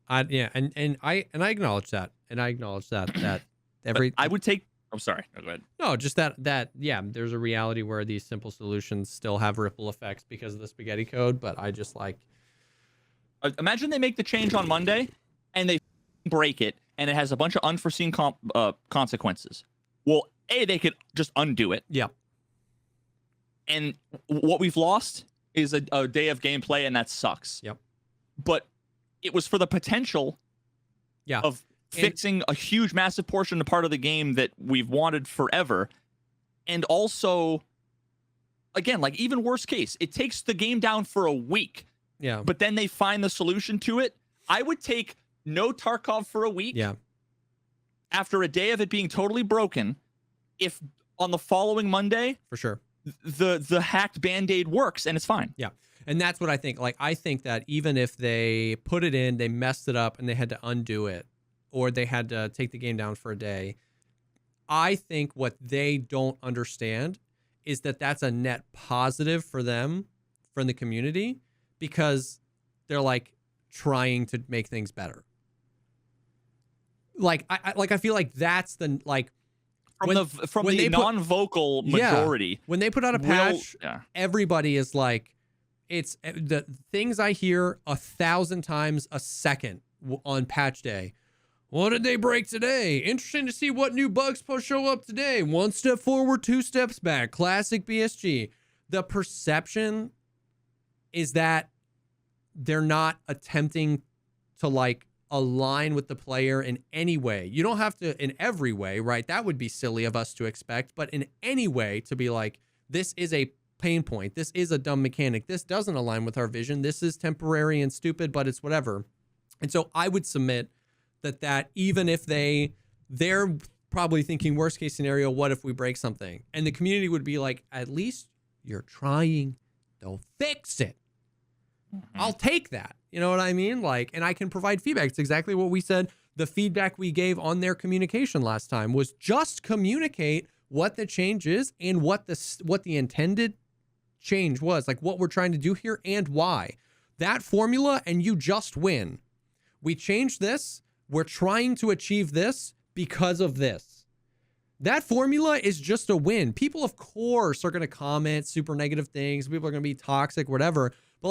Speaker 2: And I acknowledge that. And I acknowledge that every
Speaker 1: I would take I'm sorry. Go ahead.
Speaker 2: No, just that there's a reality where these simple solutions still have ripple effects because of the spaghetti code, but I just like
Speaker 1: imagine they make the change on Monday and they break it and it has a bunch of unforeseen consequences. Well, they could just undo it. And what we've lost is a day of gameplay, and that sucks. But it was for the potential of fixing a huge, massive portion of part of the game that we've wanted forever. And also, again, like even worst case, it takes the game down for a week.
Speaker 2: Yeah.
Speaker 1: But then they find the solution to it. I would take no Tarkov for a week.
Speaker 2: Yeah.
Speaker 1: After a day of it being totally broken, if on the following Monday,
Speaker 2: for sure,
Speaker 1: the hacked Band-Aid works and it's fine.
Speaker 2: Yeah. And that's what I think. Like, I think that even if they put it in, they messed it up and they had to undo it, or they had to take the game down for a day, I think what they don't understand is that that's a net positive for them, from the community, because they're like trying to make things better. Like, I feel like that's the, like,
Speaker 1: from the non-vocal majority.
Speaker 2: Yeah, when they put out a patch, everybody is like, it's the things I hear 1,000 times a second on patch day. What did they break today? Interesting to see what new bugs show up today. 1 step forward, 2 steps back. Classic BSG. The perception is that they're not attempting to like align with the player in any way. You don't have to in every way, right? That would be silly of us to expect, but in any way to be like, this is a pain point. This is a dumb mechanic. This doesn't align with our vision. This is temporary and stupid, but it's whatever. And so I would submit that even if they're probably thinking worst case scenario, what if we break something? And the community would be like, at least you're trying to fix it. I'll take that. You know what I mean? Like, and I can provide feedback. It's exactly what we said. The feedback we gave on their communication last time was just communicate what the change is and what the intended change was, like what we're trying to do here and why. That formula, and you just win. We changed this. We're trying to achieve this because of this. That formula is just a win. People, of course, are going to comment super negative things. People are going to be toxic, whatever. But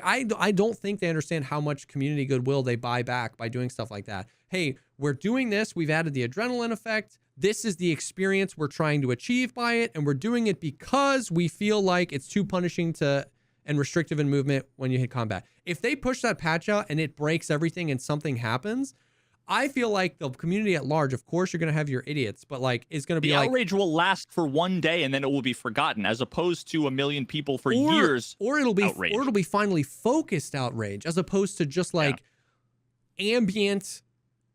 Speaker 2: I don't think they understand how much community goodwill they buy back by doing stuff like that. Hey, we're doing this. We've added the adrenaline effect. This is the experience we're trying to achieve by it. And we're doing it because we feel like it's too punishing and restrictive in movement when you hit combat. If they push that patch out and it breaks everything and something happens, I feel like the community at large, of course, you're going to have your idiots, but like, it's going to be
Speaker 1: the outrage will last for one day and then it will be forgotten, as opposed to 1 million people for years.
Speaker 2: Or it'll be finally focused outrage, as opposed to just like ambient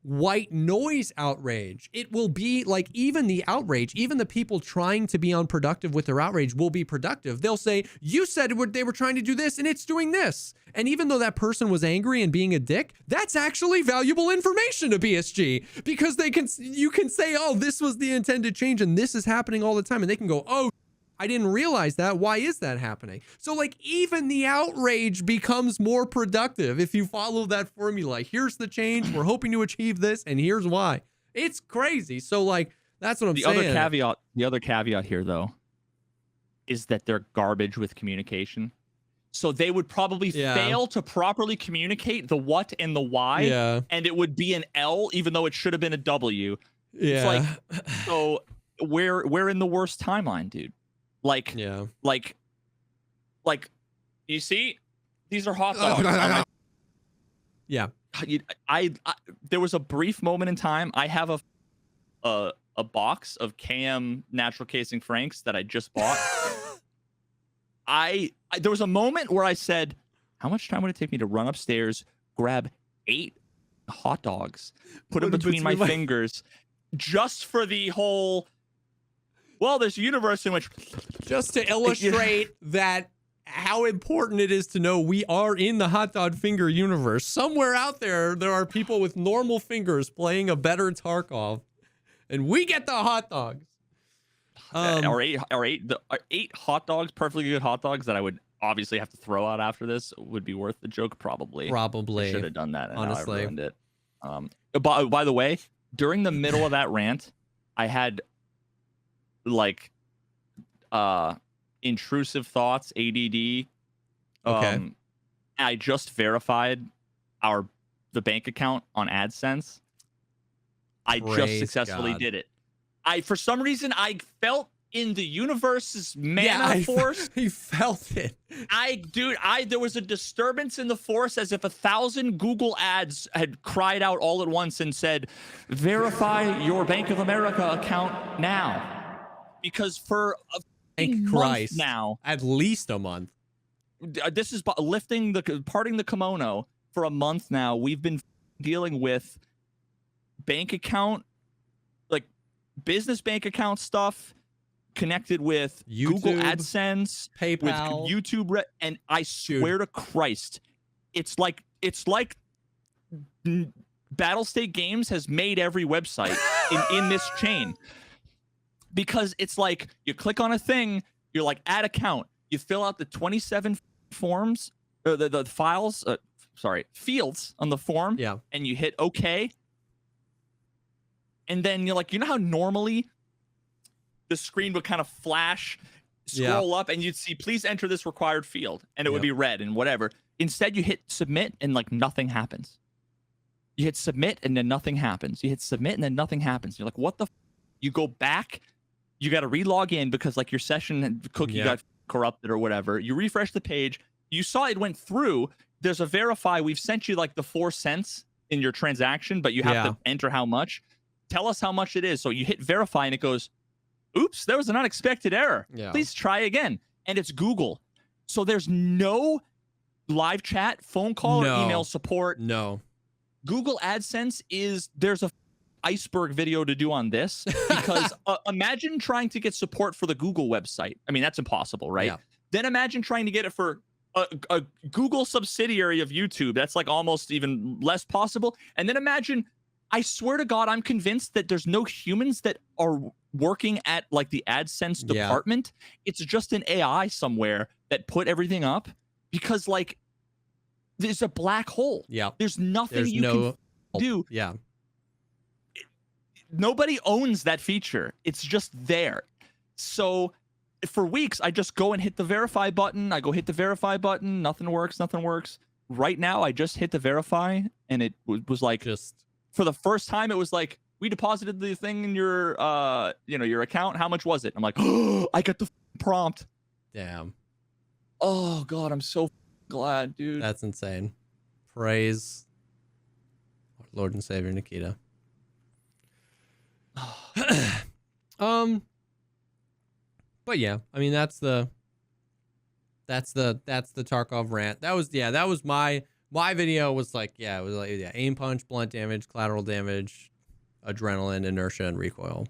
Speaker 2: white noise outrage. It will be like, even the outrage, even the people trying to be unproductive with their outrage will be productive. They'll say, you said they were trying to do this and it's doing this. And even though that person was angry and being a dick, that's actually valuable information to BSG, because you can say, oh, this was the intended change and this is happening all the time. And they can go, oh, I didn't realize that. Why is that happening? So like, even the outrage becomes more productive if you follow that formula. Here's the change. We're hoping to achieve this, and here's why. It's crazy. So like, that's what I'm saying.
Speaker 1: The other caveat here, though, is that they're garbage with communication. So they would probably fail to properly communicate the what and the why, and it would be an L, even though it should have been a W. It's like, so we're in the worst timeline, dude. Like, you see, these are hot dogs. There was a brief moment in time. I have a box of KM natural casing Franks that I just bought. There was a moment where I said, how much time would it take me to run upstairs, grab 8 hot dogs, put them between my fingers, just for the whole, well, there's a universe in which,
Speaker 2: just to illustrate that how important it is to know we are in the hot dog finger universe. Somewhere out there are people with normal fingers playing a better Tarkov, and we get the hot dogs.
Speaker 1: Or eight hot dogs, perfectly good hot dogs that I would obviously have to throw out after this would be worth the joke. Probably I should have done that. And honestly, I ruined it. By the way, during the middle of that rant, I had like intrusive thoughts, ADD. Okay. I just verified the bank account on AdSense. I just successfully did it. For some reason, I felt in the universe's mana force.
Speaker 2: He felt it.
Speaker 1: There was a disturbance in the force as if 1,000 Google ads had cried out all at once and said, verify your Bank of America account now. Because for a month now,
Speaker 2: at least a month,
Speaker 1: this is parting the kimono. For a month now, we've been dealing with bank account, like business bank account stuff connected with
Speaker 2: YouTube,
Speaker 1: Google AdSense,
Speaker 2: PayPal,
Speaker 1: with YouTube, and I swear to Christ, it's like Battlestate Games has made every website in this chain, because it's like you click on a thing, you're like add account, you fill out the 27 forms or the files, fields on the form, and you hit OK. And then you're like, you know how normally the screen would kind of flash, scroll up, and you'd see, please enter this required field, and it would be red and whatever. Instead, you hit submit, and like nothing happens. You hit submit, and then nothing happens. You hit submit, and then nothing happens. You're like, what the? You go back, you got to relog in because like your session cookie got corrupted or whatever. You refresh the page. You saw it went through. There's a verify. We've sent you like the 4 cents in your transaction, but you have to enter how much. Tell us how much it is. So you hit verify, and it goes, oops, there was an unexpected error. Please try again. And it's Google. So there's no live chat, phone call, or email support.
Speaker 2: No.
Speaker 1: Google AdSense there's a iceberg video to do on this, because imagine trying to get support for the Google website. I mean, that's impossible, right?
Speaker 2: Yeah.
Speaker 1: Then imagine trying to get it for a Google subsidiary of YouTube. That's like almost even less possible. And then imagine, I swear to God, I'm convinced that there's no humans that are working at like the AdSense department. It's just an AI somewhere that put everything up, because like there's a black hole. There's nothing you can do. Nobody owns that feature. It's just there. So for weeks, I just go and hit the verify button. I go hit the verify button. Nothing works. Nothing works. Right now, I just hit the verify, and it was like, for the first time, it was like, we deposited the thing in your, your account. How much was it? I'm like, oh, I got the prompt.
Speaker 2: Damn.
Speaker 1: Oh God, I'm so glad, dude.
Speaker 2: That's insane. Praise Lord and Savior Nikita. But yeah, I mean, that's the Tarkov rant. That was my video was like, it was like, aim punch, blunt damage, collateral damage, adrenaline, inertia, and recoil.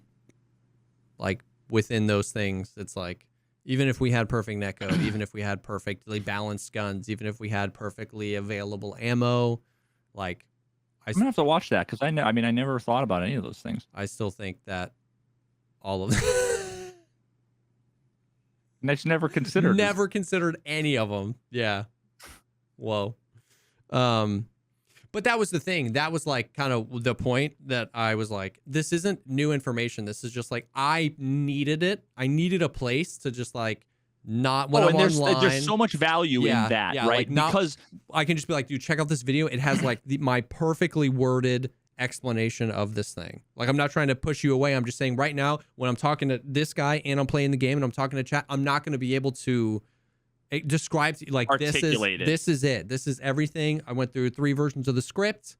Speaker 2: Like within those things, it's like, even if we had perfect netcode, even if we had perfectly balanced guns, even if we had perfectly available ammo, like
Speaker 1: I'm gonna have to watch that, because I never thought about any of those things.
Speaker 2: I still think that all of them.
Speaker 1: That's never considered.
Speaker 2: Never considered any of them. Yeah. Whoa. But that was the thing. That was like kind of the point that I was like, this isn't new information. This is just like, I needed it. I needed a place to just like not when I'm online.
Speaker 1: There's so much value in that, right?
Speaker 2: Like because I can just be like, dude, check out this video. It has like my perfectly worded explanation of this thing. Like, I'm not trying to push you away. I'm just saying right now, when I'm talking to this guy and I'm playing the game and I'm talking to chat, I'm not going to be able to describe to you, like,
Speaker 1: articulate
Speaker 2: this is it. This is everything. I went through 3 versions of the script.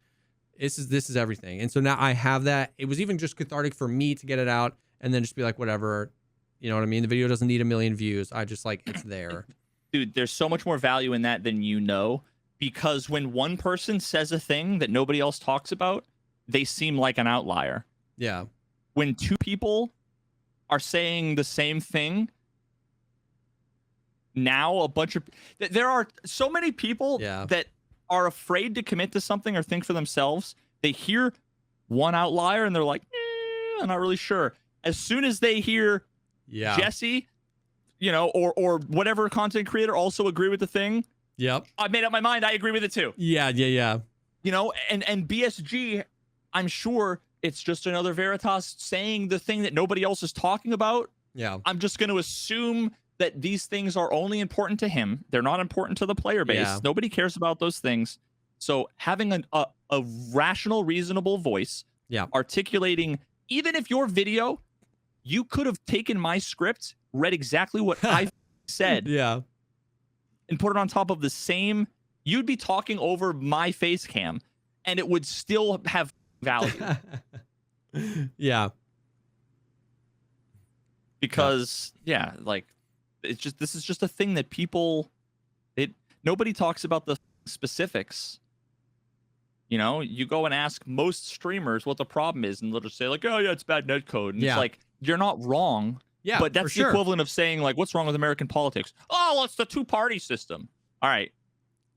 Speaker 2: This is everything. And so now I have that. It was even just cathartic for me to get it out and then just be like, whatever. You know what I mean? The video doesn't need 1 million views. I just like, it's there.
Speaker 1: Dude, there's so much more value in that than you know, because when one person says a thing that nobody else talks about, they seem like an outlier.
Speaker 2: Yeah.
Speaker 1: When 2 people are saying the same thing, now there are so many people that are afraid to commit to something or think for themselves. They hear one outlier and they're like, I'm not really sure. As soon as they hear Jesse, or whatever content creator also agree with the thing.
Speaker 2: Yep.
Speaker 1: I've made up my mind. I agree with it too.
Speaker 2: Yeah.
Speaker 1: And BSG, I'm sure it's just another Veritas saying the thing that nobody else is talking about.
Speaker 2: Yeah.
Speaker 1: I'm just going to assume that these things are only important to him. They're not important to the player base.
Speaker 2: Yeah.
Speaker 1: Nobody cares about those things. So having a rational, reasonable voice, articulating, even if your video you could have taken my script, read exactly what I said,
Speaker 2: Yeah.
Speaker 1: and put it on top of the same. You'd be talking over my face cam, and it would still have value.
Speaker 2: Yeah.
Speaker 1: Because like this is just a thing that people nobody talks about the specifics. You know, you go and ask most streamers what the problem is, and they'll just say like, "Oh yeah, it's bad netcode." And it's like, you're not wrong.
Speaker 2: Yeah,
Speaker 1: but that's the equivalent of saying like, "What's wrong with American politics?" Oh, well, it's the two-party system. All right,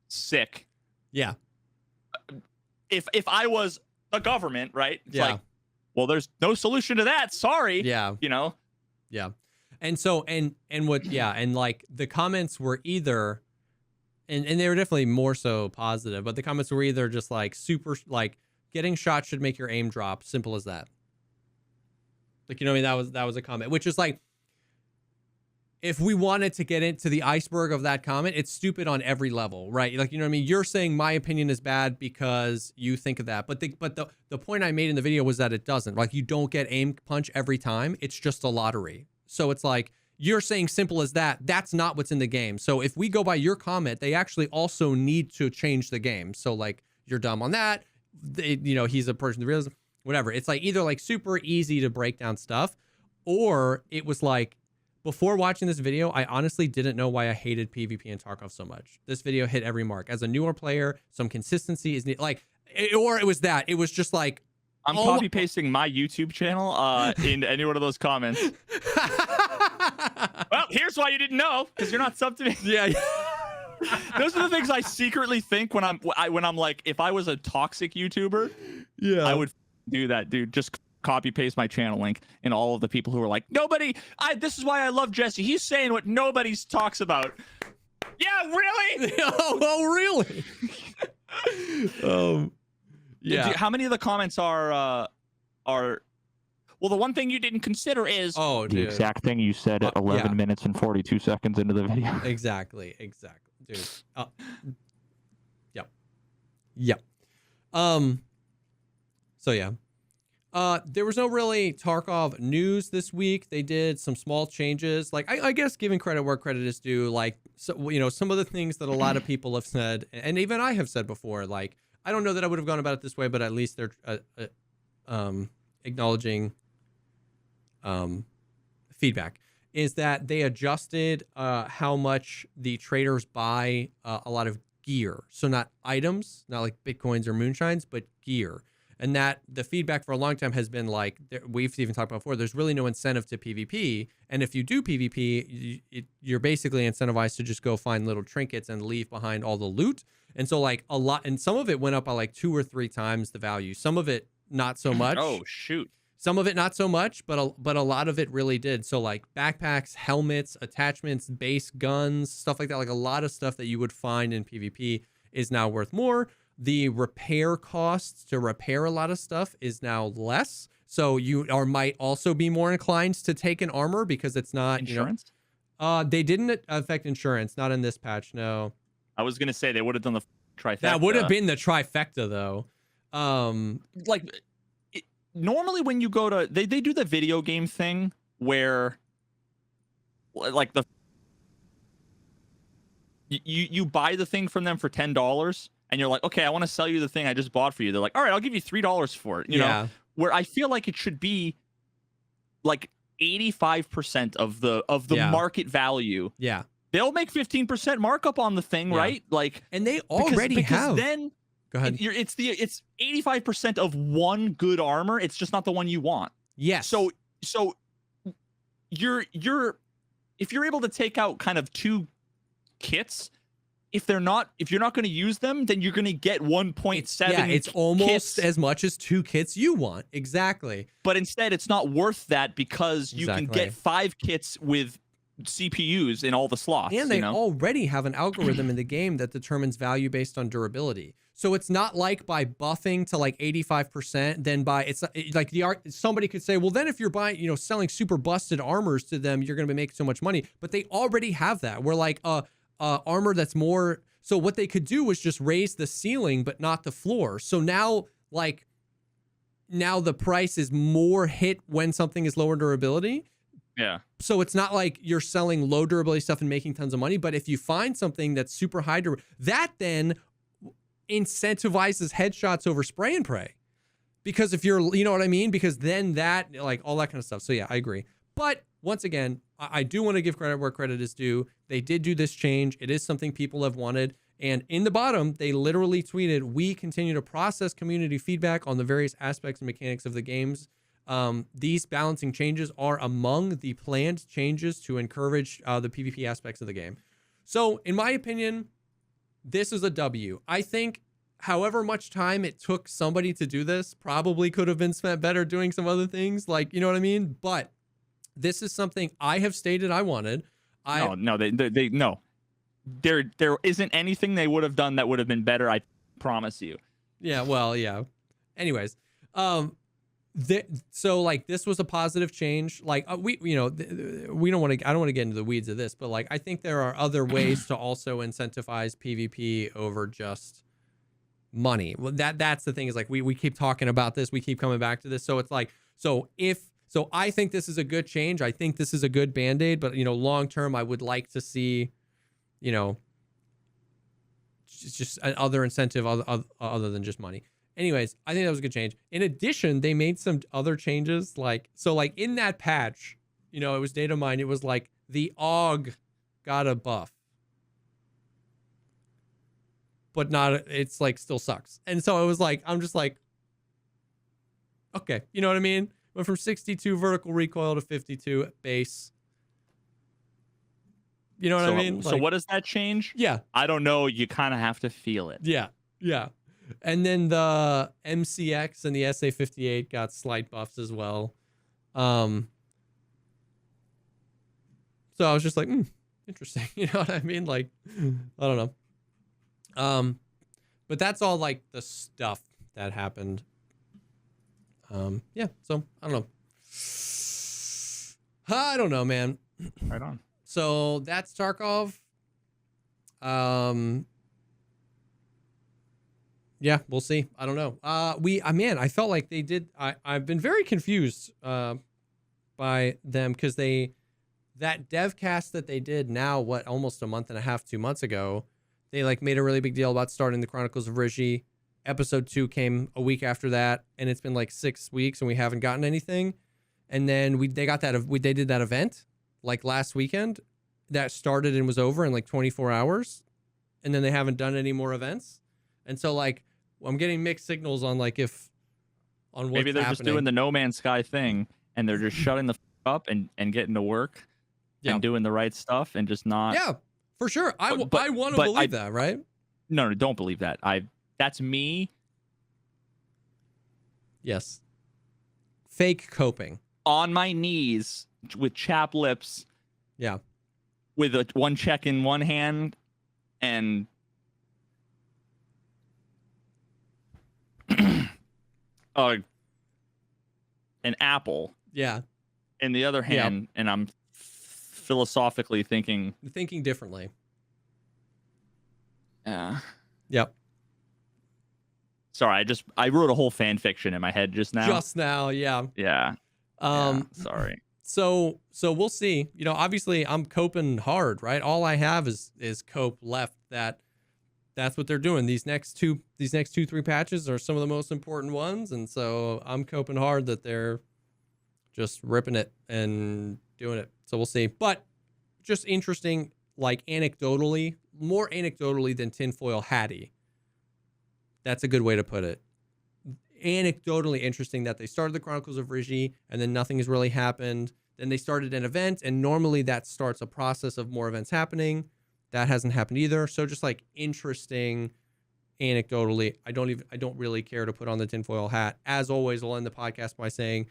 Speaker 1: sick.
Speaker 2: Yeah.
Speaker 1: If I was the government, right? It's like, well, there's no solution to that. Sorry.
Speaker 2: Yeah.
Speaker 1: You know.
Speaker 2: Yeah. And so and what and like the comments were either and they were definitely more so positive, but the comments were either just like super like getting shot should make your aim drop, simple as that. Like, you know what I mean? That was a comment, which is like, if we wanted to get into the iceberg of that comment, it's stupid on every level, right? Like, you know what I mean? You're saying my opinion is bad because you think of that. But the point I made in the video was that it doesn't. Like, you don't get aim punch every time. It's just a lottery. So it's like, you're saying simple as that. That's not what's in the game. So if we go by your comment, they actually also need to change the game. So like, you're dumb on that. You know, he's a person that realizes, whatever. It's like either like super easy to break down stuff, or it was like, before watching this video, I honestly didn't know why I hated PvP and Tarkov so much. This video hit every mark. As a newer player, some consistency is like, or it was that. It was just like,
Speaker 1: I'm copy pasting my YouTube channel into any one of those comments. Well, here's why you didn't know, because you're not subbed to me.
Speaker 2: Yeah.
Speaker 1: Those are the things I secretly think when I'm like, if I was a toxic YouTuber, I would do that, dude. Just copy paste my channel link, and all of the people who are like, this is why I love Jesse. He's saying what nobody talks about. Yeah, really?
Speaker 2: Oh, really? Yeah.
Speaker 1: How many of the comments are well, the one thing you didn't consider is
Speaker 3: the exact thing you said at 11 minutes and 42 seconds into the video.
Speaker 2: Exactly, dude. Yep. So yeah. There was no really Tarkov news this week. They did some small changes. Like, I guess giving credit where credit is due. Like, so, you know, some of the things that a lot of people have said, and even I have said before, like, I don't know that I would have gone about it this way, but at least they're acknowledging feedback, is that they adjusted how much the traders buy a lot of gear. So not items, not like Bitcoins or moonshines, but gear. And that the feedback for a long time has been like, we've even talked about before, there's really no incentive to PvP. And if you do PvP, you're basically incentivized to just go find little trinkets and leave behind all the loot. And so like a lot, and some of it went up by like 2 or 3 times the value. Some of it not so much.
Speaker 1: Oh, shoot.
Speaker 2: Some of it not so much, but a lot of it really did. So like backpacks, helmets, attachments, base guns, stuff like that. Like a lot of stuff that you would find in PvP is now worth more. The repair costs to repair a lot of stuff is now less. So you might also be more inclined to take an armor because it's not
Speaker 1: insurance.
Speaker 2: They didn't affect insurance, not in this patch. No.
Speaker 1: I was gonna say they would have done the trifecta.
Speaker 2: That would have been the trifecta though.
Speaker 1: Normally when you go to they do the video game thing where like you buy the thing from them for $10 and you're like, okay, I want to sell you the thing I just bought for you. They're like, all right, I'll give you $3 for it. You know, where I feel like it should be like 85% of the market value.
Speaker 2: Yeah.
Speaker 1: They'll make 15% markup on the thing, right? Like,
Speaker 2: and they already have.
Speaker 1: Then
Speaker 2: go ahead.
Speaker 1: It's 85% of one good armor. It's just not the one you want.
Speaker 2: Yes.
Speaker 1: So you're if you're able to take out kind of 2 kits, if you're not going to use them, then you're going to get 1.7.
Speaker 2: Yeah, it's almost
Speaker 1: kits.
Speaker 2: as much as 2 kits you want. Exactly.
Speaker 1: But instead, it's not worth that because you can get 5 kits with CPUs in all the slots.
Speaker 2: And they already have an algorithm in the game that determines value based on durability. So it's not like by buffing to like 85%, then like somebody could say, well, then if you're buying, selling super busted armors to them, you're going to be making so much money. But they already have that. We're like, armor that's more. So what they could do was just raise the ceiling, but not the floor. So now, like, now the price is more hit when something is lower durability.
Speaker 1: Yeah.
Speaker 2: So it's not like you're selling low durability stuff and making tons of money, but if you find something that's super high durability, that then incentivizes headshots over spray and pray. Because if you're, you know what I mean? Because then that, like all that kind of stuff. So yeah, I agree. But once again, I do want to give credit where credit is due. They did do this change. It is something people have wanted. And in the bottom, they literally tweeted, "We continue to process community feedback on the various aspects and mechanics of the games. These balancing changes are among the planned changes to encourage the PvP aspects of the game." So in my opinion, this is a W. I think however much time it took somebody to do this probably could have been spent better doing some other things, like, you know what I mean? But this is something I have stated I wanted.
Speaker 1: No. There isn't anything they would have done that would have been better, I promise you.
Speaker 2: Yeah, well, yeah. Anyways, so like this was a positive change. Like we don't want to. I don't want to get into the weeds of this, but like I think there are other ways to also incentivize PvP over just money. Well, that's the thing is like we keep talking about this. We keep coming back to this. So it's like so I think this is a good change. I think this is a good band-aid. But long term, I would like to see, just another incentive other than just money. Anyways, I think that was a good change. In addition, they made some other changes. Like in that patch, it was data mined. It was like the AUG got a buff, but it's like still sucks. And so it was like, I'm just like, okay, you know what I mean? Went from 62 vertical recoil to 52 base. You know what I mean?
Speaker 1: So what does that change?
Speaker 2: Yeah.
Speaker 1: I don't know. You kind of have to feel it.
Speaker 2: Yeah. Yeah. And then the MCX and the SA58 got slight buffs as well. So I was just like, interesting. You know what I mean? Like, I don't know. But that's all like the stuff that happened. Yeah. So I don't know. I don't know, man.
Speaker 1: Right on.
Speaker 2: So that's Tarkov. Yeah, we'll see. I don't know. Man, I felt like they did. I've been very confused by them because that devcast that they did now, almost a month and a half, 2 months ago, they like made a really big deal about starting the Chronicles of Rigi. Episode 2 came a week after that, and it's been like 6 weeks and we haven't gotten anything. And then they did that event like last weekend that started and was over in like 24 hours, and then they haven't done any more events. And so like I'm getting mixed signals on like on what's
Speaker 1: maybe they're
Speaker 2: happening.
Speaker 1: just doing the No Man's Sky thing and they're just shutting the up and getting to work and doing the right stuff and just not.
Speaker 2: Yeah, for sure. I want to believe that, right?
Speaker 1: No, don't believe that. That's me.
Speaker 2: Yes. Fake coping.
Speaker 1: On my knees with chapped lips.
Speaker 2: Yeah.
Speaker 1: With one check in one hand and an apple.
Speaker 2: Yeah.
Speaker 1: In the other hand, and I'm philosophically thinking
Speaker 2: differently.
Speaker 1: Yeah.
Speaker 2: Yep.
Speaker 1: Sorry, I wrote a whole fan fiction in my head just now.
Speaker 2: Yeah.
Speaker 1: Yeah. Sorry.
Speaker 2: So we'll see. Obviously I'm coping hard, right? All I have is cope left. That's what they're doing. These next 2-3 patches are some of the most important ones, and so I'm coping hard that they're just ripping it and doing it. So we'll see. But just interesting, like more anecdotally than tinfoil hattie. That's a good way to put it. Anecdotally interesting that they started the Chronicles of Rigi and then nothing has really happened. Then they started an event, and normally that starts a process of more events happening. That hasn't happened either. So just like interesting anecdotally. I don't really care to put on the tinfoil hat. As always, we'll end the podcast by saying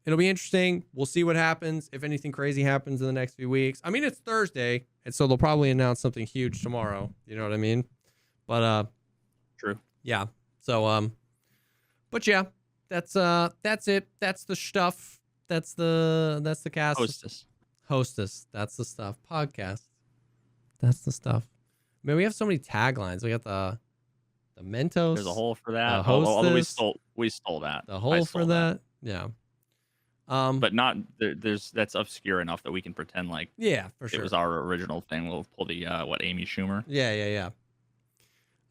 Speaker 2: it'll be interesting. We'll see what happens. If anything crazy happens in the next few weeks. I mean, it's Thursday, and so they'll probably announce something huge tomorrow. You know what I mean? But
Speaker 1: true.
Speaker 2: Yeah. So but yeah, that's it. That's the stuff. That's the cast. Hostess. That's the stuff. Podcast. That's the stuff. Man, we have so many taglines. We got the The Mentos.
Speaker 1: There's a hole for that.
Speaker 2: The
Speaker 1: Although
Speaker 2: Hostess.
Speaker 1: we stole that.
Speaker 2: The hole for that. Yeah.
Speaker 1: But not that's obscure enough that we can pretend like
Speaker 2: yeah, for sure.
Speaker 1: It was our original thing. We'll pull the Amy Schumer.
Speaker 2: Yeah.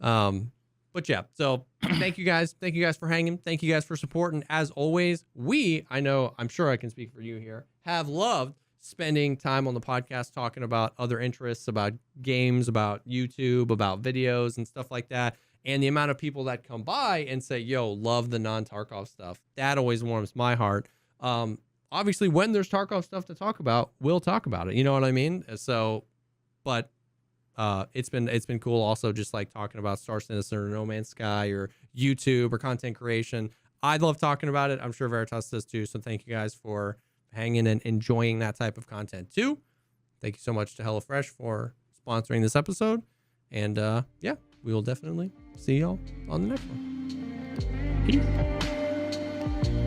Speaker 2: But yeah, so thank you guys for hanging. Thank you guys for supporting. As always, I'm sure I can speak for you here, have loved spending time on the podcast talking about other interests, about games, about YouTube, about videos and stuff like that. And the amount of people that come by and say, yo, love the non-Tarkov stuff. That always warms my heart. Obviously when there's Tarkov stuff to talk about, we'll talk about it. You know what I mean? So, but it's been cool also just like talking about Star Citizen or No Man's Sky or YouTube or content creation. I love talking about it. I'm sure Veritas does too. So thank you guys for hanging and enjoying that type of content too. Thank you so much to HelloFresh for sponsoring this episode. And yeah, we will definitely see y'all on the next one. Peace.